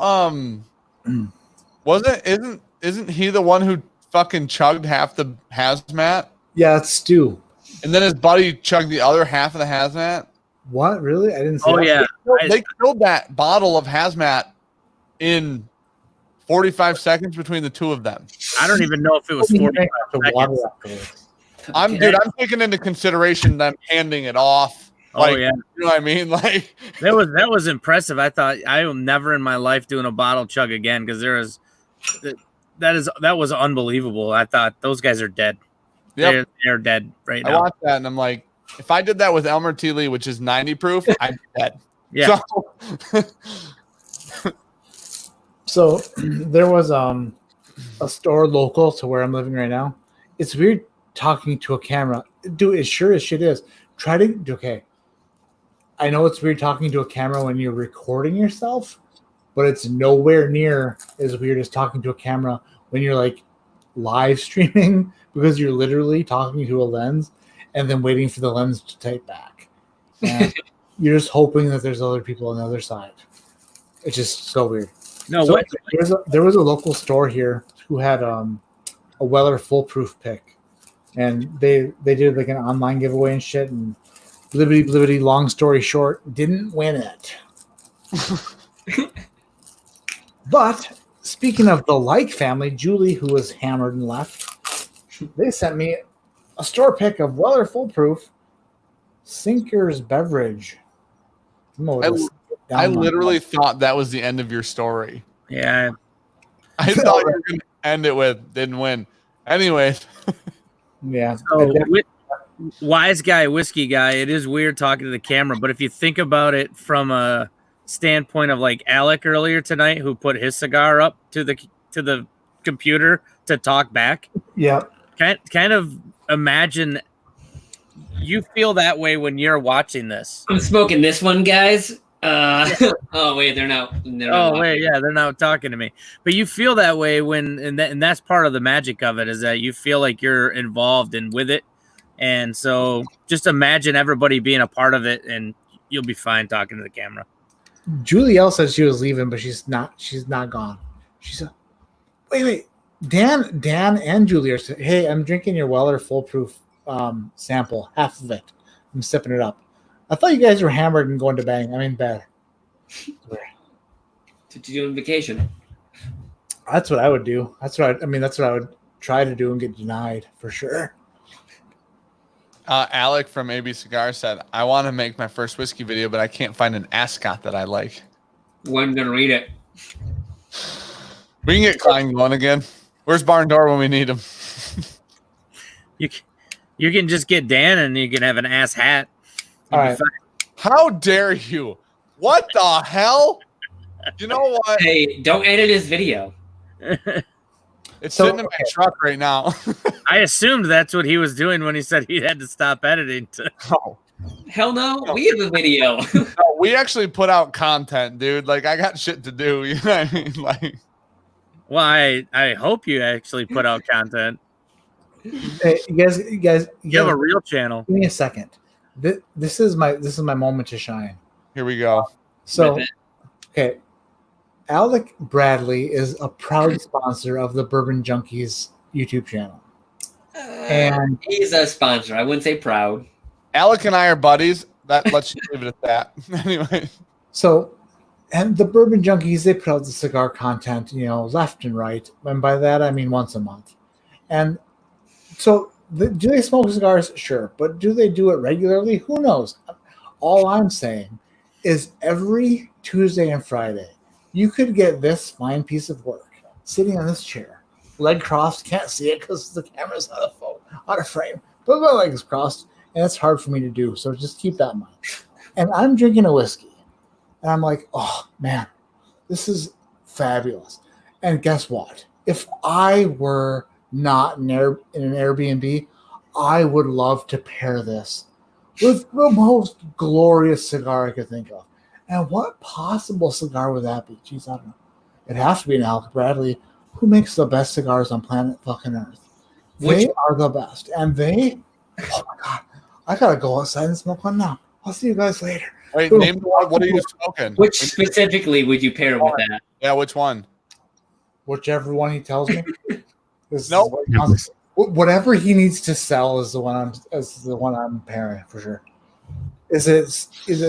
isn't he the one who fucking chugged half the hazmat? Yeah, it's Stu. And then his buddy chugged the other half of the hazmat? What? Really? I didn't see Oh that. yeah. They killed that bottle of hazmat in 45 seconds between the two of them. I don't even know if it was 45 The water seconds. afterwards. I'm taking into consideration them handing it off. Oh Like, yeah. you know what I mean? Like That was impressive. I thought I will never in my life doing a bottle chug again because that was unbelievable. I thought those guys are dead. Yep. They're dead right I now. watched that and I'm like, if I did that with Elmer T. Lee, which is 90 proof, I'd be dead. Yeah. So there was a store local to where I'm living right now. It's weird talking to a camera. Dude, it sure as shit is. Try to okay. I know it's weird talking to a camera when you're recording yourself, but it's nowhere near as weird as talking to a camera when you're like live streaming, because you're literally talking to a lens and then waiting for the lens to type back. And you're just hoping that there's other people on the other side. It's just so weird. No, So what? there was a local store here who had a Weller foolproof pick, and they did like an online giveaway and shit, and blibbity, long story short, didn't win it. But speaking of the like family, Julie, who was hammered and left, they sent me a store pick of Weller foolproof Sinker's beverage. I literally thought that was the end of your story. Yeah. I thought you were going to end it with didn't win. Anyways. Yeah. So, wise guy, whiskey guy, it is weird talking to the camera, but if you think about it from a standpoint of like Alec earlier tonight, who put his cigar up to the computer to talk back. Yeah. Kind of imagine you feel that way when you're watching this. I'm smoking this one, guys. Oh wait, they're not. They're not talking to me. But you feel that way when, and that's part of the magic of it, is that you feel like you're involved and with it. And so just imagine everybody being a part of it, and you'll be fine talking to the camera. Julie L said she was leaving, but she's not gone. She said, wait. Dan and Julie are saying, hey, I'm drinking your Weller foolproof sample, half of it. I'm sipping it up. I thought you guys were hammered and going to bed. What did you do on vacation? That's what I would do. That's what I would try to do and get denied for sure. Alec from AB Cigar said, I want to make my first whiskey video, but I can't find an ascot that I like. Well, I'm going to read it. We can get Klein going again. Where's Barn Door when we need him? You can just get Dan and you can have an ass hat. All right. How dare you? What the hell? You know what? Hey, don't edit his video. It's sitting in my truck right now. I assumed that's what he was doing when he said he had to stop editing. Oh. Hell no, we have a video. No, we actually put out content, dude. Like, I got shit to do. You know what I mean? Like, well, I hope you actually put out content. Hey, you guys, You have a real channel. give me a second. This is my moment to shine. here we go. So, okay, Alec Bradley is a proud sponsor of the Bourbon Junkies YouTube channel. And he's a sponsor. I wouldn't say proud. Alec and I are buddies. Let's just leave it at that. Anyway. so, and the Bourbon Junkies, they put out the cigar content, left and right. And by that, I mean once a month. And so, do they smoke cigars? Sure. But do they do it regularly? Who knows? All I'm saying is every Tuesday and Friday, you could get this fine piece of work sitting on this chair, leg crossed. Can't see it because the camera's out of frame. But my leg is crossed, and it's hard for me to do. So just keep that in mind. And I'm drinking a whiskey, and I'm like, oh, man, this is fabulous. And guess what? If I were not in an Airbnb, I would love to pair this with the most glorious cigar I could think of. And what possible cigar would that be? Jeez, I don't know. It'd have to be an Alec Bradley, who makes the best cigars on planet fucking Earth. They are the best. And oh my God, I gotta go outside and smoke one now. I'll see you guys later. Wait, name what are you smoking? Which specifically would you pair with that? Yeah, which one? Whichever one he tells me. Nope. Whatever he needs to sell is the one I'm pairing for sure. Is it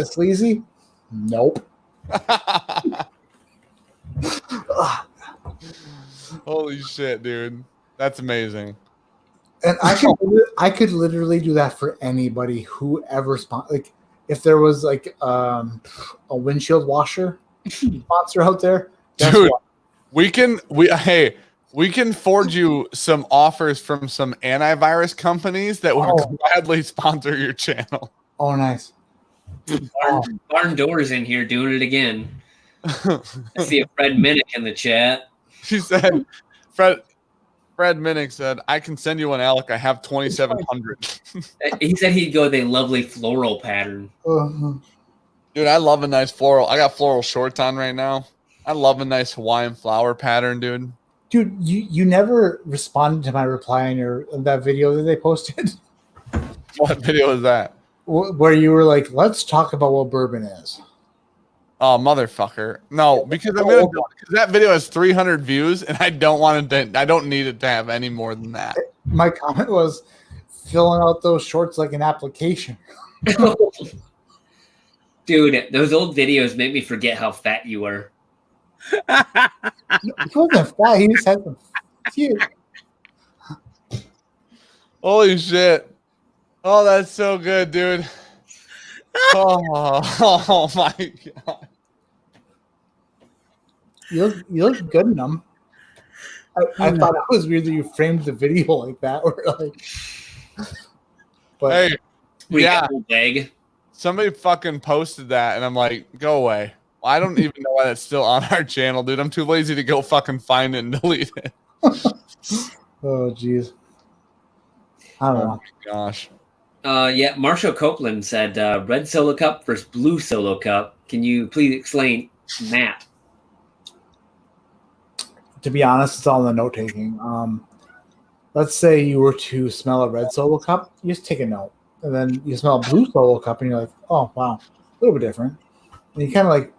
sleazy? Nope. Holy shit, dude. That's amazing. And I could literally do that for anybody who ever like if there was like a windshield washer sponsor out there. Dude, what? we can forge you some offers from some antivirus companies that would gladly sponsor your channel. Oh, nice. Barn Doors in here doing it again. I see a Fred Minnick in the chat. She said, Fred Minnick said, I can send you one, Alec. I have 2,700. He said he'd go with a lovely floral pattern. Dude, I love a nice floral. I got floral shorts on right now. I love a nice Hawaiian flower pattern, dude. Dude, you never responded to my reply on that video that they posted. What video is that? Where you were like, let's talk about what bourbon is. Oh, motherfucker. No, because that video has 300 views and I don't need it to have any more than that. My comment was filling out those shorts like an application. Dude, those old videos make me forget how fat you were. He wasn't fat, he just had some cute. Holy shit. Oh, that's so good, dude. Oh my god. You look good in them. I thought it was weird that you framed the video like that. Or like, but hey, yeah. Leg. Somebody fucking posted that, and I'm like, go away. Well, I don't even know why that's still on our channel, dude. I'm too lazy to go fucking find it and delete it. oh, jeez. I don't know. Oh, my gosh. Yeah, Marshall Copeland said red solo cup versus blue solo cup. Can you please explain that? To be honest, it's all in the note taking. Let's say you were to smell a red solo cup, you just take a note. And then you smell a blue solo cup and you're like, oh, wow, a little bit different. And you kind of like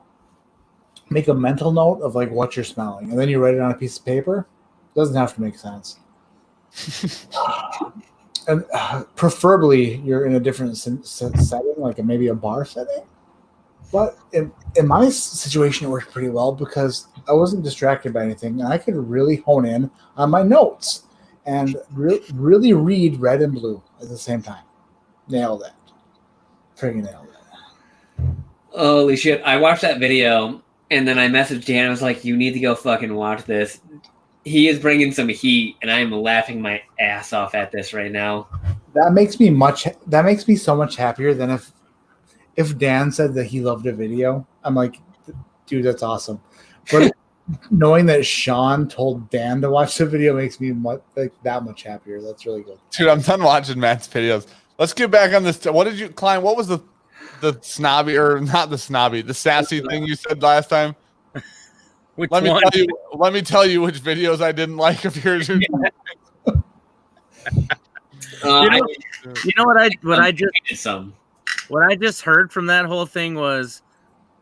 make a mental note of like what you're smelling. And then you write it on a piece of paper. Doesn't have to make sense. And preferably you're in a different setting, like maybe a bar setting. But in my situation, it worked pretty well because I wasn't distracted by anything. And I could really hone in on my notes and really read red and blue at the same time. Nailed it. Freaking nailed it. Holy shit. I watched that video and then I messaged Dan. I was like, you need to go fucking watch this. He is bringing some heat and I am laughing my ass off at this right now. That makes me so much happier than if Dan said that he loved a video. I'm like, dude, that's awesome. But knowing that Sean told Dan to watch the video makes me that much happier. That's really good. Dude, I'm done watching Matt's videos. Let's get back on this. What did you, Klein? What was the snobby, or not the snobby, the sassy thing you said last time? Let me tell you which videos I didn't like of yours. You know what I just heard from that whole thing was,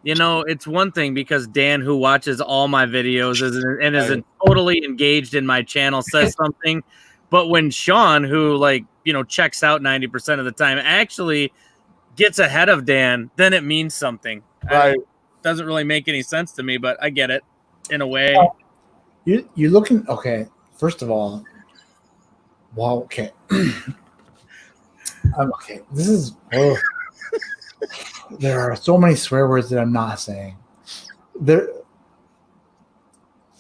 you know, it's one thing because Dan, who watches all my videos and is totally engaged in my channel, says something, but when Sean, who like, you know, checks out 90% of the time, actually gets ahead of Dan, then it means something. Right. Doesn't really make any sense to me, but I get it in a way. You're looking okay. First of all, well, okay. Okay. This is. Oh. There are so many swear words that I'm not saying.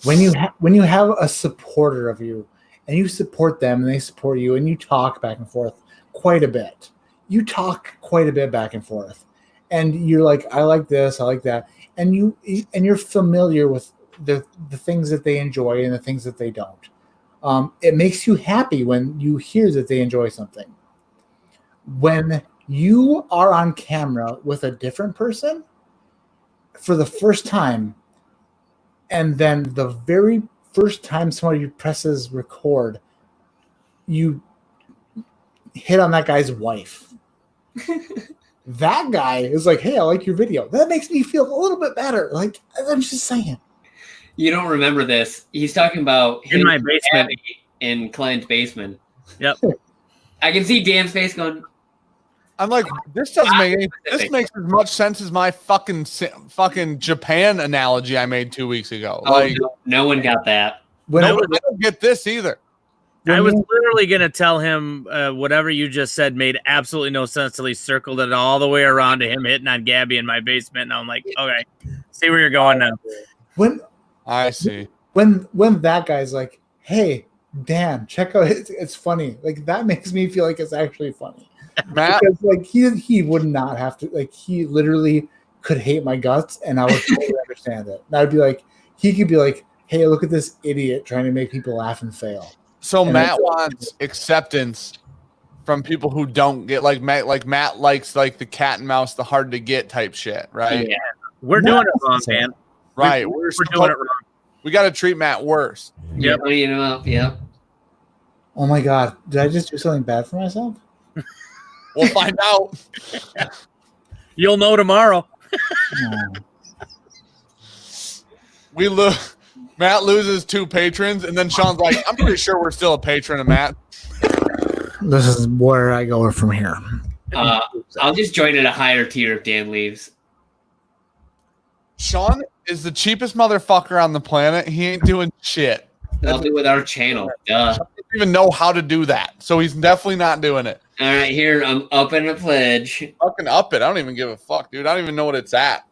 When you have a supporter of you, and you support them, and they support you, and you talk back and forth quite a bit. You talk quite a bit back and forth, and you're like, I like this, I like that, and you're familiar with the things that they enjoy and the things that they don't. It makes you happy when you hear that they enjoy something. When you are on camera with a different person for the first time, and then the very first time somebody presses record, you hit on that guy's wife. That guy is like, hey, I like your video. That makes me feel a little bit better. Like, I'm just saying. You don't remember this. He's talking about in my basement, in Klein's basement. Yep. I can see Dan's face going. I'm like, this doesn't make any. This makes as much sense as my fucking Japan analogy I made 2 weeks ago. Oh, like, no one got that. I don't get this either. I was literally gonna tell him whatever you just said made absolutely no sense till he circled it all the way around to him hitting on Gabby in my basement, and I'm like, okay, see where you're going now. When I see. When that guy's like, hey, Dan, check out it's funny. Like, that makes me feel like it's actually funny. Matt, because like he would not have to, like, he literally could hate my guts and I would totally understand it. And I'd be like, he could be like, hey, look at this idiot trying to make people laugh and fail. So and Matt wants acceptance from people who don't get like Matt likes like the cat and mouse, the hard to get type shit, right? Yeah. We're No, doing it wrong, so- man. Right. We're doing it wrong. We got to treat Matt worse. Yep. You know, yeah. Oh my God. Did I just do something bad for myself? We'll find out. You'll know tomorrow. No. Matt loses 2 patrons, and then Sean's like, I'm pretty sure we're still a patron of Matt. This is where I go from here. I'll just join at a higher tier if Dan leaves. Sean is the cheapest motherfucker on the planet. He ain't doing shit. I'll do it with our channel. Duh. He doesn't even know how to do that. So he's definitely not doing it. All right, here I'm upping a pledge. Fucking up it. I don't even give a fuck, dude. I don't even know what it's at.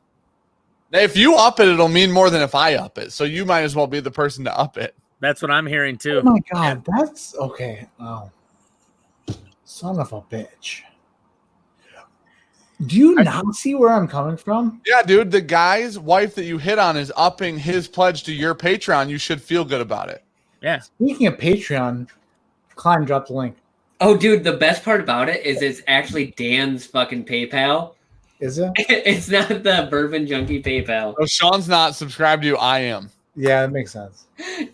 If you up it, it'll mean more than if I up it. So you might as well be the person to up it. That's what I'm hearing too. Oh my God. That's okay. Oh. Son of a bitch. Do you not see where I'm coming from? Yeah, dude. The guy's wife that you hit on is upping his pledge to your Patreon. You should feel good about it. Yeah. Speaking of Patreon, Klein dropped the link. Oh, dude, the best part about it is it's actually Dan's fucking PayPal. Is it? It's not the Bourbon Junkie PayPal. So Sean's not subscribed to you. I am. Yeah, that makes sense.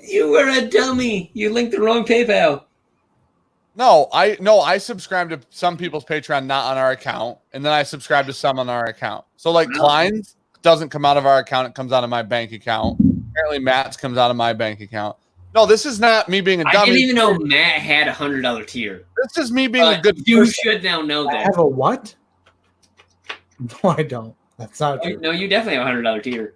You were a dummy. You linked the wrong PayPal. No, I subscribe to some people's Patreon not on our account, and then I subscribe to some on our account. So like Wow. Klein's doesn't come out of our account; it comes out of my bank account. Apparently, Matt's comes out of my bank account. No, this is not me being a I dummy. didn't even know Matt had a $100 tier. This is me being a good You person. should now know I that. have a what? No, I don't. That's not true. No, you definitely have a $100 tier.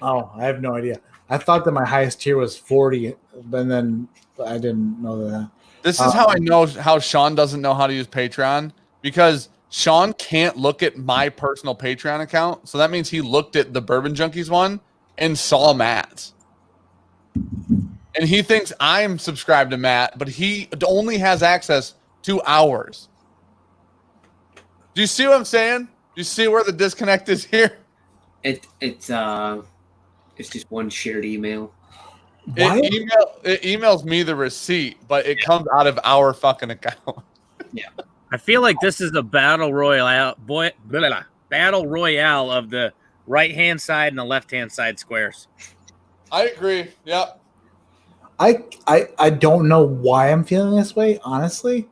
Oh, I have no idea. I thought that my highest tier was 40, but then I didn't know that. This is how I know how Sean doesn't know how to use Patreon, because Sean can't look at my personal Patreon account. So that means he looked at the Bourbon Junkies one and saw Matt's. And he thinks I'm subscribed to Matt, but he only has access to ours. Do you see what I'm saying? Do you see where the disconnect is here? It's just one shared email. Why? It emails me the receipt, but it comes out of our fucking account. I feel like this is a battle royale, battle royale of the right hand side and the left hand side squares. I agree. Yep. I don't know why I'm feeling this way, honestly,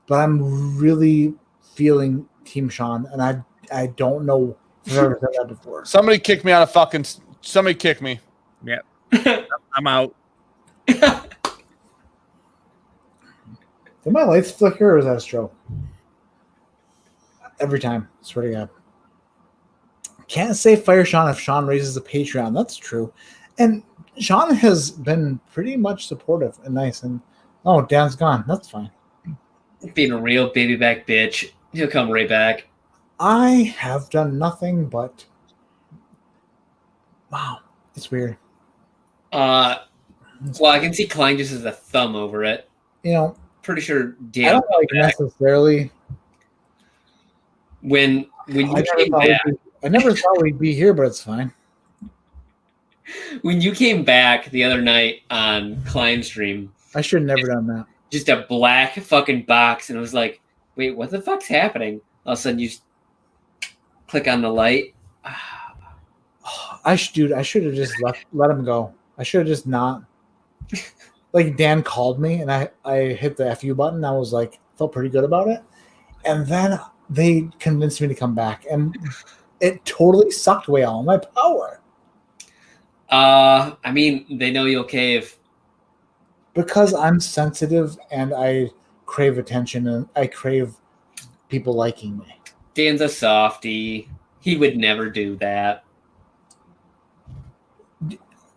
but I'm really feeling Team Sean, and I don't know if I've ever said that before. Somebody kicked me out of fucking. Somebody kick me. Yep. I'm out. Did my lights flicker, or is that a stroke? Every time, swear to God. Can't say fire Sean if Sean raises a Patreon. That's true. And Sean has been pretty much supportive and nice. And oh, Dan's gone. That's fine. Being a real baby back bitch. He'll come right back. I have done nothing but. Wow, it's weird. Well, I can see Klein just as a thumb over it. You know, Pretty sure I Dan. don't like necessarily. When you came back, I never thought we'd be here, but it's fine. when you came back the other night on Klein stream, I should have never done that. just a black fucking box, and I was like, "Wait, what the fuck's happening?" All of a sudden, you click on the light. I should have just let him go. I should have just not. Like Dan called me and I hit the FU button. I was like, felt pretty good about it. And then they convinced me to come back, and it totally sucked away all my power. I mean, they know you'll cave. Because I'm sensitive and I crave attention and I crave people liking me. Dan's a softie. He would never do that.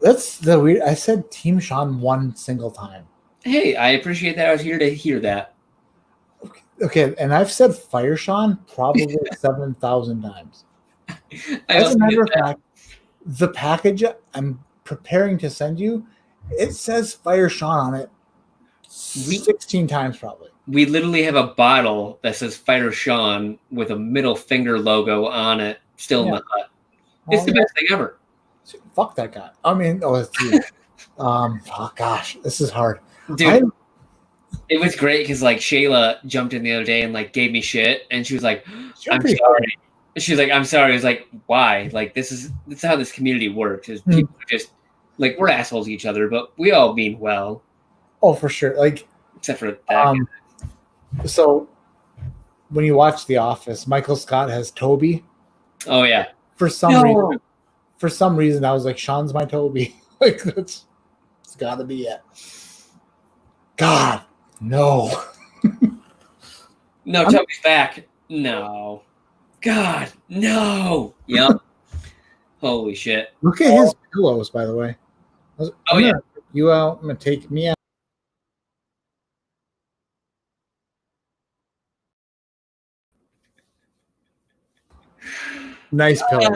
That's the weird. I said Team Sean one single time. Hey, I appreciate that. I was here to hear that. Okay, and I've said Fire Sean probably 7,000 times. I As also a matter of get that. fact, the package I'm preparing to send you, it says Fire Sean on it 16 times probably. We literally have a bottle that says Fighter Sean with a middle finger logo on it, still in the hut. It's the best thing ever. Fuck that guy. I mean, oh, it's you. Oh gosh, this is hard. Dude, It was great because like Shayla jumped in the other day and like gave me shit, and she was like, You're "I'm pretty sorry." She was like, "I'm sorry." I was like, "Why? Like this is how this community works. Is people are just like we're assholes to each other, but we all mean well, Oh, for sure. Like, except for that." so when you watch The Office, Michael Scott has Toby. Oh yeah. For some reason, I was like, Sean's my Toby. Like it's got to be it. God, no. No, Toby's back. No. God, no. Yep. Holy shit. Look at his pillows, by the way. Oh, I'm yeah. gonna take you out. I'm gonna take me out. Nice pillow.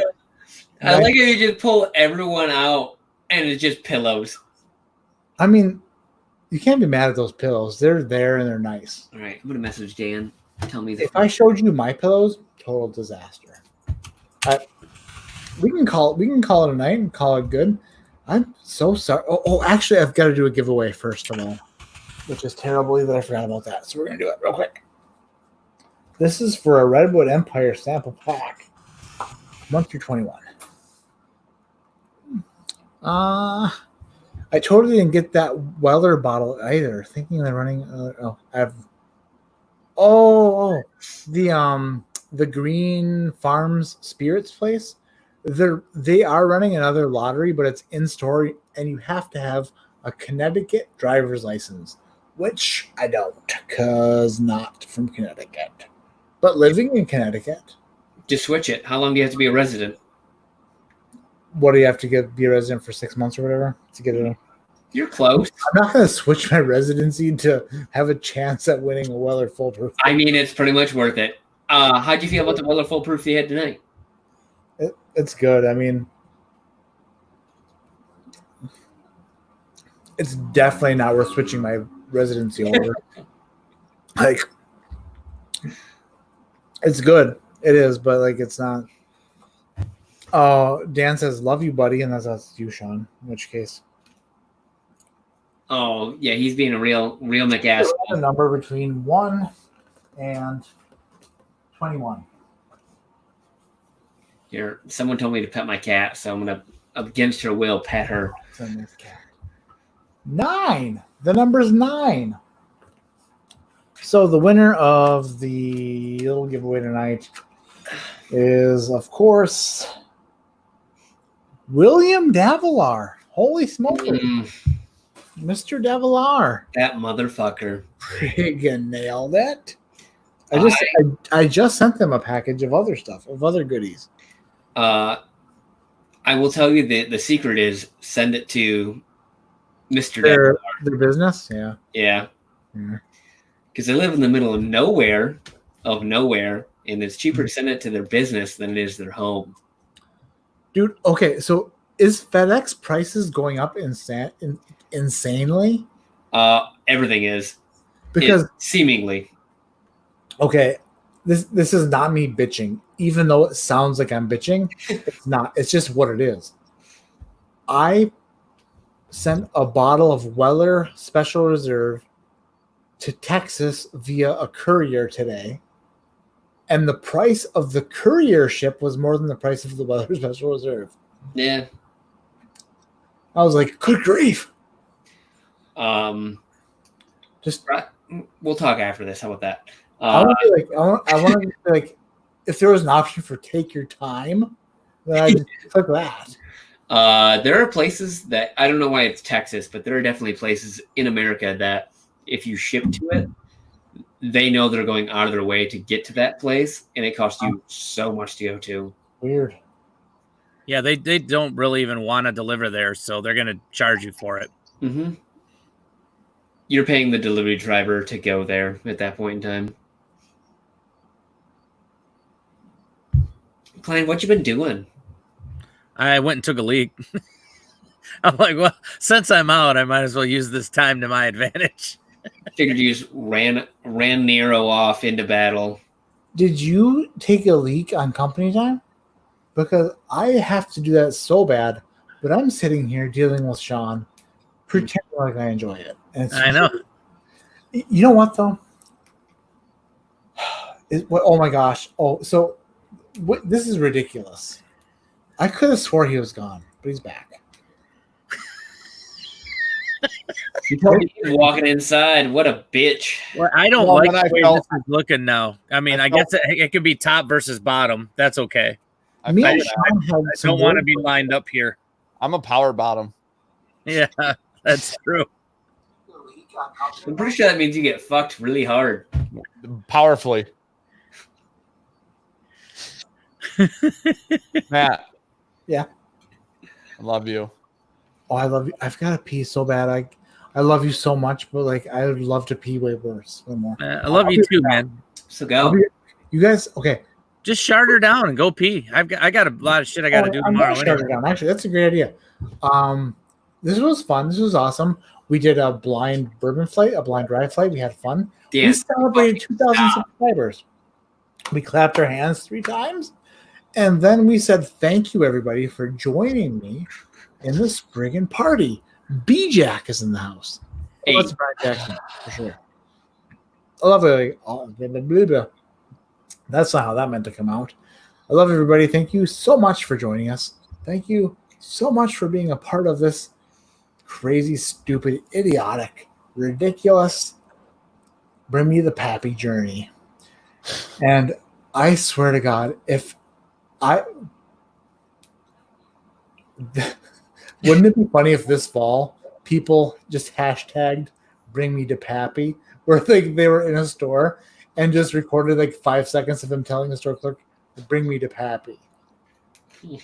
I like how you just pull everyone out and it's just pillows. I mean, you can't be mad at those pillows. They're there and they're nice. All right, I'm gonna message Dan. Tell me If I showed you my pillows, total disaster. We can call it a night and call it good. I'm so sorry. Actually, I've got to do a giveaway first of all, which is terribly that I forgot about that. So we're gonna do it real quick. This is for a Redwood Empire sample pack, 1 through 21. I totally didn't get that Weller bottle either. Thinking they're running. The Green Farms Spirits place. They are running another lottery, but it's in store, and you have to have a Connecticut driver's license, which I don't, because not from Connecticut, but living in Connecticut. Just switch it. How long do you have to be a resident? What do you have to be a resident for 6 months or whatever to get it? You're close. I'm not going to switch my residency to have a chance at winning a Weller Foolproof. I mean, it's pretty much worth it. How'd you feel about the Weller Foolproof you had tonight? It's good. I mean, it's definitely not worth switching my residency over. Like, it's good. It is, but like, it's not. Dan says, "Love you, buddy," and that's you, Sean. In which case, Oh yeah, he's being a real McAss. a number between 1 and 21. Here, someone told me to pet my cat, so I'm gonna, against her will, pet her. 9. The number's 9. So the winner of the little giveaway tonight is, of course, William Davilar. Holy smoke. Mr. Davilar. That motherfucker. Friggin' nailed it. I just sent them a package of other stuff, of other goodies. I will tell you the secret is send it to Mr. Their business? Yeah. Yeah. Because they live in the middle of nowhere, and it's cheaper to send it to their business than it is their home. Dude, okay, so is FedEx prices going up insanely? Everything is. Because seemingly. Okay, this is not me bitching, even though it sounds like I'm bitching. It's not. It's just what it is. I sent a bottle of Weller Special Reserve to Texas via a courier today, and the price of the courier ship was more than the price of the Weller Special Reserve. Yeah. I was like, good grief. Just we'll talk after this. How about that? I want to be like, if there was an option for take your time, then I just took that. There are places that I don't know why it's Texas, but there are definitely places in America that if you ship to it, they know they're going out of their way to get to that place, and it costs you so much to go to. Weird. Yeah, they don't really even want to deliver there, so they're going to charge you for it. Mm-hmm. You're paying the delivery driver to go there at that point in time. Klein, what you been doing? I went and took a leak. I'm like, well, since I'm out, I might as well use this time to my advantage. Figured you just ran Nero off into battle. Did you take a leak on company time? Because I have to do that so bad, but I'm sitting here dealing with Sean, pretending like I enjoy it. And I know. You know what though? Oh my gosh! Oh, so this is ridiculous. I could have swore he was gone, but he's back. You told me he was walking inside. What a bitch. Well, I don't Well, like then I the way felt- this is looking now. I mean, I guess it could be top versus bottom. That's okay. Me felt and that. Sean had I some don't want to word- be lined up here. I'm a power bottom. Yeah, that's true. I'm pretty sure that means you get fucked really hard. Powerfully. Matt. Yeah. I love you. Oh, I love you. I've got to pee so bad. I love you so much, but like I would love to pee way worse. Way more. I love you too, man. So go. You guys, okay? Just shard her down and go pee. I got a lot of shit I got to do I'm tomorrow. gonna shut it down. Actually, that's a great idea. This was fun. This was awesome. We did a blind bourbon flight, a blind rye flight. We had fun. Damn. We celebrated 2,000 subscribers. We clapped our hands 3 times, and then we said thank you everybody for joining me in this friggin' party. B-Jack is in the house. Hey. Oh, that's Brian Jackson for sure. I love it. Like, that's not how that meant to come out. I love everybody. Thank you so much for joining us. Thank you so much for being a part of this crazy, stupid, idiotic, ridiculous Bring Me the Pappy journey. And I swear to God, if I wouldn't it be funny if this fall people just hashtagged Bring Me to Pappy, where they were in a store and just recorded like 5 seconds of him telling the store clerk, Bring Me to Pappy.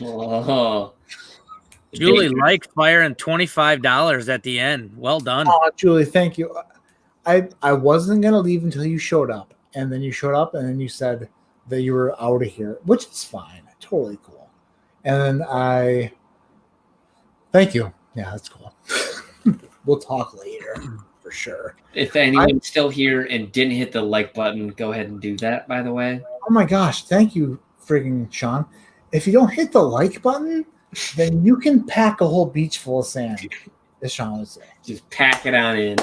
Oh. Julie liked firing $25 at the end. Well done. Oh, Julie, thank you. I wasn't gonna leave until you showed up, and then you showed up, and then you said that you were out of here, which is fine, totally cool. And then thank you. Yeah, that's cool. We'll talk later for sure. If anyone's still here and didn't hit the like button, go ahead and do that, by the way. Oh my gosh, thank you, friggin' Sean. If you don't hit the like button, then you can pack a whole beach full of sand, as Sean would say. Just pack it on in.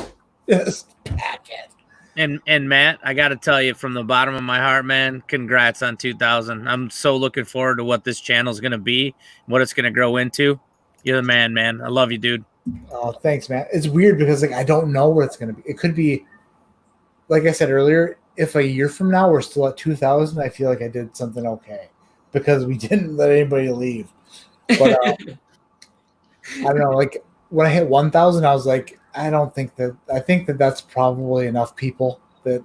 Just pack it. And Matt, I got to tell you from the bottom of my heart, man, congrats on 2,000. I'm so looking forward to what this channel is going to be, what it's going to grow into. You're the man, man. I love you, dude. Oh, thanks, man. It's weird because like I don't know what it's going to be. It could be, like I said earlier, if a year from now we're still at 2,000, I feel like I did something okay because we didn't let anybody leave. But I don't know. Like when I hit 1,000, I was like, I think that that's probably enough people that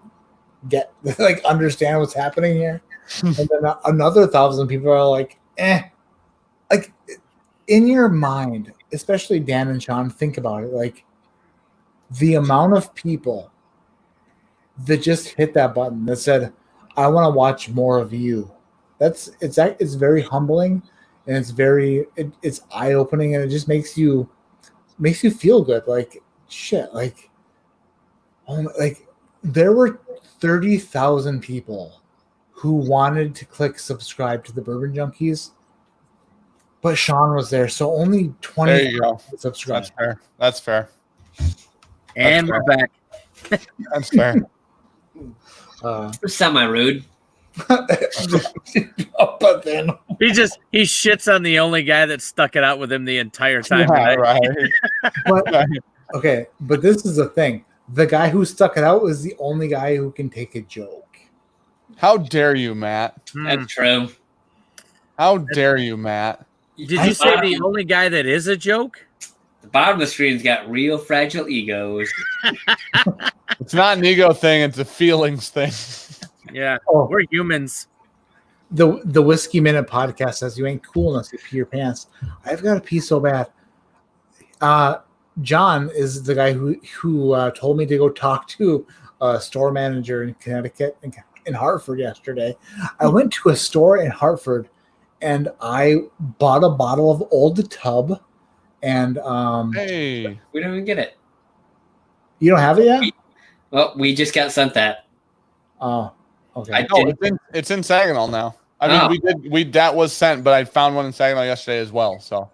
get like understand what's happening here. And then another 1,000 people are like, like in your mind, especially Dan and Sean, think about it. Like the amount of people that just hit that button that said, I want to watch more of you. It's very humbling and it's eye-opening, and it just makes you feel good. Like shit, like there were 30,000 people who wanted to click subscribe to the Bourbon Junkies, but Sean was there, so only 20 There you go. subscribed. That's fair. And we're back. That's fair. Semi-rude. But then He shits on the only guy that stuck it out with him the entire time. Yeah, Right? but okay, but this is the thing. The guy who stuck it out was the only guy who can take a joke. How dare you, Matt? That's true. How dare you, Matt? Did you say the only guy that is a joke? The bottom of the screen's got real fragile egos. It's not an ego thing, it's a feelings thing. Yeah, Oh. we're humans. The Whiskey Minute podcast says you ain't cool unless you pee your pants. I've got to pee so bad. John is the guy who told me to go talk to a store manager in Connecticut in Hartford yesterday. I went to a store in Hartford and I bought a bottle of Old Tub, and Hey. We don't even get it. you don't have it yet? Well, we just got sent that. Oh, okay. I No, did. it's in Saginaw now. I mean, that was sent, but I found one in Saginaw yesterday as well. So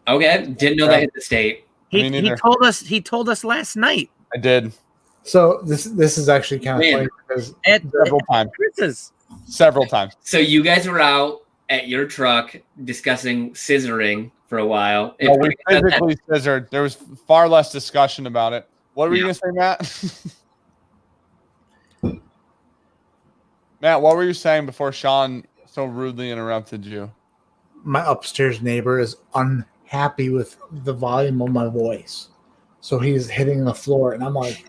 Okay, didn't know that hit the state. Me He neither. told us last night. I did. So this is actually kind of Man. funny because Several times. Chris's. Several times. So you guys were out at your truck discussing scissoring for a while. No, we physically scissored. There was far less discussion about it. What were you going to say, Matt? Matt, what were you saying before Sean so rudely interrupted you? my upstairs neighbor is unhappy with the volume of my voice. So he's hitting the floor, and I'm like,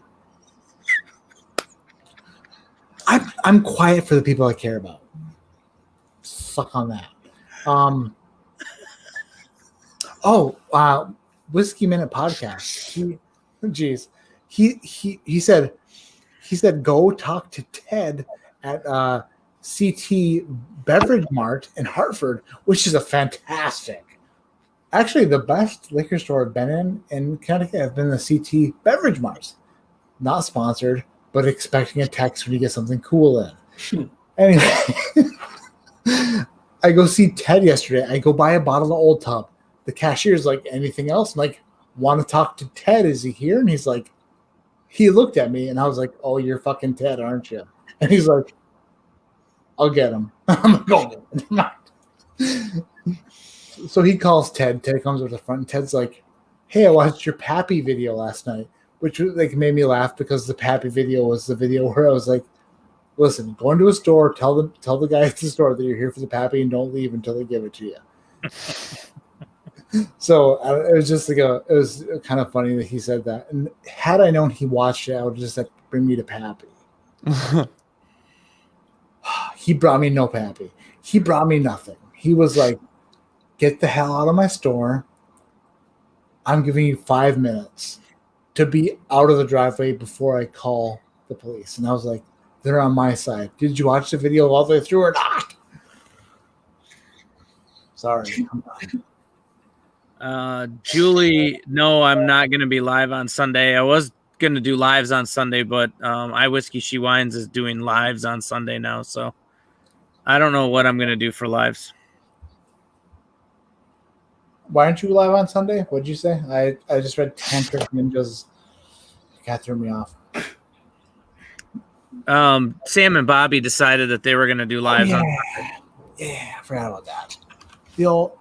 I'm quiet for the people I care about. Suck on that. Whiskey Minute Podcast. He said go talk to Ted at CT Beverage Mart in Hartford, which is a fantastic, actually the best liquor store I've been in Connecticut. I've been in the CT Beverage Mart. Not sponsored, but expecting a text when you get something cool in. Anyway, I go see Ted yesterday. I go buy a bottle of Old Tub. The cashier's like, anything else? I'm like, want to talk to Ted? Is he here? And he's like, he looked at me and I was like, oh, you're fucking Ted, aren't you? And he's like, I'll get him. I'm like, oh, so he calls Ted. Ted comes up to the front and Ted's like, hey, I watched your Pappy video last night, which like made me laugh because the Pappy video was the video where I was like, listen, go into a store, tell the guy at the store that you're here for the Pappy and don't leave until they give it to you. So it was just like it was kind of funny that he said that. And had I known he watched it, I would have just said, bring me to Pappy. He brought me no Pappy. He brought me nothing. He was like, get the hell out of my store. I'm giving you 5 minutes to be out of the driveway before I call the police. And I was like, they're on my side. Did you watch the video all the way through or not? Sorry. Julie, no, I'm not going to be live on Sunday. I was going to do lives on Sunday, but I Whiskey She Wines is doing lives on Sunday now, so I don't know what I'm going to do for lives. Why aren't you live on Sunday? What'd you say? I just read Tantric Ninjas. That threw me off. Sam and Bobby decided that they were going to do lives on Sunday. Yeah, I forgot about that. The old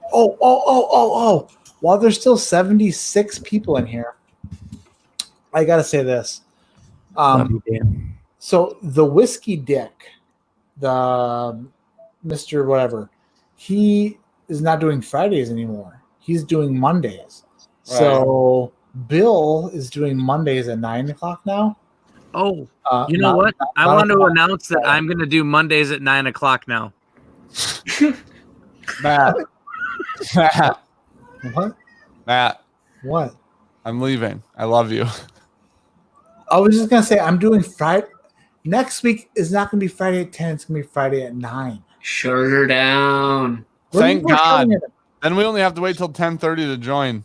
while there's still 76 people in here, I gotta say this. So the Whiskey Dick, the Mr. Whatever, he is not doing Fridays anymore. He's doing Mondays. Right. So Bill is doing Mondays at 9:00 now. Oh, you know what? I want to announce that I'm going to do Mondays at 9:00 now. Matt. What? Matt. What? I'm leaving. I love you. I was just going to say, I'm doing Friday. Next week is not going to be Friday at 10. It's going to be Friday at 9. Shut her down. Thank God. Then we only have to wait till 10:30 to join.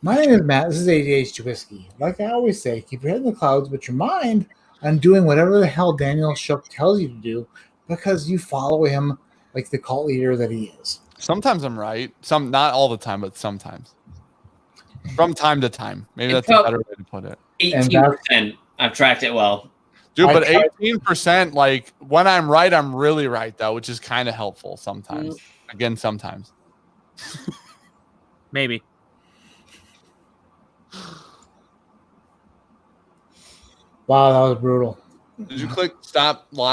My name is Matt. This is ADHD Whiskey. Like I always say, keep your head in the clouds, but your mind on doing whatever the hell Daniel Shook tells you to do because you follow him like the cult leader that he is. Sometimes I'm right. Not all the time, but sometimes. From time to time. Maybe that's a better way to put it. 18%. I've tracked it well. Dude, but 18%, like, when I'm right, I'm really right, though, which is kind of helpful sometimes. Again, sometimes. Maybe. Wow, that was brutal. Did you click stop live?